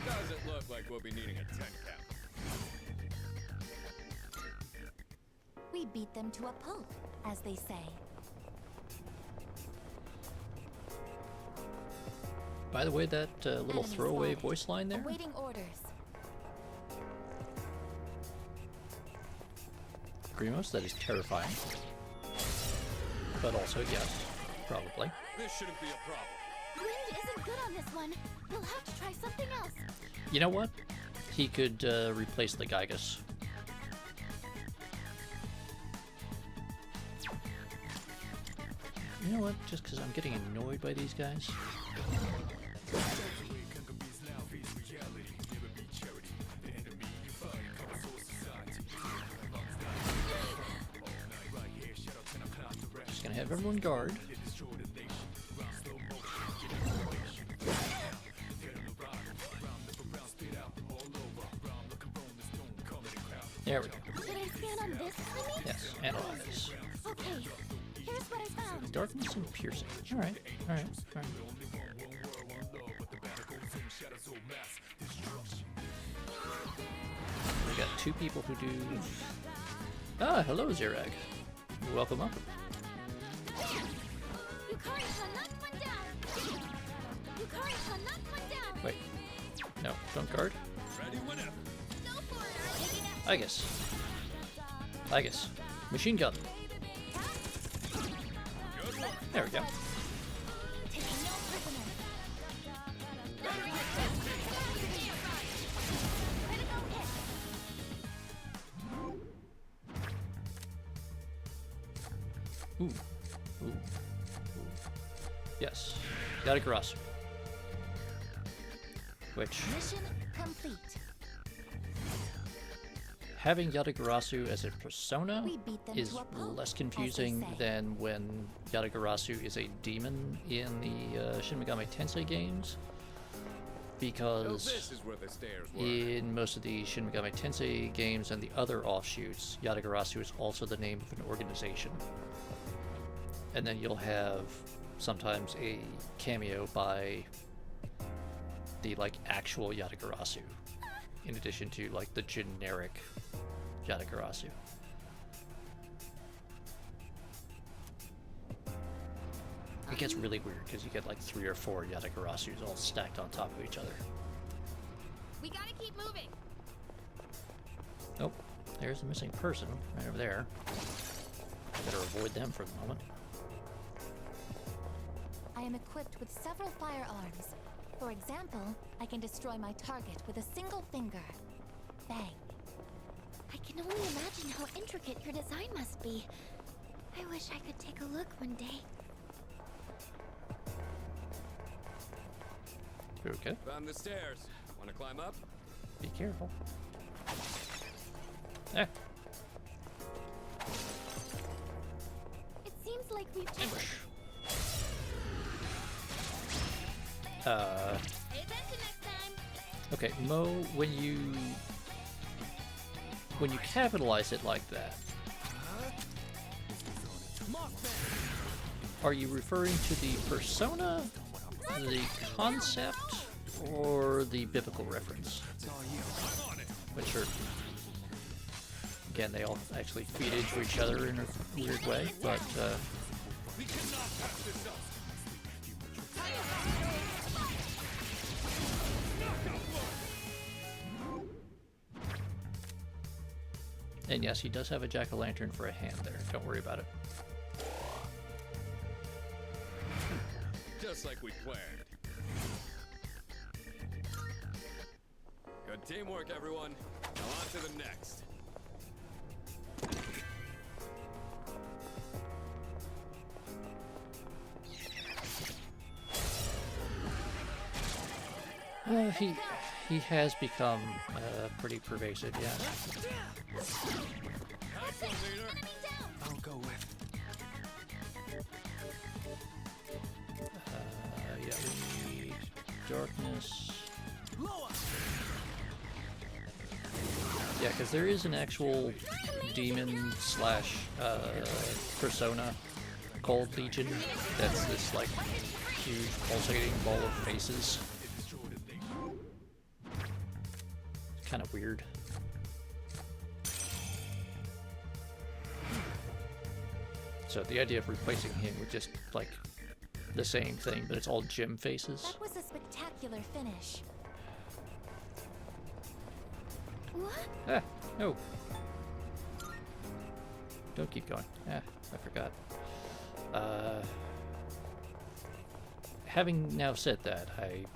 Does it look like we'll be needing a 10 count? We We beat them to a pulp, as they say. By the way, that little Enemy throwaway spotted. voice line there, Awaiting orders. Grimos, that is terrifying. But also, yes, probably. This shouldn't be a problem. Wind isn't good on this one. We'll have to try something else. You know what? He could replace the Gygus. You know what? Just because I'm getting annoyed by these guys. Just gonna have everyone guard. There we go. Should I scan on this limit? Yes, analyze. Okay, here's what I found. Darkness and piercing. Alright, alright, alright. We got two people who do... Ah, hello, Zirag. Welcome up. Yukari-san knocked one down. Yukari-san knocked one down. Wait. No, don't guard. Ready whenever. Go for it. Taking action. I guess. Machine gun. There we go. Taking no prisoner. Critical hit. Ooh. Ooh. Ooh. Yes. Yatagarasu. Which... Mission complete. Having Yatagarasu as a persona We beat them is to a pulp, less as confusing they say. than when Yatagarasu is a demon in the Shin Megami Tensei games, So because this is where the stairs were. in most of the Shin Megami Tensei games and the other offshoots, Yatagarasu is also the name of an organization. And then you'll have sometimes a cameo by the actual Yatagarasu, in addition to the generic Yatagarasu. It gets really weird because you get 3 or 4 Yatagarasus all stacked on top of each other. We gotta keep moving. Nope, there's a missing person right over there. Better avoid them for the moment. I am equipped with several firearms. For example, I can destroy my target with a single finger. Bang. I can only imagine how intricate your design must be. I wish I could take a look one day. Okay, Found the stairs. Want to climb up? be careful. Eh, It seems like we've just... ambush. Pay attention next time. Okay, Mo, when you capitalize it like that, are you referring to the persona, the concept, or the biblical reference? Which are, again, they all actually feed into each other in a weird way, but and yes, he does have a jack-o'-lantern for a hand there. Don't worry about it. Just like we planned. Good teamwork, everyone. Now on to the next. He has become pretty pervasive, yeah. I'll go with. Yeah, we need darkness. Yeah, because there is an actual demon slash persona called Legion that's this huge pulsating ball of faces. Kind of weird. So the idea of replacing him with just like the same thing, but it's all gym faces. That was a spectacular finish. What? Ah, no. Don't keep going. Ah, I forgot. Having now said that, I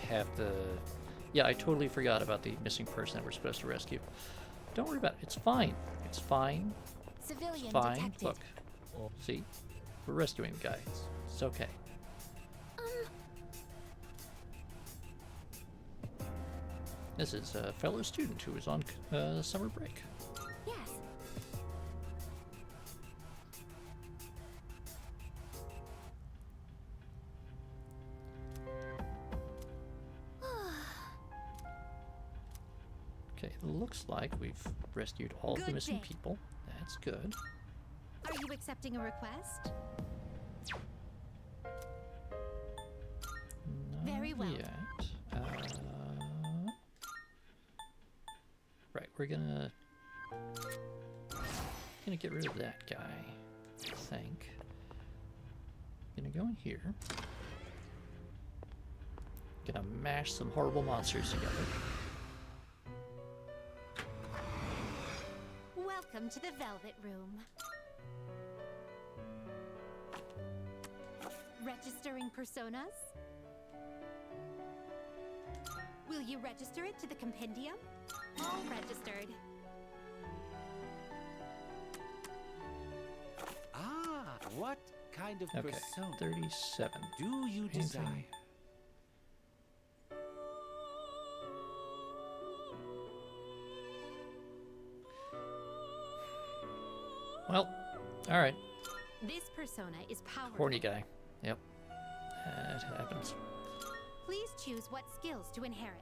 have the... Yeah, I totally forgot about the missing person that we're supposed to rescue. Don't worry about it. It's fine. It's fine. Civilian It's fine. detected. Look. See? We're rescuing the guy. It's okay. This is a fellow student who is on summer break. Yes. Okay, it looks like we've rescued all of the Good missing day. people. That's good. Are you accepting a request? Not Very well. yet. Right, we're gonna get rid of that guy, I think. Gonna go in here. Gonna mash some horrible monsters together. Welcome to the Velvet Room. Registering personas? Will you register it to the compendium? All registered. Ah, what kind of Okay, persona 37. do you Anything? desire? Well, alright. This persona is powerful. Horny guy. Yep. That happens. Please choose what skills to inherit.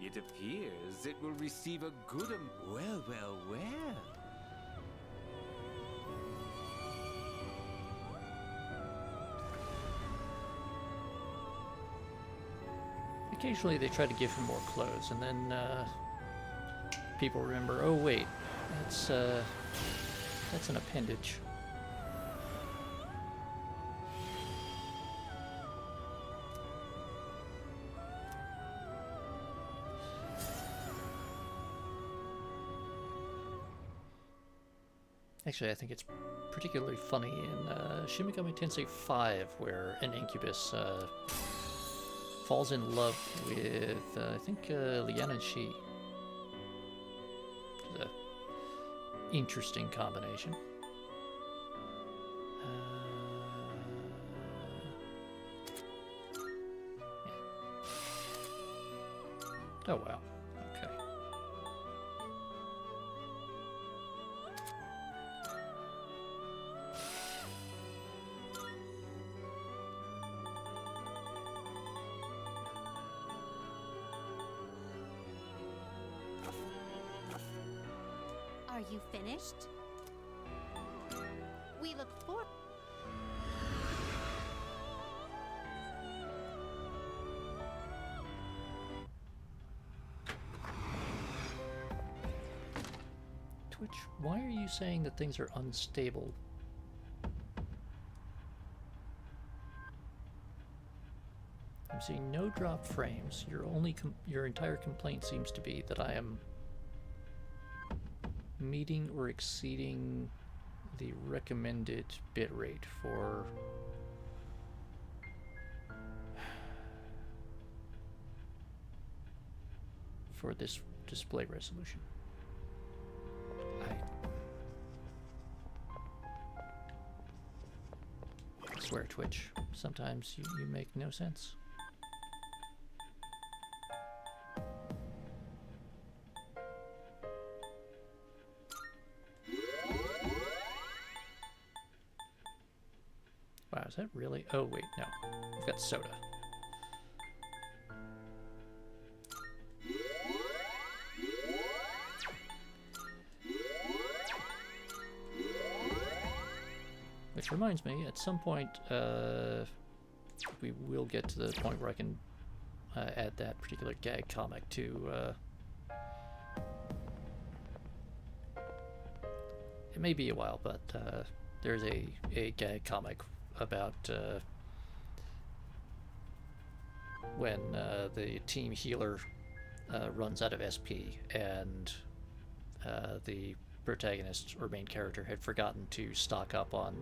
It appears it will receive a good well, well, well. Occasionally they try to give him more clothes, and then people remember, oh wait, that's an appendage. Actually, I think it's particularly funny in Shin Megami Tensei 5, where an incubus falls in love with, I think, Liana Shi. Which is a interesting combination. Yeah. Oh, wow. Okay. Are you finished? We look for... Twitch, why are you saying that things are unstable? I'm seeing no drop frames. Your entire complaint seems to be that I am meeting or exceeding the recommended bitrate for this display resolution. I swear, Twitch, sometimes you make no sense. Wow, is that really? Oh, wait, no. I've got soda. Which reminds me, at some point, we will get to the point where I can add that particular gag comic to... it may be a while, but there's a gag comic about when the team healer runs out of SP, and the protagonist or main character had forgotten to stock up on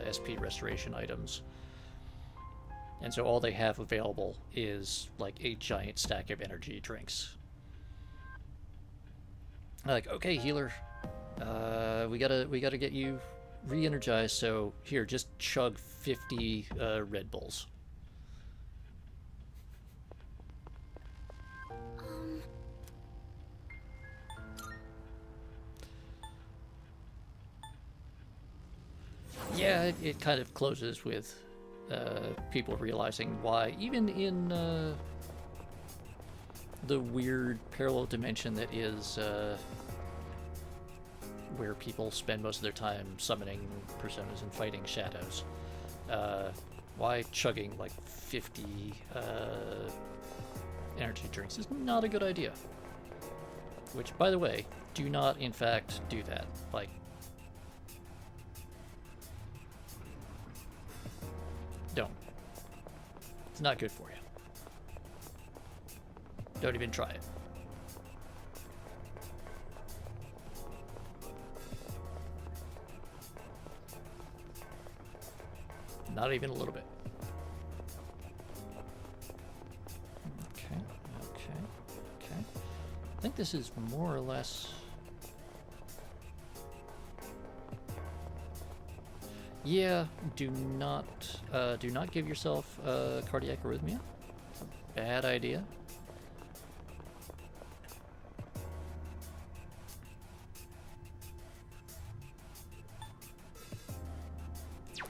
SP restoration items, and so all they have available is like a giant stack of energy drinks. Like, okay, healer, we gotta get you re-energized, so here, just chug 50 Red Bulls. Yeah, it kind of closes with people realizing why, even in the weird parallel dimension that is where people spend most of their time summoning personas and fighting shadows, why chugging like 50 energy drinks is not a good idea. Which, by the way, do not in fact do that. Like, don't. It's not good for you. Don't even try it. Not even a little bit. Okay, okay, okay. I think this is more or less... Yeah, do not give yourself cardiac arrhythmia. Bad idea.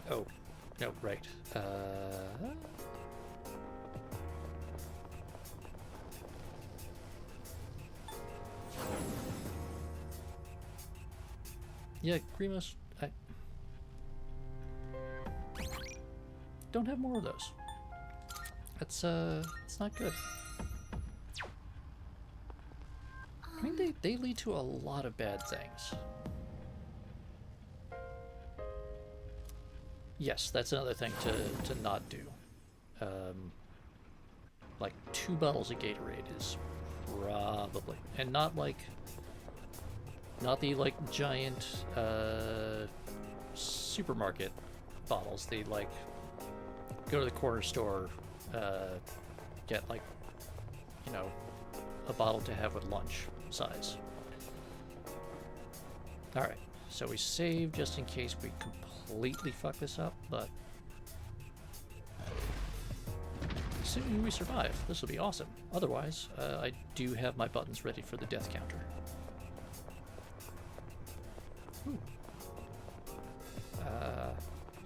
Oh, no, right. Yeah, Grimos, I don't have more of those. That's it's not good. I mean, they lead to a lot of bad things. Yes, that's another thing to not do. Like 2 bottles of Gatorade is probably, and not the like giant supermarket bottles. They like go to the corner store, get like, you know, a bottle to have with lunch size. All right, so we save just in case we completely fuck this up, but assuming we survive, this will be awesome. Otherwise, I do have my buttons ready for the death counter. Ooh.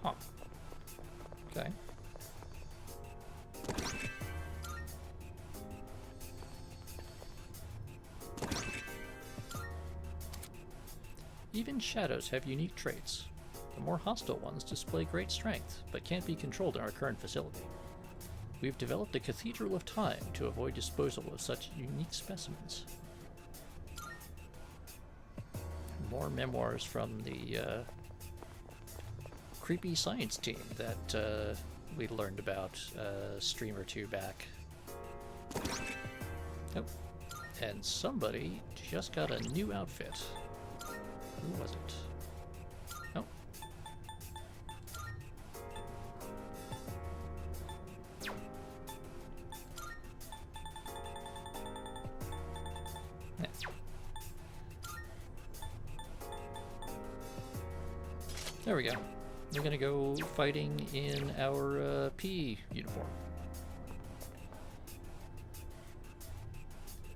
Huh. Okay. Even shadows have unique traits. The more hostile ones display great strength, but can't be controlled in our current facility. We've developed a Cathedral of Time to avoid disposal of such unique specimens. More memoirs from the creepy science team that we learned about a stream or two back. Oh, and somebody just got a new outfit. Who was it? Oh. Yeah. There we go. We're gonna go fighting in our P uniform.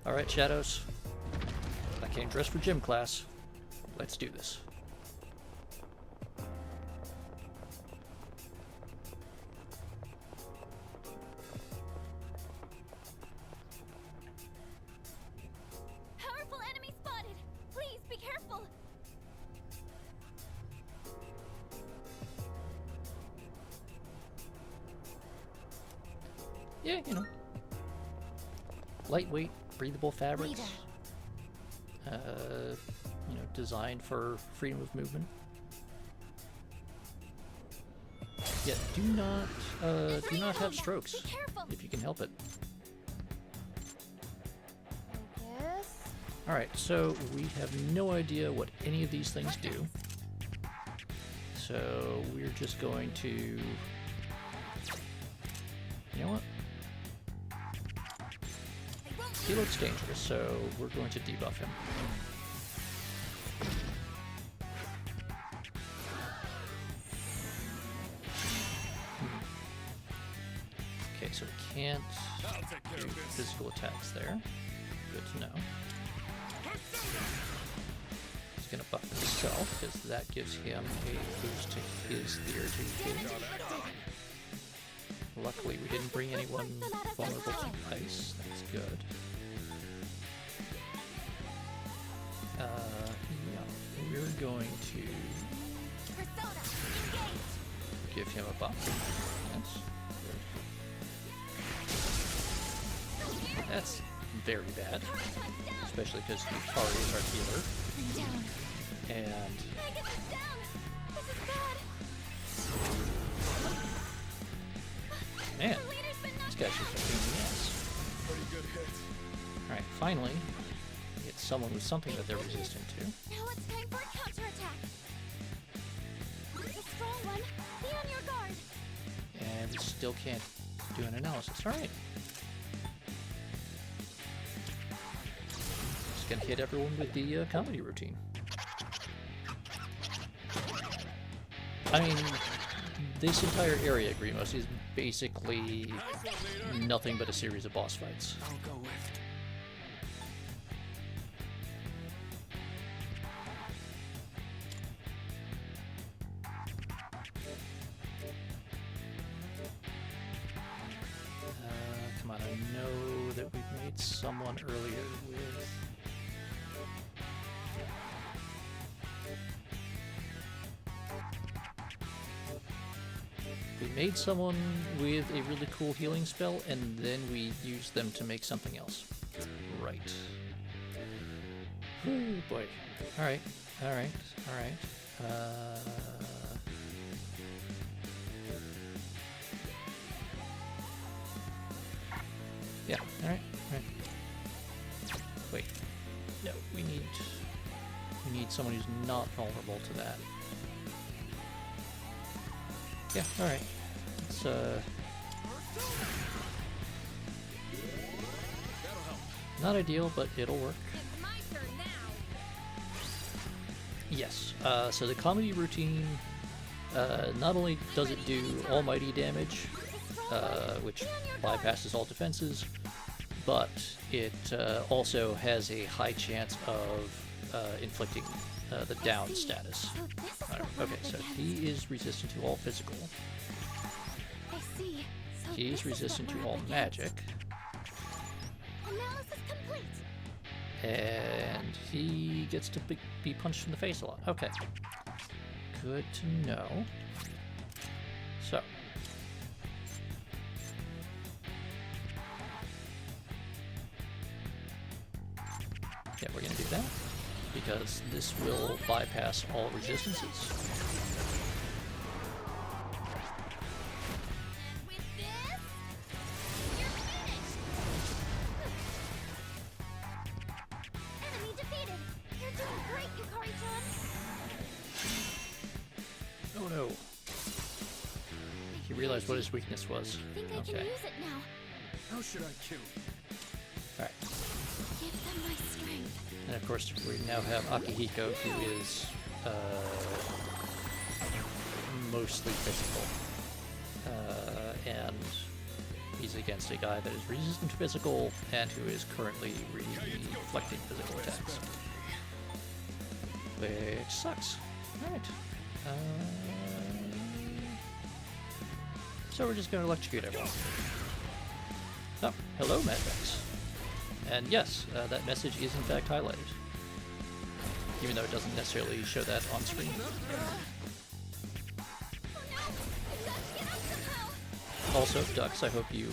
Alright, Shadows. I came dressed for gym class. Let's do this. Powerful enemy spotted! Please be careful! Yeah, you know, lightweight, breathable fabrics. You know, designed for freedom of movement. Yet do not have strokes if you can help it. Alright, so we have no idea what any of these things do. So we're just going to... You know what? He looks dangerous, so we're going to debuff him. Okay, so we can't do physical attacks there. Good to know. He's gonna buff himself, because that gives him a boost to his theater gauge. Luckily, we didn't bring anyone vulnerable to ice. That's good. Yeah, we're going to give him a buff. That's very bad, especially because Yukari is our healer. And man, this guy's just a pain in the ass. Pretty good hit. Alright, finally, we get someone with something that they're resistant to. Now it's time for a counterattack. It's a strong one. Be on your guard. And we still can't do an analysis. Alright. Just gonna hit everyone with the comedy routine. I mean, this entire area, Grimos, is basically nothing but a series of boss fights. I'll go with. Come on, I know that we've made someone earlier with... We made someone with a really cool healing spell, and then we used them to make something else. Right. Oh boy. Alright, alright, alright. Yeah, alright, alright. Wait. No, we need someone who's not vulnerable to that. Yeah, alright. It's, not ideal, but it'll work. It's my turn now. Yes, so the comedy routine, not only does it do almighty damage, which bypasses all defenses, but it also has a high chance of inflicting the down status. Okay, so he is resistant to all physical. He is resistant to all magic. And he gets to be punched in the face a lot. Okay. Good to know. So. Yeah, we're gonna do that, because this will bypass all resistances. Enemy defeated. You're doing great, Yukari-chan. Oh no. He realized what his weakness was. I think I can use it now. How should I kill? Alright. Give them my strength. And of course, we now have Akihiko, who is mostly physical. And he's against a guy that is resistant to physical and who is currently reflecting physical attacks. Which sucks. Alright. So we're just going to electrocute everyone. Oh, hello, Madvex. And yes, that message is in fact highlighted. Even though it doesn't necessarily show that on screen. Also, Ducks, I hope you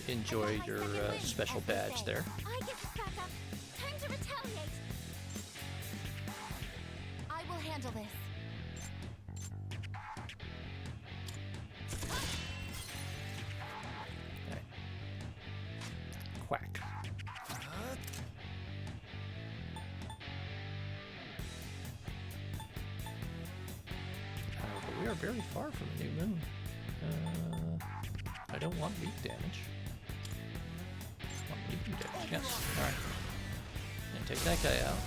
enjoy your special badge there. I get to back up. Time to retaliate. I will handle this. Quack. But we are very far from the new moon. I don't want weak damage. I want medium damage. Yes. Alright. And take that guy out.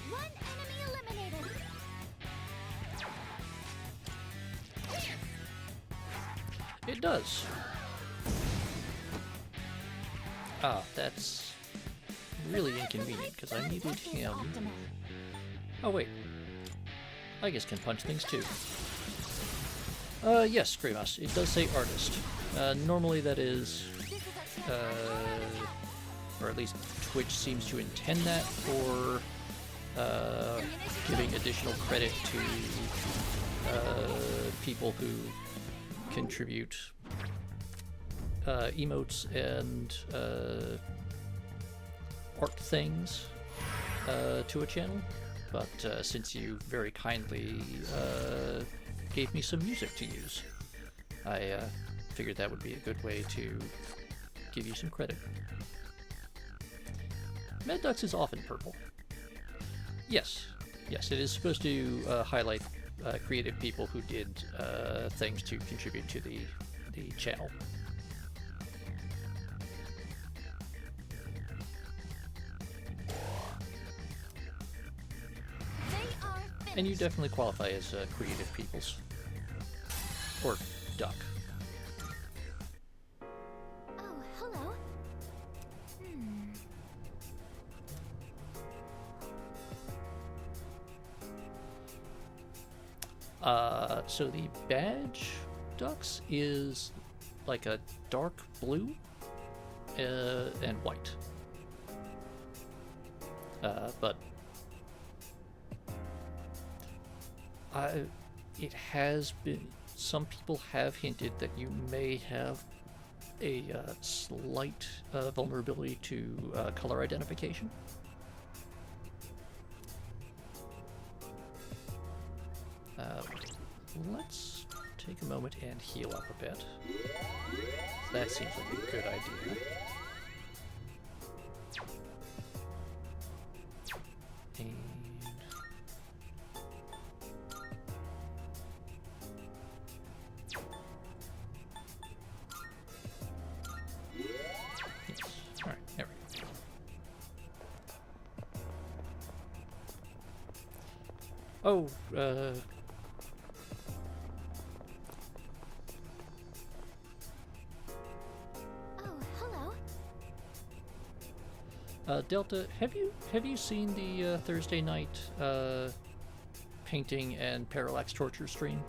One enemy eliminated. It does. Ah, that's really inconvenient because I needed him. Oh wait, I guess can punch things too. Yes, Greymouse, it does say artist. Normally that is, or at least Twitch seems to intend that for giving additional credit to people who contribute emotes and art things to a channel, but since you very kindly gave me some music to use, I figured that would be a good way to give you some credit. Mad Ducks is often purple. Yes, yes, it is supposed to highlight creative people who did things to contribute to the channel. And you definitely qualify as creative peoples. Or duck. Oh, hello. So the badge ducks is like a dark blue and white. But it has been, some people have hinted that you may have a slight vulnerability to color identification. Let's take a moment and heal up a bit. That seems like a good idea. And yes. Alright, there we go. Oh, Delta, have you seen the Thursday night painting and parallax torture stream?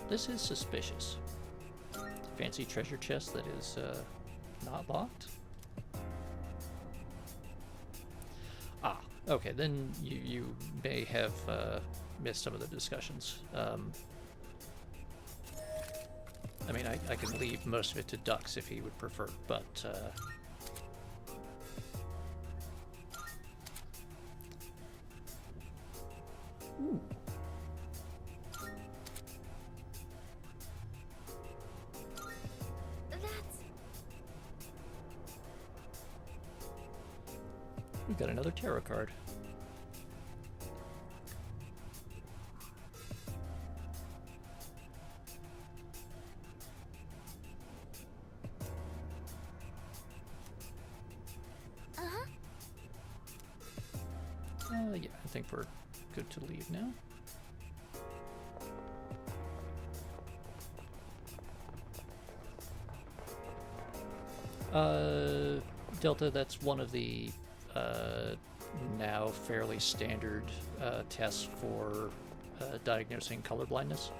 This is suspicious. Fancy treasure chest that is not locked. Ah, okay, then you may have missed some of the discussions. I mean, I can leave most of it to Ducks if he would prefer, but ooh. We've got another tarot card. Yeah, I think we're good to leave now. Delta, that's one of the now fairly standard tests for diagnosing colorblindness.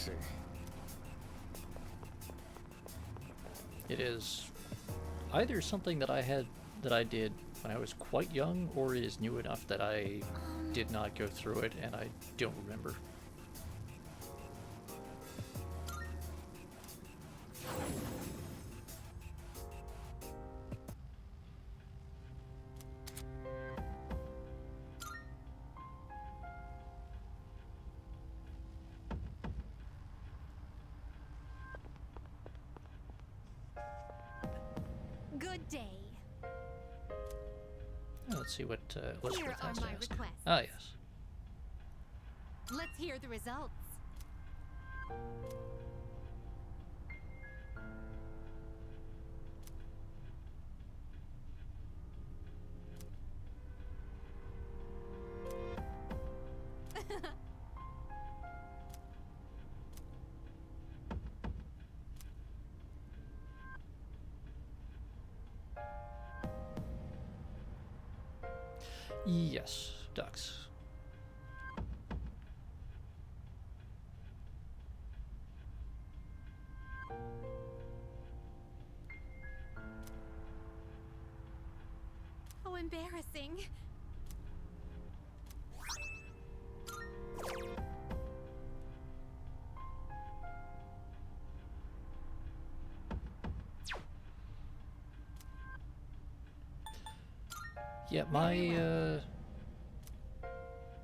see. It is either something that I did when I was quite young, or it is new enough that I did not go through it and I don't remember. Good day. Let's see what Elizabeth Here are has to my ask. requests. Ah, yes. Let's hear the results. Yes, ducks. How embarrassing. Yeah, my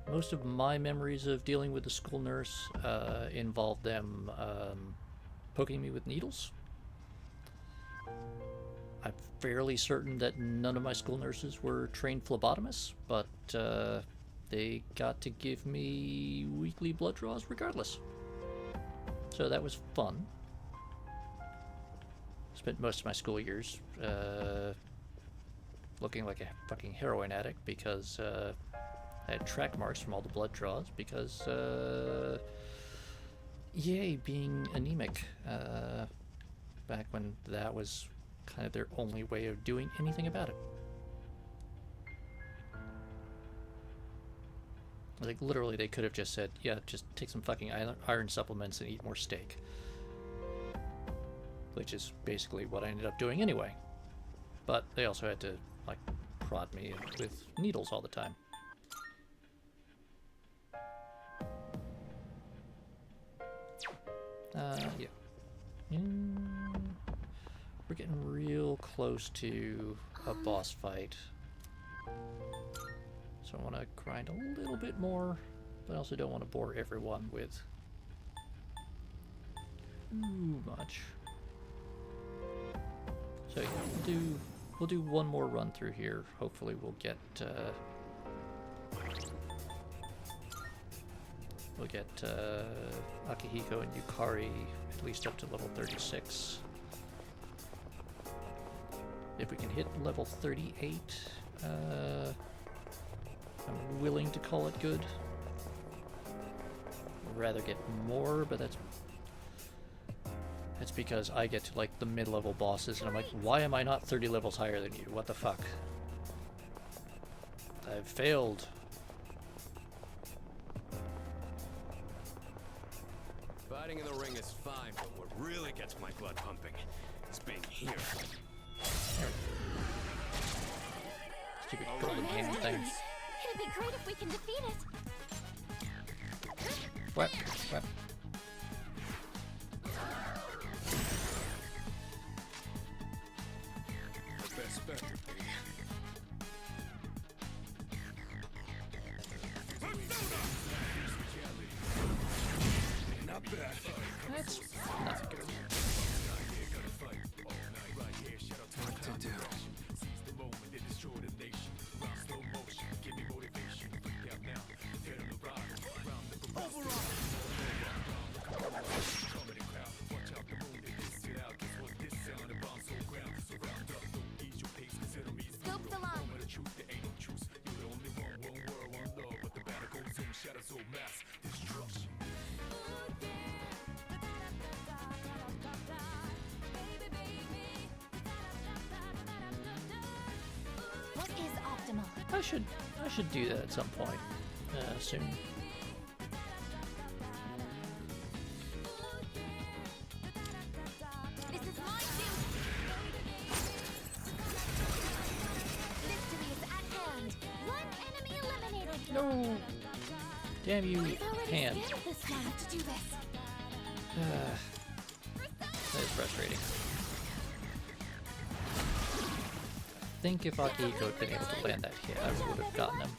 most of my memories of dealing with the school nurse involved them poking me with needles. I'm fairly certain that none of my school nurses were trained phlebotomists, but they got to give me weekly blood draws regardless. So that was fun. Spent most of my school years looking like a fucking heroin addict because I had track marks from all the blood draws because, yay, being anemic back when that was kind of their only way of doing anything about it. Like, literally, they could have just said, yeah, just take some fucking iron supplements and eat more steak. Which is basically what I ended up doing anyway. But they also had to, like, prod me with needles all the time. Yeah. We're getting real close to a boss fight. So I want to grind a little bit more, but I also don't want to bore everyone with too much. So yeah, we'll do one more run through here. Hopefully we'll get Akihiko and Yukari at least up to level 36. If we can hit level 38, I'm willing to call it good. I'd rather get more, but that's because I get to like the mid-level bosses and I'm like, why am I not 30 levels higher than you? What the fuck? I've failed. Fighting in the ring is fine, but what really gets my blood pumping is being here. Stupid golden hand thing. It'd be great if we can defeat it. What? What? Best bet would be. Not bad. That's not good. What to do? Scope the line. What is optimal? I should do that at some point soon. No! Damn you, hand. That is frustrating. I think if Akihiko had been able to land that hit, I would have gotten him.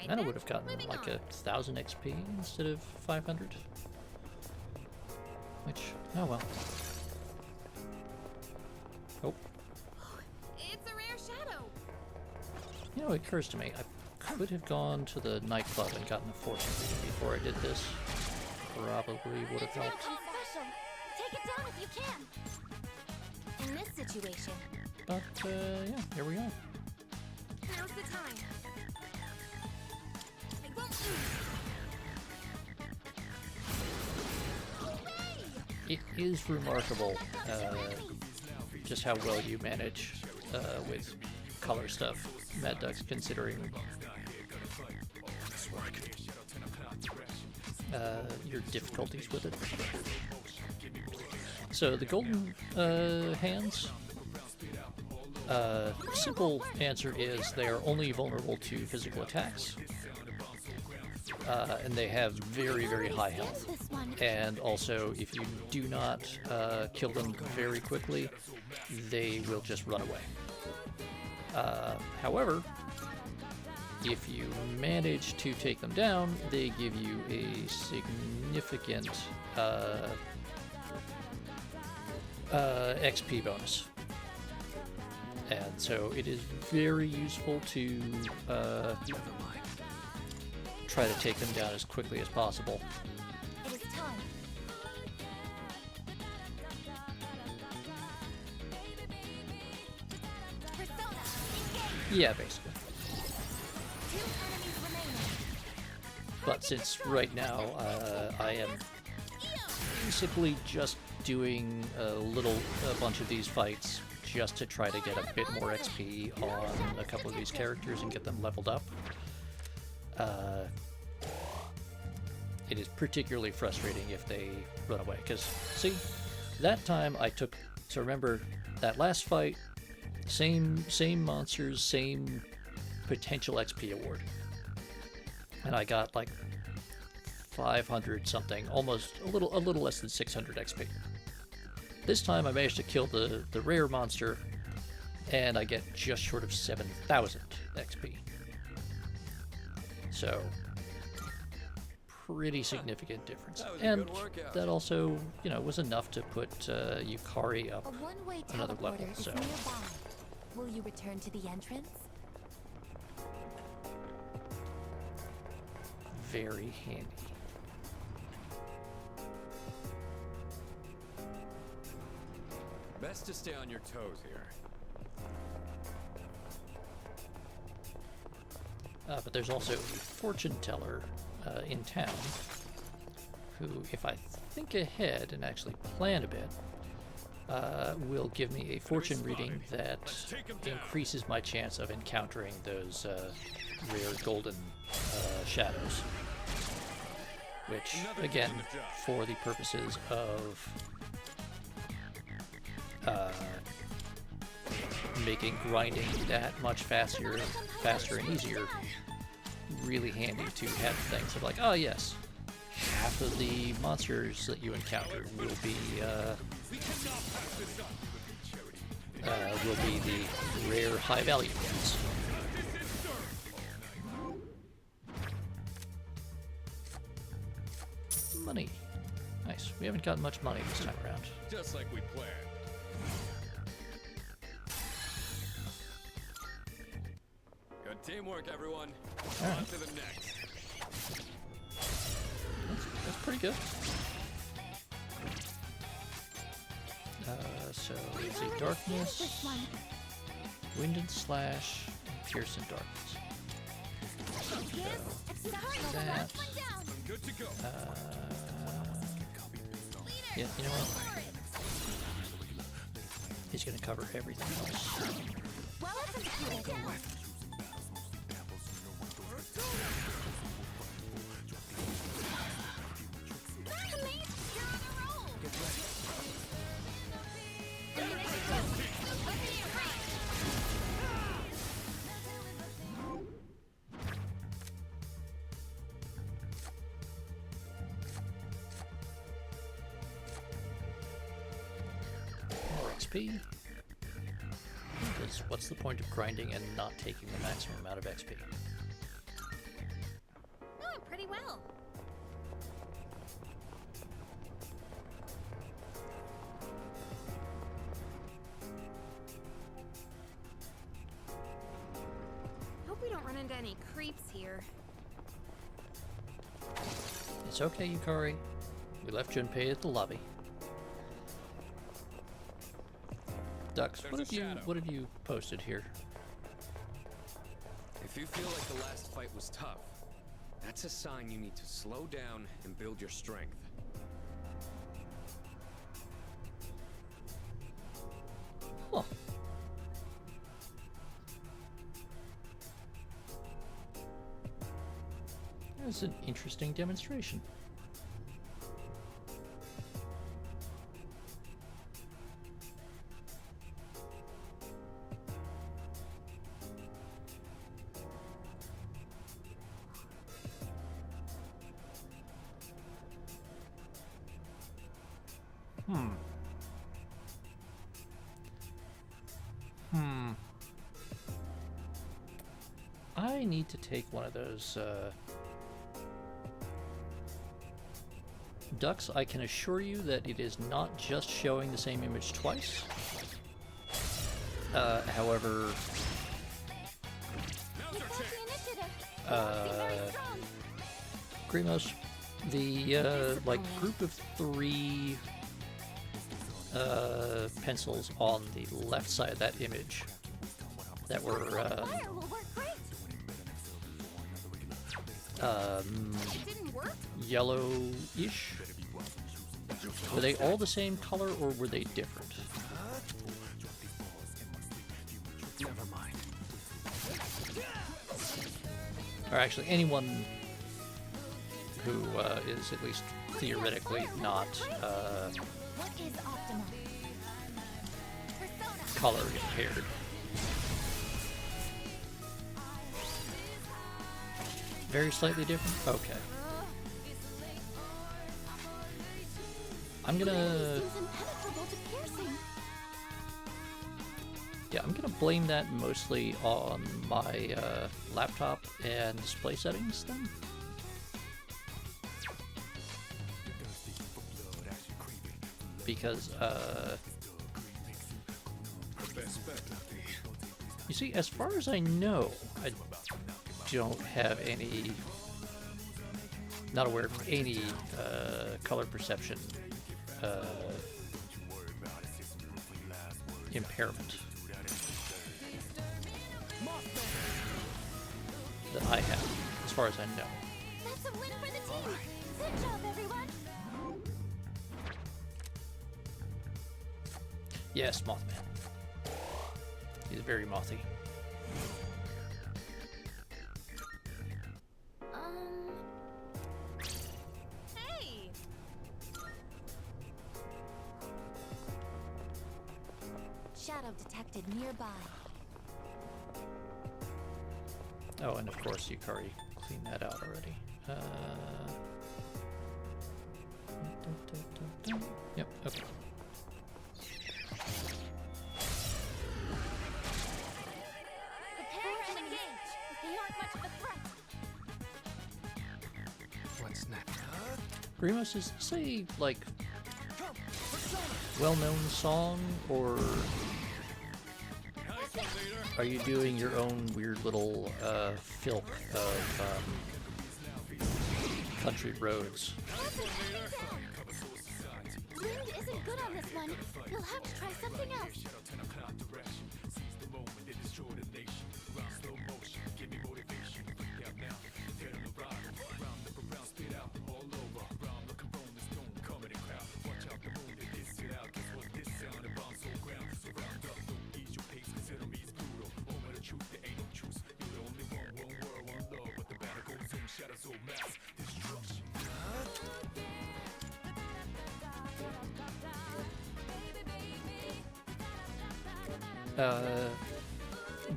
And I would have gotten like 1,000 XP instead of 500. Which, oh well. Oh. It's a rare shadow. You know, it occurs to me, I could have gone to the nightclub and gotten a fortune reading before I did this. Probably would have helped. Special. Take it down if you can. In this situation. But, yeah, here we are. Now's the time. I won't It is remarkable just how well you manage with color stuff, Mad Ducks, considering your difficulties with it. So the golden hands, simple answer is they are only vulnerable to physical attacks. And they have very, very high health. And also, if you do not kill them very quickly, they will just run away. However, if you manage to take them down, they give you a significant XP bonus. And so it is very useful to try to take them down as quickly as possible. It is time. Yeah, basically. But since right now I am basically just doing a bunch of these fights just to try to get a bit more XP on a couple of these characters and get them leveled up. It is particularly frustrating if they run away, because, see, that time I took, so remember, that last fight, same monsters, same potential XP award, and I got like 500 something, almost a little less than 600 XP. This time I managed to kill the rare monster, and I get just short of 7,000 XP. So, pretty significant difference. And that also, you know, was enough to put Yukari up another level, so. Will you return to the entrance? Very handy. Best to stay on your toes here. But there's also a fortune teller in town who, if I think ahead and actually plan a bit, will give me a fortune reading that increases my chance of encountering those rare golden shadows. Which, again, for the purposes of making grinding that much faster and easier, really handy to have things of like, oh yes, half of the monsters that you encounter will be the rare high value ones. Money. Nice. We haven't gotten much money this time around. Just like we planned. Good teamwork, everyone. Right. On to the next. That's pretty good. So let's see, darkness, wind and slash, and pierce and darkness. So that. Good to go. Yeah, you know what? He's gonna cover everything else. Well executed. XP. Because what's the point of grinding and not taking the maximum amount of XP? Going pretty well. Hope we don't run into any creeps here. It's okay, Yukari. We left Junpei at the lobby. Dux, what have you posted here? If you feel like the last fight was tough, that's a sign you need to slow down and build your strength. Huh. That's an interesting demonstration. I need to take one of those, Dux, I can assure you that it is not just showing the same image twice. However, Grimos, the, like, group of 3 pencils on the left side of that image that were, yellow-ish. Were they all the same color, or were they different? Never mind. Or actually, anyone who is at least theoretically not color impaired. Very slightly different? Okay. I'm gonna... Yeah, I'm gonna blame that mostly on my laptop and display settings then. Because, you see, as far as I know, I don't have any, not aware of any color perception impairment that I have, as far as I know. That's a win for the team. Good job, everyone. Yes, Mothman. He's very mothy. Hey! Shadow detected nearby. Oh, and of course, Yukari cleaned that out already. Yep, okay. Prepare and engage. They aren't much of a threat. What's next? Grimos, is this a, like, well-known song, or are you doing your own weird little filk of country roads? Wind isn't good on this one. You'll have to try something else.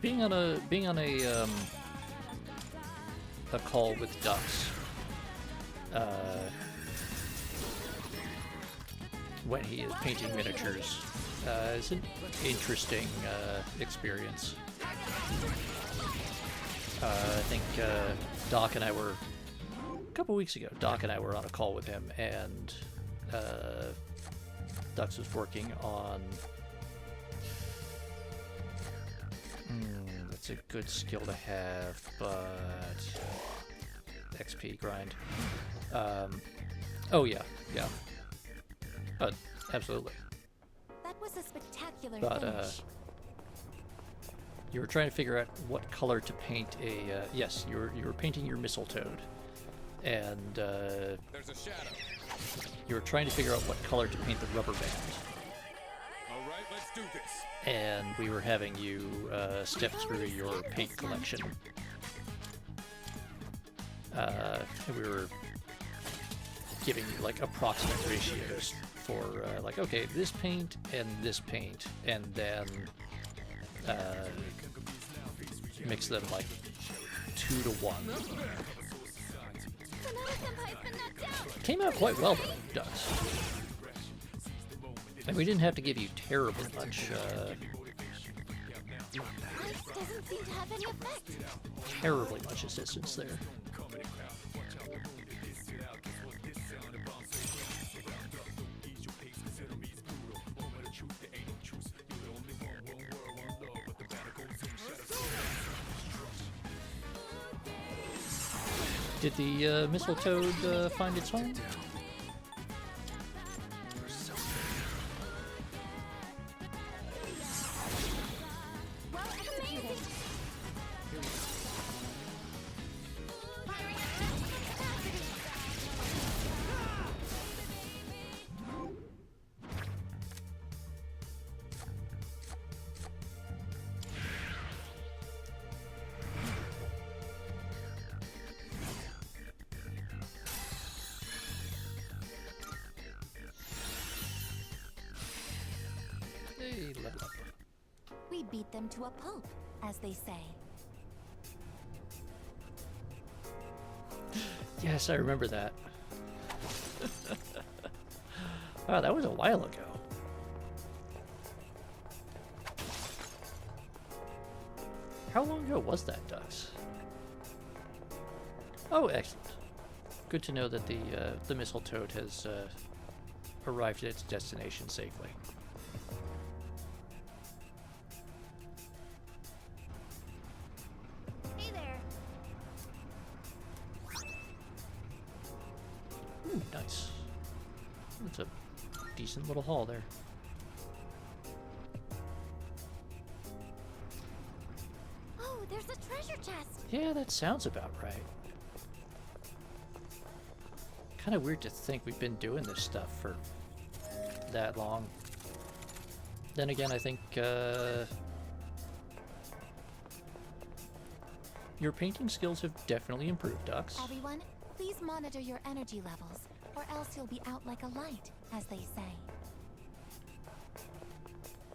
Being on a call with Dux, when he is painting miniatures, It's an interesting experience. I think Doc and I were a couple weeks ago. Doc and I were on a call with him, and Dux was working on. That's a good skill to have, but XP grind. Oh yeah, but absolutely. That was a spectacular But finish. you were trying to figure out what color to paint a. Yes, you were painting your mistletoe, and There's a shadow. you were trying to figure out what color to paint the rubber band. All right, let's do this. And we were having you step through your paint collection. And we were giving you like approximate ratios for like, okay, this paint, and then mix them like 2 to 1. Came out quite well though, Dux. And we didn't have to give you terribly much. Doesn't seem to have any effect. Terribly much assistance there. Did the mistletoe find its home? Hey, level up. We beat them to a pulp, as they say. Yes, I remember that. Wow, that was a while ago. How long ago was that, Dux? Oh, excellent. Good to know that the mistletoe has arrived at its destination safely. Hey there. Ooh, nice. That's a decent little haul there. Oh, there's a treasure chest. Yeah, that sounds about right. Kind of weird to think we've been doing this stuff for that long. Then again, I think your painting skills have definitely improved, Dux. Everyone, please monitor your energy levels, or else you'll be out like a light, as they say.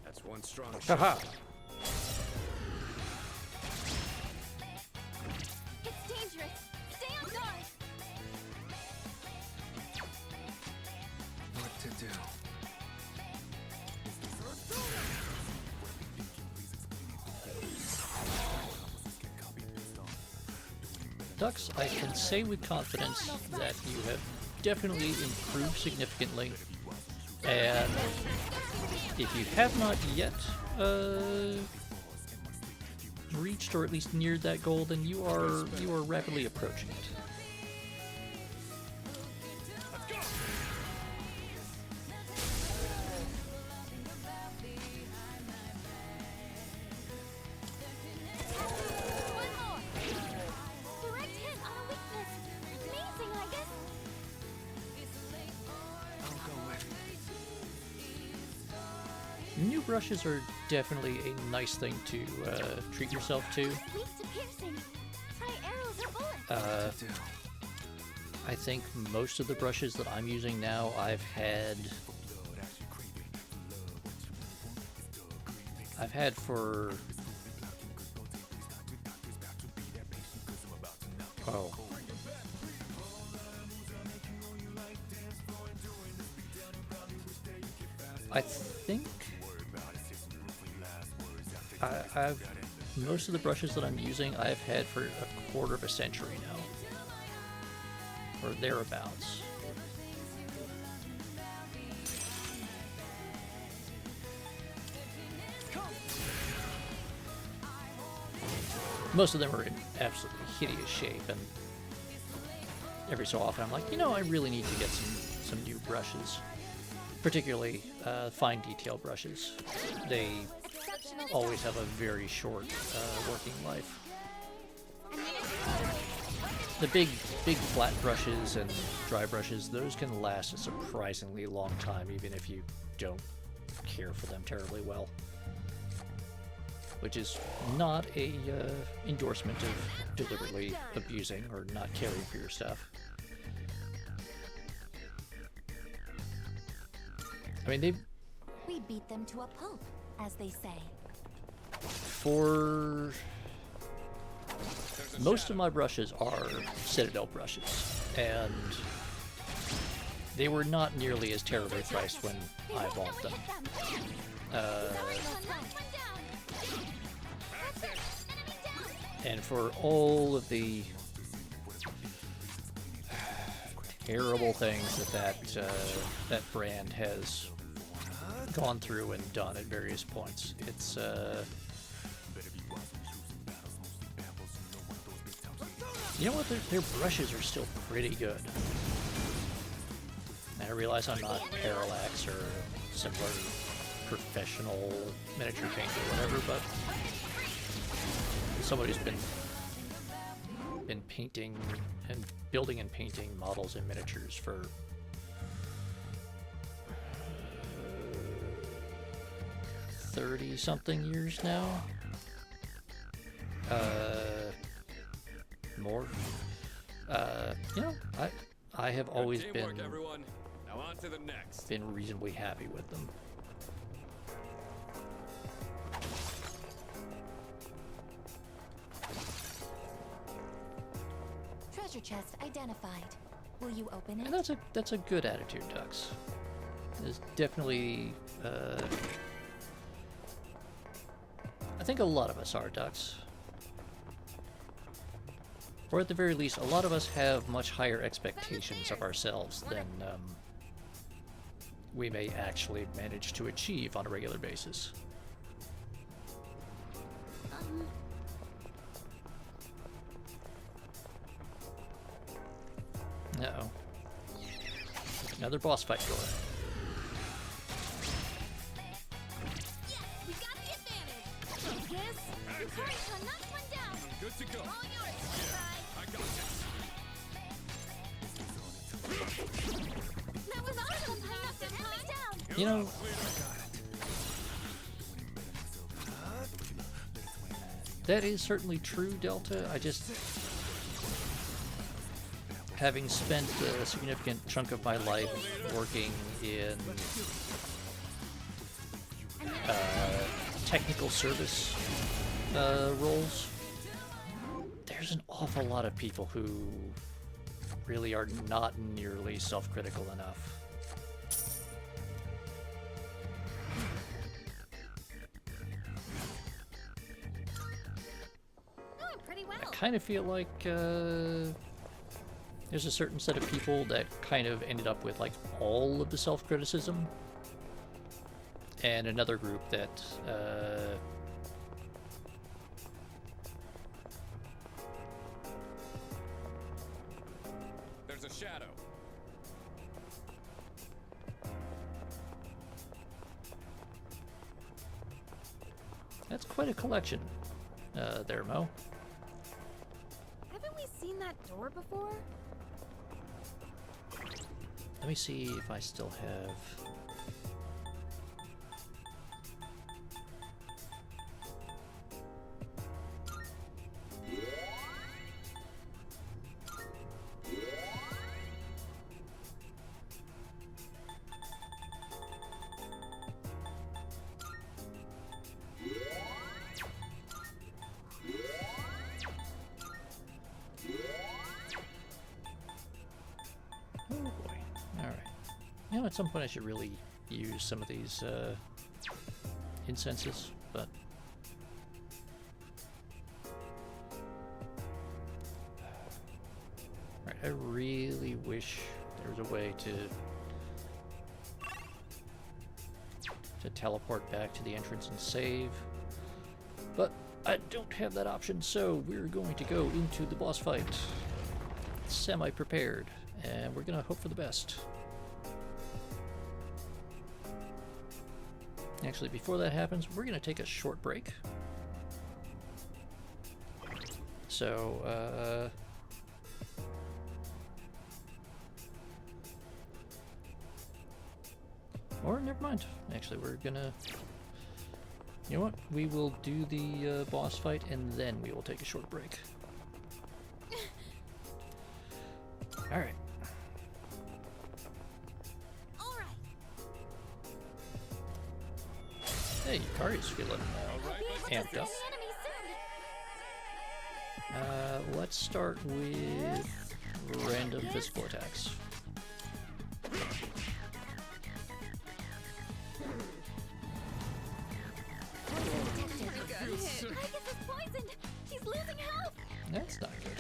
That's one strong Haha. shot. It's dangerous. Stay on guard. What to do? Dux, I can say with confidence that you have definitely improved significantly, and if you have not yet reached or at least neared that goal, then you are rapidly approaching it. Direct hit on a weakness. Amazing, I guess. I'll go with. New brushes are definitely a nice thing to treat yourself to. Weak to piercing. Try arrows or bullets. What to do? I think most of the brushes that I'm using now, I've had for I think I've most of the brushes that I'm using I've had for a quarter of a century now, or thereabouts. Most of them are in absolutely hideous shape, and every so often I'm like, you know, I really need to get some new brushes, particularly fine detail brushes. They always have a very short working life. The big flat brushes and dry brushes, those can last a surprisingly long time, even if you don't care for them terribly well. Which is not a endorsement of deliberately abusing or not caring for your stuff. I mean, We beat them to a pulp, as they say. For most of my brushes are Citadel brushes, and they were not nearly as terribly priced when I bought them. And for all of the terrible things that brand has gone through and done at various points, it's you know what, their brushes are still pretty good. And I realize I'm not Parallax or similar professional miniature painter or whatever, but somebody's been painting and building and painting models and miniatures for 30-something years now. More. You know, I have always been Now on to the next. Been reasonably happy with them. Treasure chest identified. Will you open it? And that's a good attitude, Dux. There's definitely I think a lot of us are, Dux. Or at the very least, a lot of us have much higher expectations of ourselves than we may actually manage to achieve on a regular basis. Uh-oh. Another boss fight going. We got the advantage. Yes, Yukari-chan knocked one down. Good to go. All yours, I got this. That was awesome. I knocked the enemy down. You know, that is certainly true, Delta. I just, having spent a significant chunk of my life working in technical service roles, there's an awful lot of people who really are not nearly self-critical enough. Pretty well. I kind of feel like there's a certain set of people that kind of ended up with like all of the self-criticism, and another group that There's a shadow. that's quite a collection there, Mo. Haven't we seen that door before? Let me see if I still have... Oh boy. Alright. You know, at some point I should really use some of these incenses, but I really wish there was a way to teleport back to the entrance and save, but I don't have that option, so we're going to go into the boss fight semi-prepared, and we're gonna hope for the best. Actually, before that happens, we're gonna take a short break. So, or never mind. Actually, we're gonna... You know what? We will do the boss fight, and then we will take a short break. Alright. Hey, Yukari's feeling amped up. Let's start with random physical attacks. That's not good.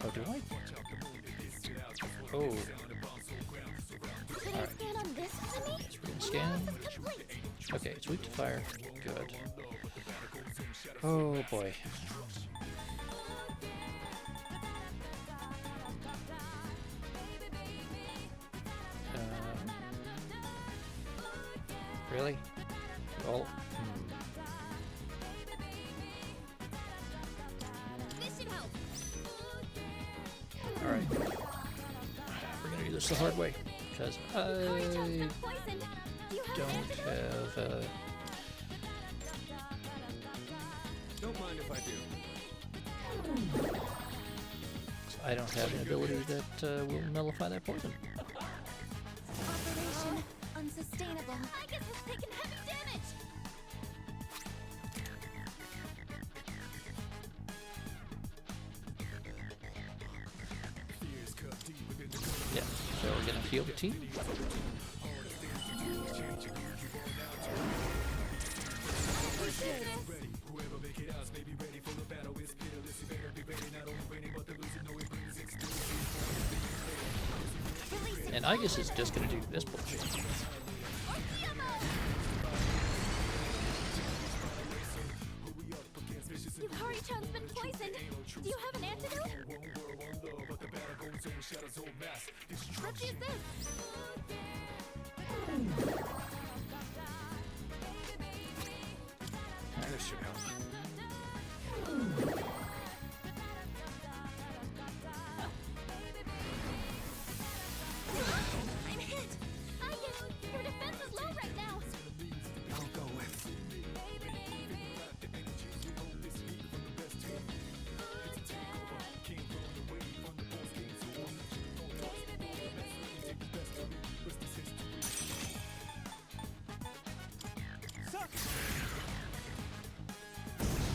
Oh, do I? Oh. Alright. Scan. Okay, it's weak to fire. Good. Oh boy. Really? Oh. Alright. We're gonna do this the hard way, because I don't have Don't mind if I do. I don't have an ability that will nullify that poison. Operation unsustainable. I guess it's taken heavy damage. Yeah, so we're gonna heal the team. And I guess it's just gonna do this bullshit. Yukari-chan's been poisoned. Do you have an antidote? Let's use this. This should help. I'm hit. I get your defense is low right now. I'll go with.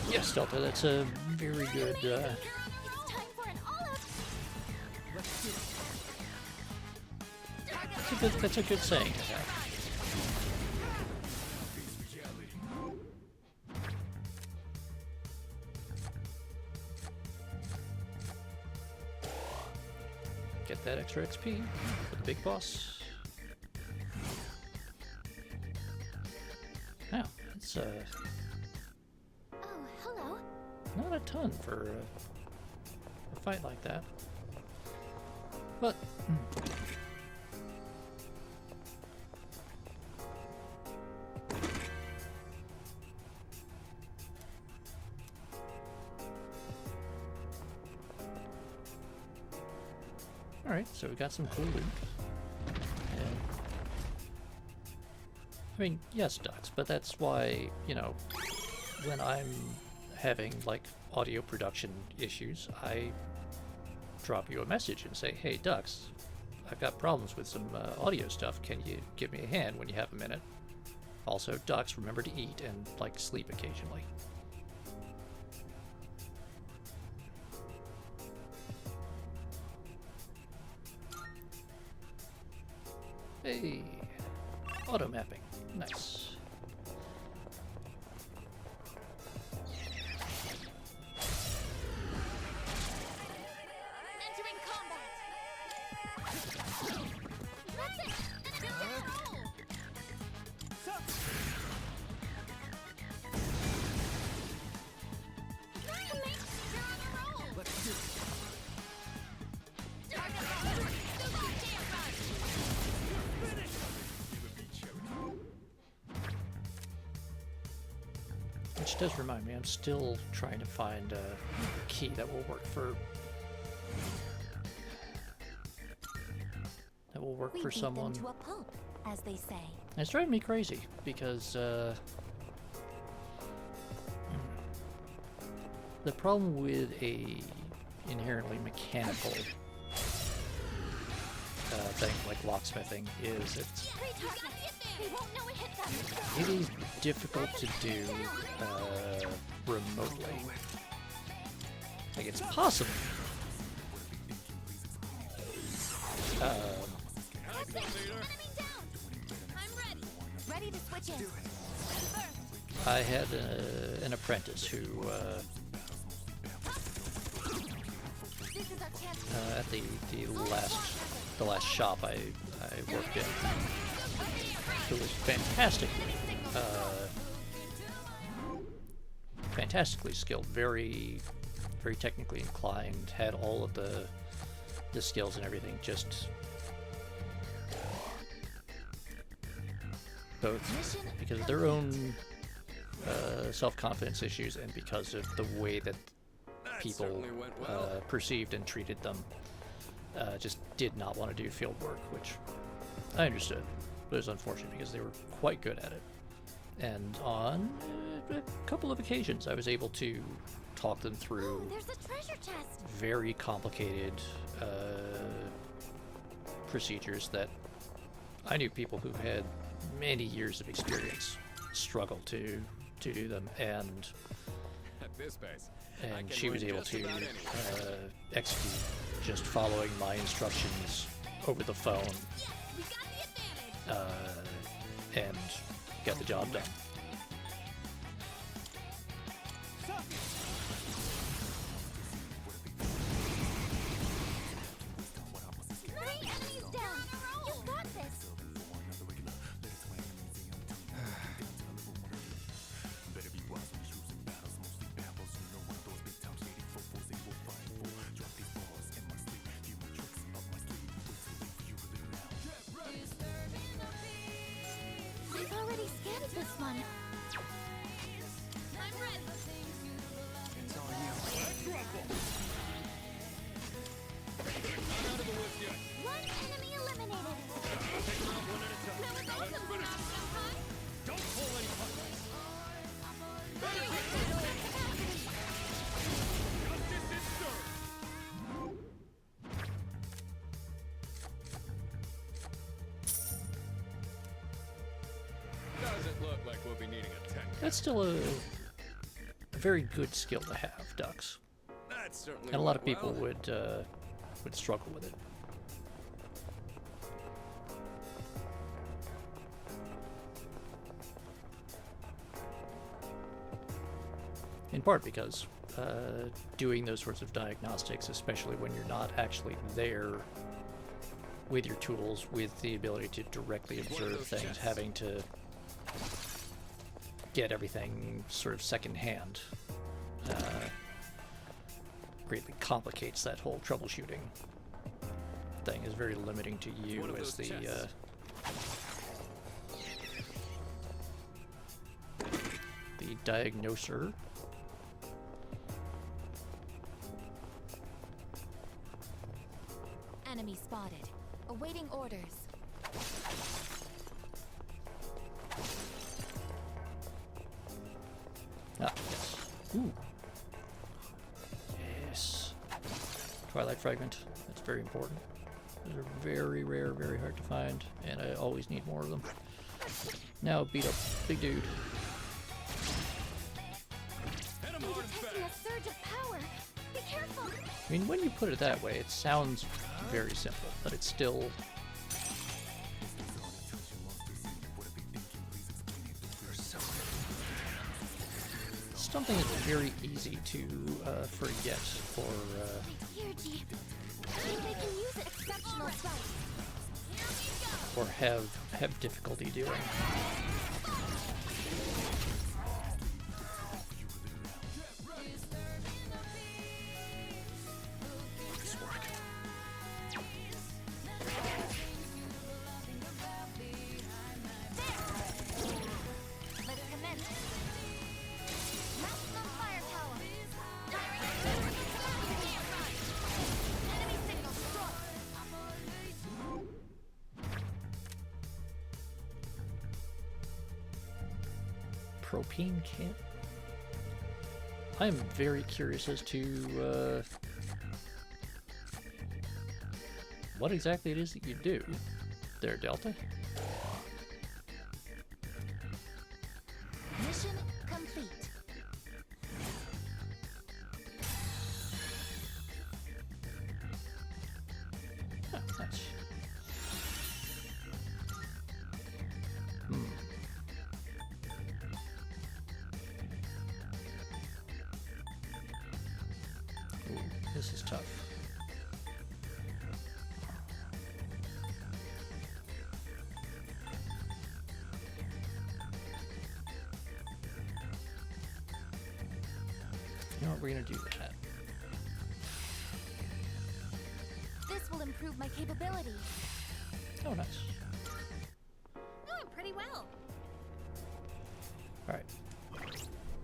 Yes, Delta, that's a very good, It's time for an all-out. that's a good saying to have. Get that extra XP for the big boss. Now, it's Oh, hello. not a ton for a fight like that, but all right. So we got some cool loot. And, I mean, yes, ducks, but that's why, you know, when I'm having like audio production issues, I drop you a message and say, hey ducks, I've got problems with some audio stuff, can you give me a hand when you have a minute? Also, ducks, remember to eat and like sleep occasionally. Hey, auto mapping, nice. Entering combat. That's it. Enemy down. You're on a roll. Let's do it. Which does remind me, I'm still trying to find a key that will work for someone. To a pulp, as they say. And it's driving me crazy because the problem with a inherently mechanical thing like locksmithing is it is difficult to do remotely. Like, it's possible. Ready to switch in. I had an apprentice who at the last shop I worked in, who was fantastically skilled, very technically inclined, had all of the skills and everything, just both because of their own self-confidence issues and because of the way that people perceived and treated them, just did not want to do field work, which I understood, but it was unfortunate because they were quite good at it. And on a couple of occasions I was able to talk them through there's a treasure chest. Very complicated procedures that I knew people who had many years of experience struggle to do them, and At this pace, and she was able to execute just following my instructions over the phone, and got the job done. I've already scanned this one. I'm ready. it's all you. One enemy eliminated. Don't pull any punches. Doesn't look like we'll be needing a 10. That's still a very good skill to have, Dux. That certainly And a lot of went people well. would struggle with it. In part because doing those sorts of diagnostics, especially when you're not actually there with your tools, with the ability to directly observe things, having to get everything sort of secondhand, greatly complicates that whole troubleshooting thing. Is very limiting to you as the diagnoser. Enemy spotted. Awaiting orders. Ah, yes. Ooh. Yes. Twilight Fragment. That's very important. Those are very rare, very hard to find, and I always need more of them. Now beat up big dude. Detecting a surge of power. Be careful. I mean, when you put it that way, it sounds very simple, but it's still something that's very easy to forget or Here, G. I think they can use it. Exceptional spice. or have difficulty doing. Let's commence. Maximum firepower. Enemy signal destroyed. Propane can. I am very curious as to what exactly it is that you do there, Delta. Mission complete. Oh, nice. Ooh, this is tough. You know what, we're gonna do that. This will improve my capability. Oh, nice. Going pretty well. Alright.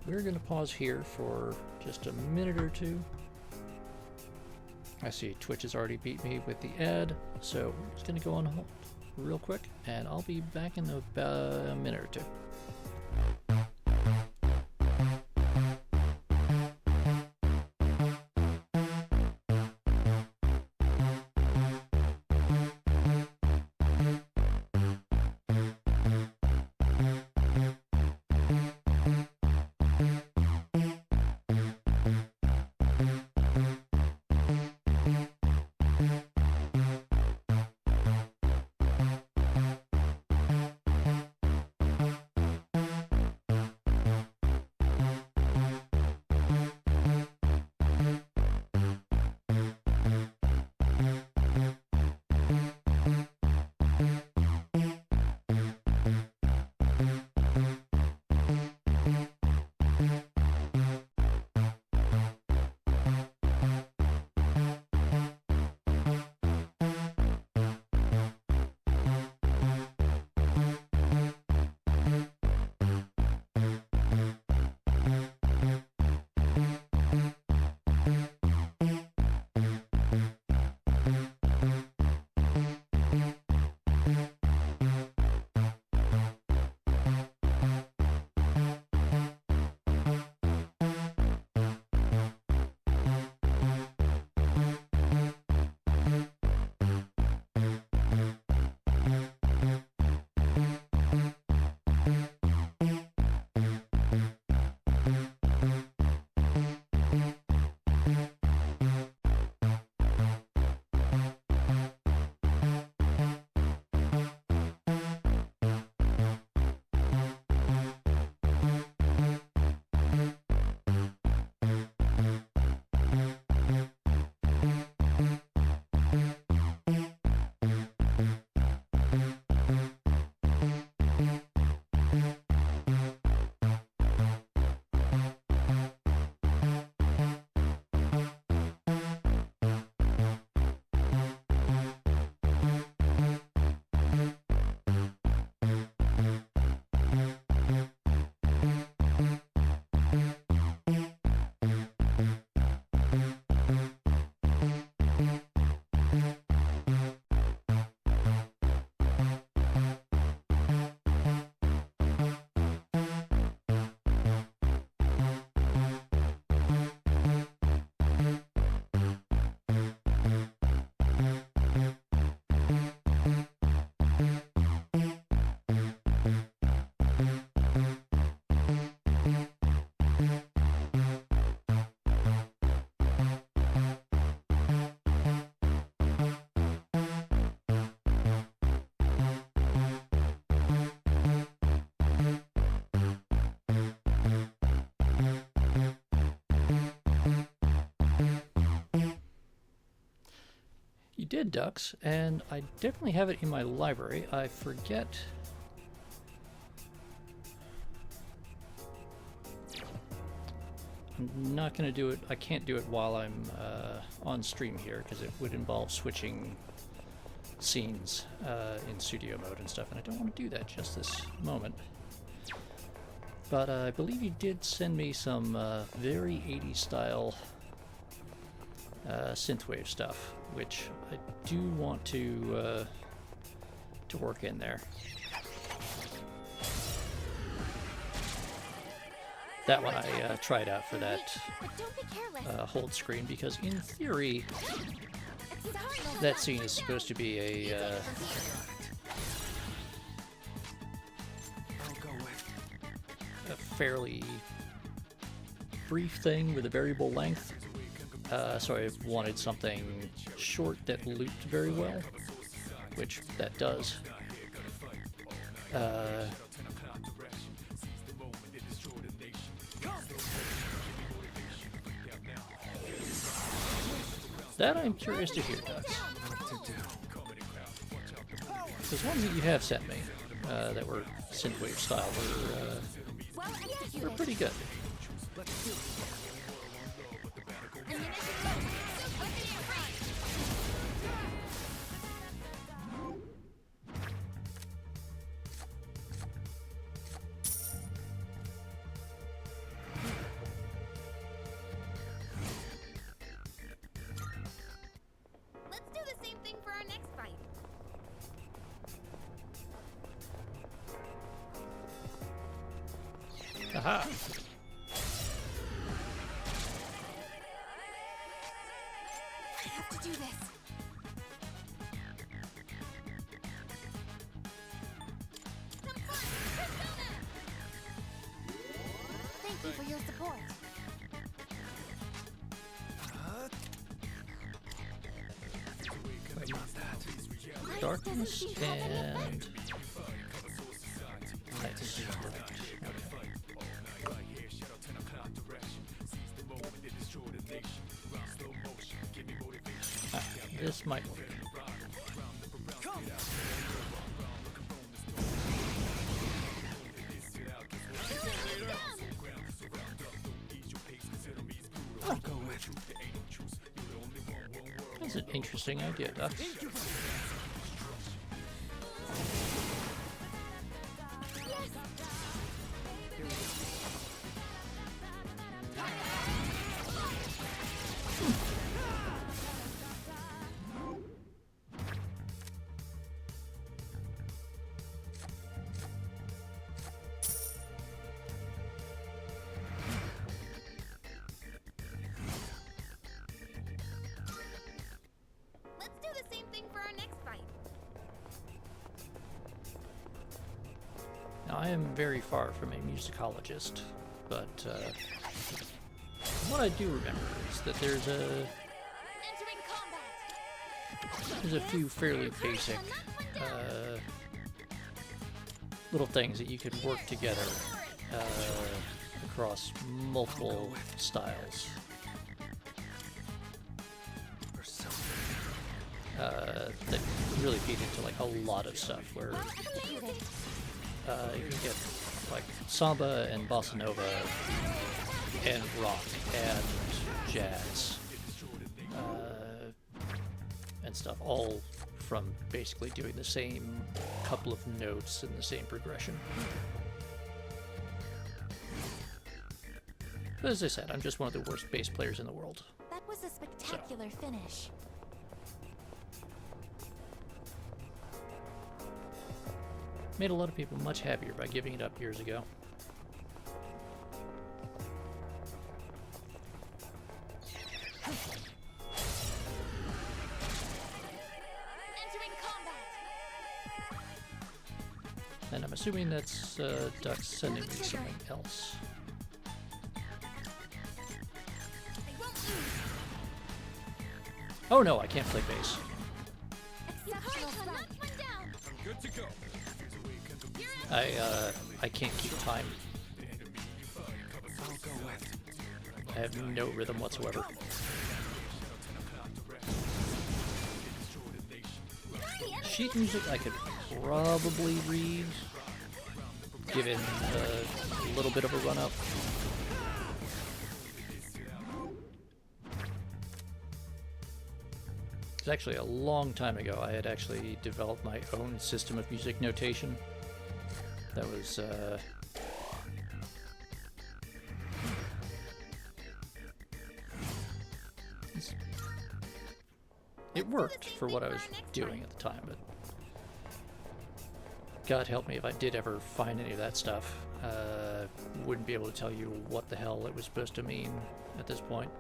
We're gonna pause here for just a minute or two. I see Twitch has already beat me with the ad, so we're just gonna go on hold real quick, and I'll be back in about a minute or two. did, Ducks, and I definitely have it in my library. I forget... I'm not going to do it. I can't do it while I'm on stream here because it would involve switching scenes in studio mode and stuff, and I don't want to do that just this moment. But I believe you did send me some very 80s style synthwave stuff, which I do want to work in there. That one I tried out for that hold screen because in theory that scene is supposed to be a fairly brief thing with a variable length, so I wanted something short that looped very well, which that does. That I'm curious to hear, Ducks. Because ones that you have sent me that were synthwave style were pretty good. Let's do the same thing for our next fight. Aha! I have to do this. Thank you for your support. Darkness and nice. This might work. I'll go with you. That's an interesting idea, Ducks. Let's do the same thing for our next fight. Now, I am very far from a musicologist, but what I do remember is that there's a few fairly basic little things that you could work together across multiple styles. That really feed into like a lot of stuff where you can get like samba and bossa nova and rock and jazz and stuff, all from basically doing the same couple of notes in the same progression. But as I said, I'm just one of the worst bass players in the world. That was a spectacular finish. Made a lot of people much happier by giving it up years ago. And I'm assuming that's Ducks sending me something else. Oh no, I can't play bass. I'm good to go. I can't keep time. I have no rhythm whatsoever. sheet music I could probably read, given a little bit of a run-up. It's actually a long time ago I had actually developed my own system of music notation. That was, it worked for what I was doing at the time, but God help me if I did ever find any of that stuff. Wouldn't be able to tell you what the hell it was supposed to mean at this point.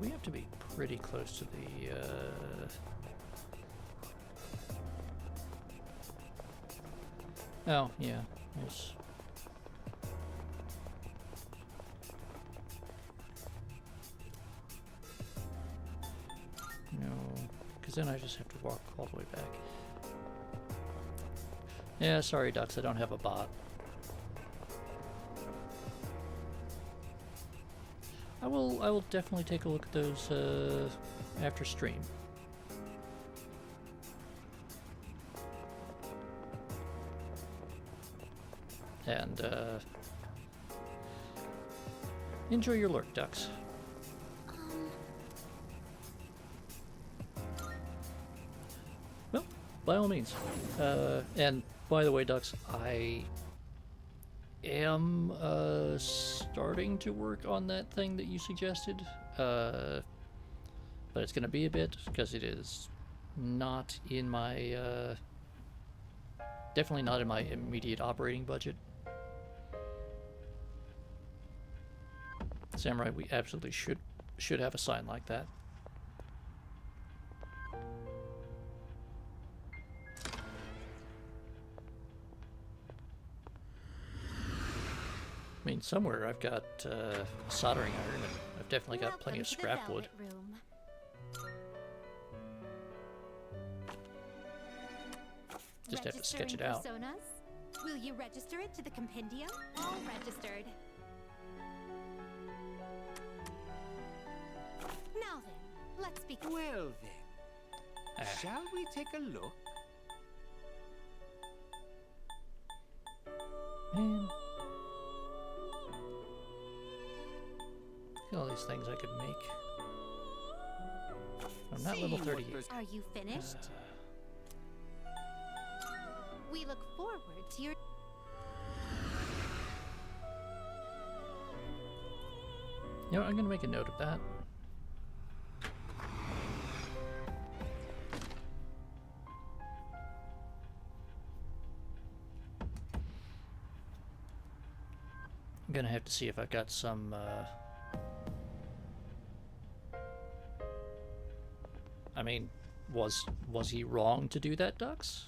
We have to be pretty close to the, Oh, yeah, yes. No, because then I just have to walk all the way back. Yeah, sorry, Ducks, I don't have a bot. I will definitely take a look at those after stream. And enjoy your lurk, Ducks. Well, by all means. And by the way, Ducks, I am starting to work on that thing that you suggested, but it's going to be a bit because it is not in my definitely not in my immediate operating budget. Samurai, we absolutely should have a sign like that. I mean, somewhere I've got soldering iron, and I've definitely got plenty of scrap wood. Just have to sketch it out. Personas? Will you register it to the compendium? All registered. Now then, let's begin. Well then, shall we take a look? Man. Look at all these things I could make. I'm not level 38. Are you finished? We look forward to your... You know, I'm gonna make a note of that. I'm gonna have to see if I've got some I mean, was he wrong to do that, Dux?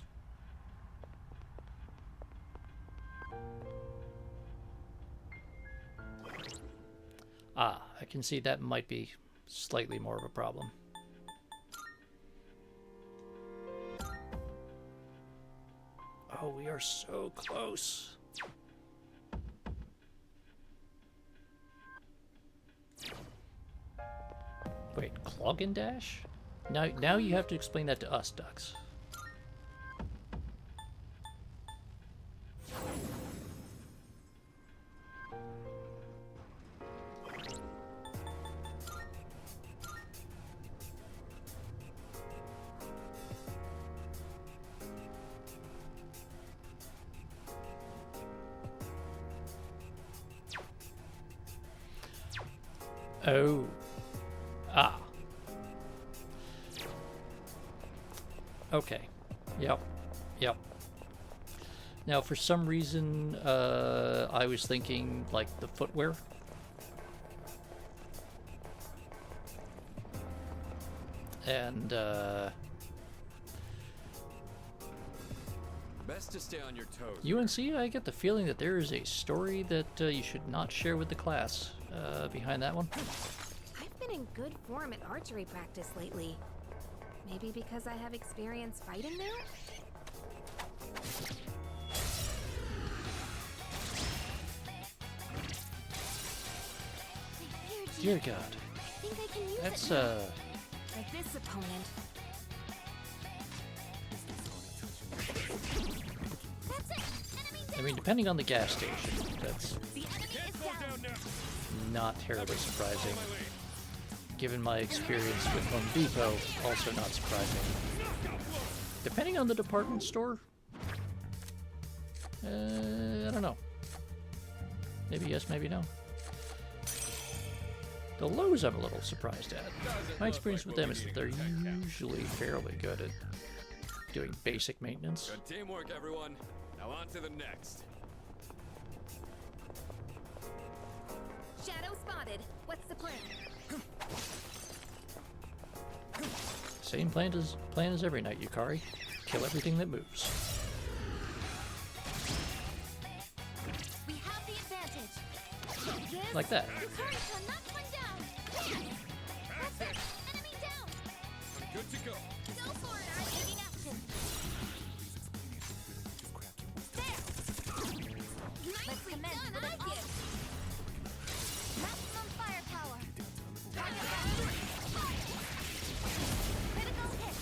Ah, I can see that might be slightly more of a problem. Oh, we are so close. Wait, clog and dash? Now you have to explain that to us, Dux. Oh. Ah. Okay. Yep. Now, for some reason, I was thinking like the footwear. And Best to stay on your toes. UNC, I get the feeling that there is a story that you should not share with the class behind that one. I've been in good form at archery practice lately. Maybe because I have experience fighting now? Dear God. I think I can use That's, it Like this opponent. That's it! Enemy I mean, depending on the gas station, that's The enemy is down! not terribly surprising. Given my experience with Home Depot, also not surprising. Depending on the department store, I don't know. Maybe yes, maybe no. The Lowe's I'm a little surprised at. My experience with them is that they're usually fairly good at doing basic maintenance. Good teamwork, everyone. Now on to the next. Shadow spotted. What's the plan? Same plan as every night, Yukari. Kill everything that moves. We have the advantage! This? Like that. Yukari-chan knocked one down! That's it! Enemy down! I'm good to go. Go for it! I'm taking action! There! Let's commence with an offense! Maximum firepower! Fire! Critical hit!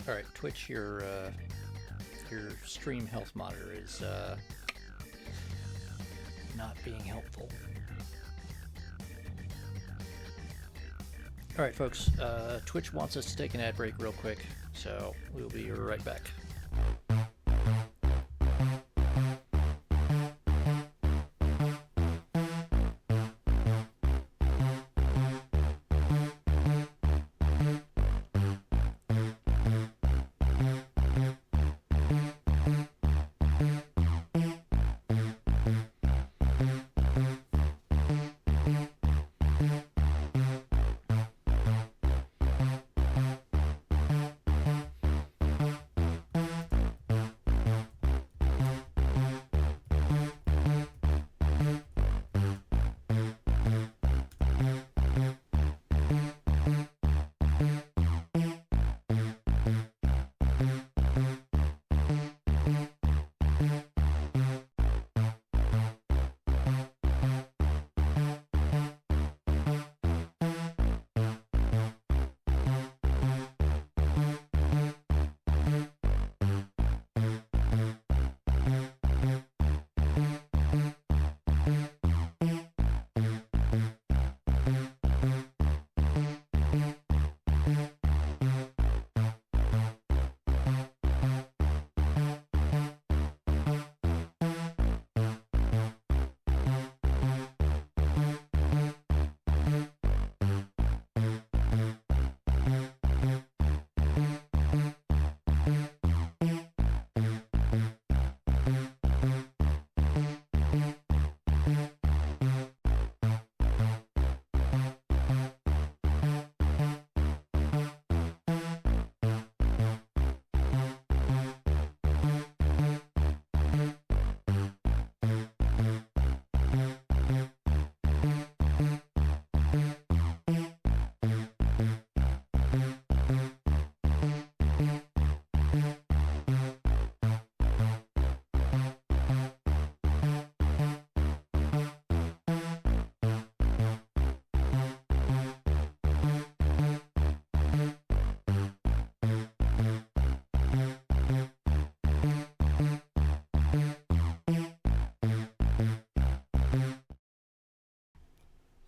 All right, Twitch, your stream health monitor is not being helpful. All right, folks, Twitch wants us to take an ad break real quick, so we'll be right back.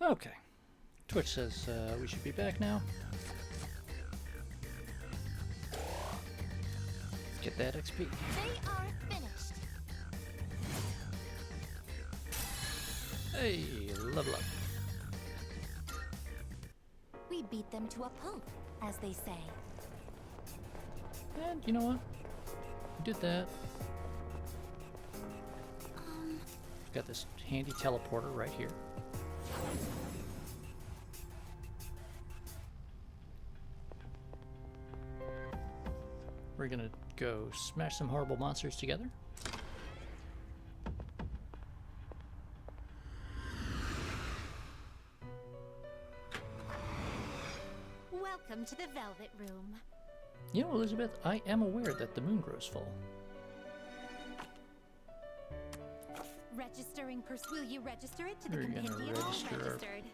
Okay. Twitch says we should be back now. Get that XP. They are finished. Hey, level up. We beat them to a pulp, as they say. And you know what? We did that. We've got this handy teleporter right here. We're gonna go smash some horrible monsters together. Welcome to the Velvet Room. You know, Elizabeth, I am aware that the moon grows full. Registering will you register it to the We're gonna compendium? All register registered.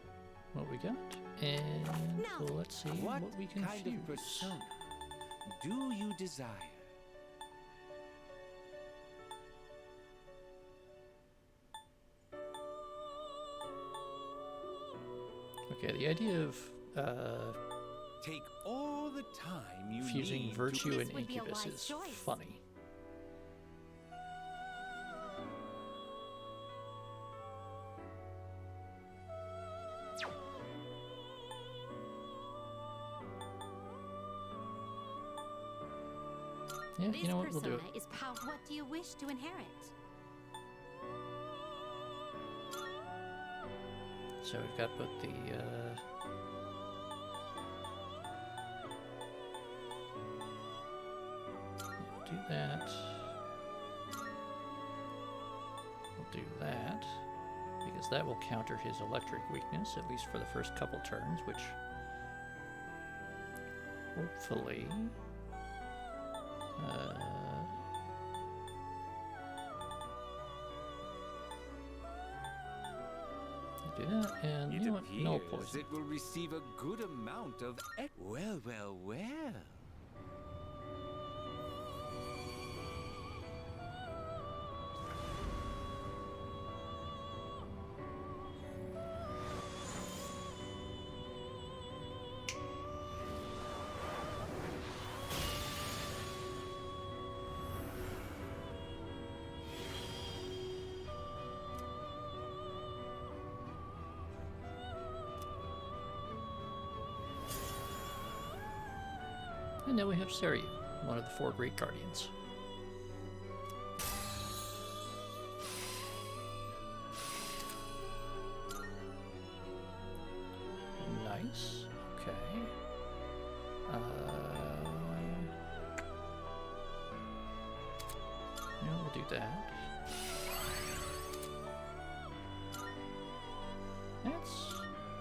what we got, and No. let's see What what we can kind fuse. of persona do you desire? Okay, the idea of Take all the time you fusing need virtue to... and incubus is funny. Yeah, This you know what? We'll do it. persona is what do you wish to inherit? So we've got both the do that. We'll do that because that will counter his electric weakness, at least for the first couple turns, which hopefully do that, and you know what? No poison. It will receive a good amount of... Well, well, well. And now we have Seryu, one of the 4 great guardians. Nice. Okay. Yeah, we'll do that.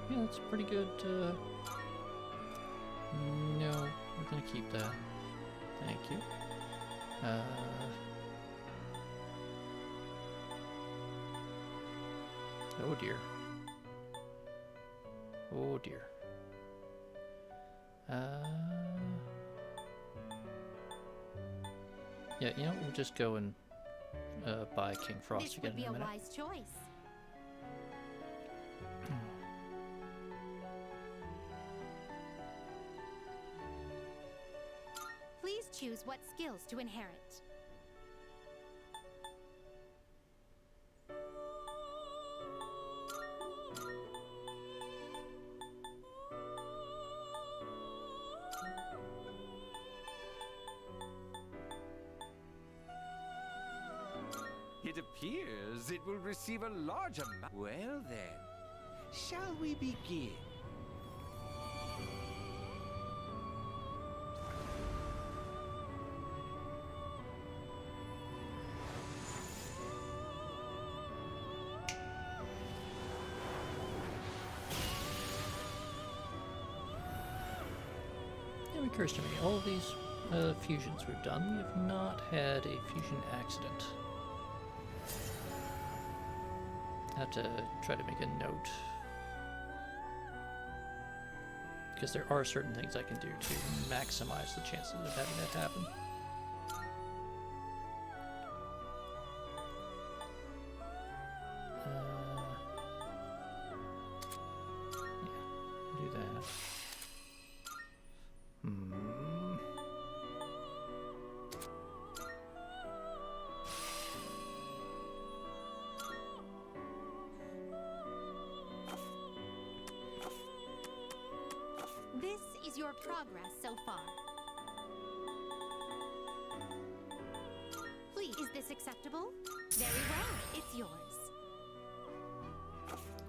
That's pretty good. No, we're gonna keep that. Thank you. Oh dear. Oh dear. Yeah, you know, we'll just go and buy King Frost This again would be in a a minute. wise choice. Please choose what skills to inherit. It appears it will receive a large amount. Well then, shall we begin? It occurs to me, all of these fusions we've done, we have not had a fusion accident. I have to try to make a note. Because there are certain things I can do to maximize the chances of having that happen. Yeah, do that. Acceptable? Very well, it's yours.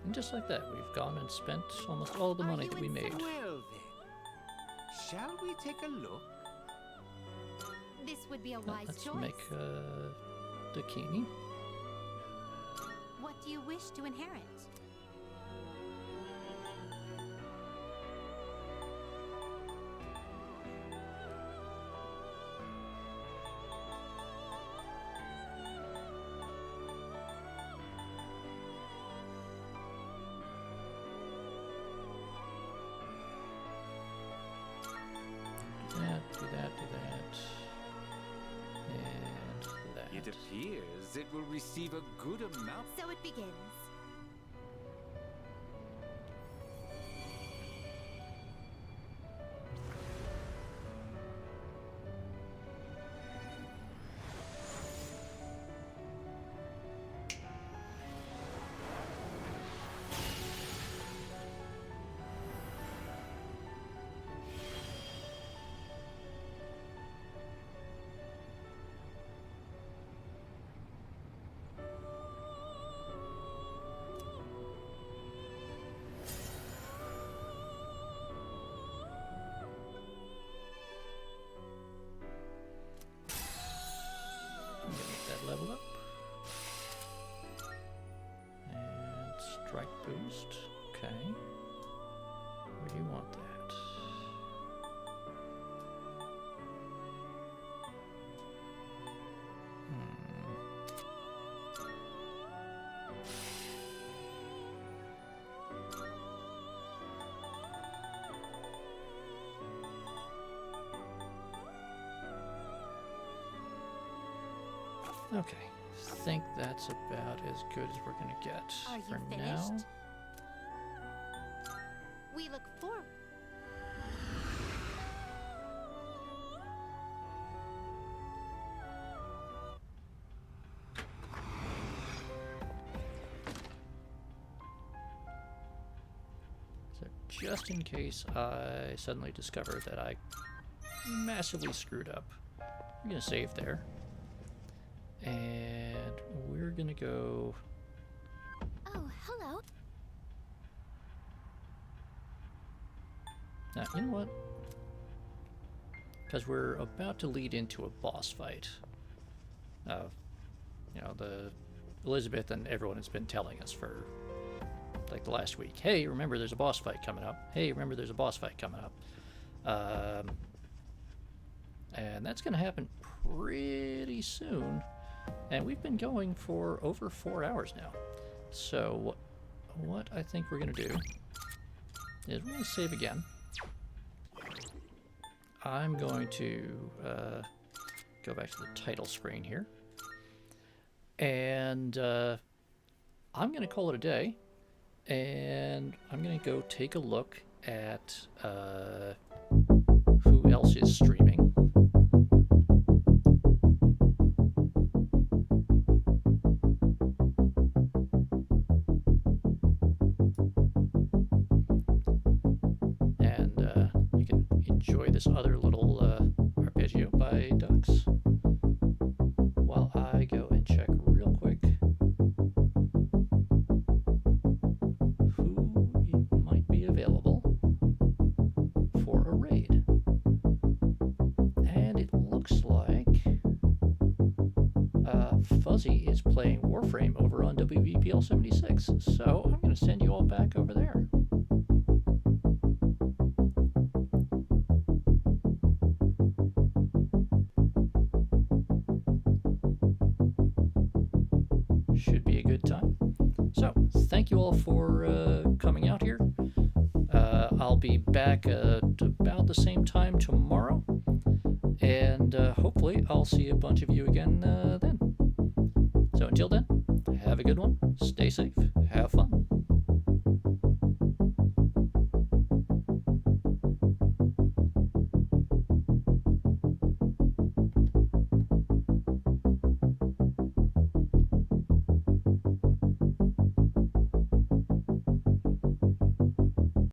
And just like that, we've gone and spent almost all the money that we made. Well then, shall we take a look? This would be a wise Let's choice. make Dakini. What do you wish to inherit? Do that, and that. It appears it will receive a good amount. So it begins. Level up. And strike boost. Okay. Where do you want that? Okay, I think that's about as good as we're gonna get Are you for finished? now. We look forward. So just in case I suddenly discover that I massively screwed up, I'm gonna save there. And we're gonna go. Oh, hello. Now, you know what? Because we're about to lead into a boss fight. You know, the Elizabeth and everyone has been telling us for like the last week. Hey, remember there's a boss fight coming up. Hey, remember there's a boss fight coming up. And that's gonna happen pretty soon. And we've been going for over 4 hours now. So what I think we're going to do is we're going to save again. I'm going to go back to the title screen here. And I'm going to call it a day. And I'm going to go take a look at who else is streaming. This other little arpeggio by Ducks while I go and check real quick who might be available for a raid. And it looks like Fuzzy is playing Warframe over on WVPL 76, so I'm going to send you all back over there. Should be a good time. So, thank you all for coming out here. I'll be back at about the same time tomorrow, and hopefully I'll see a bunch of you again then. So until then, have a good one, stay safe, have fun.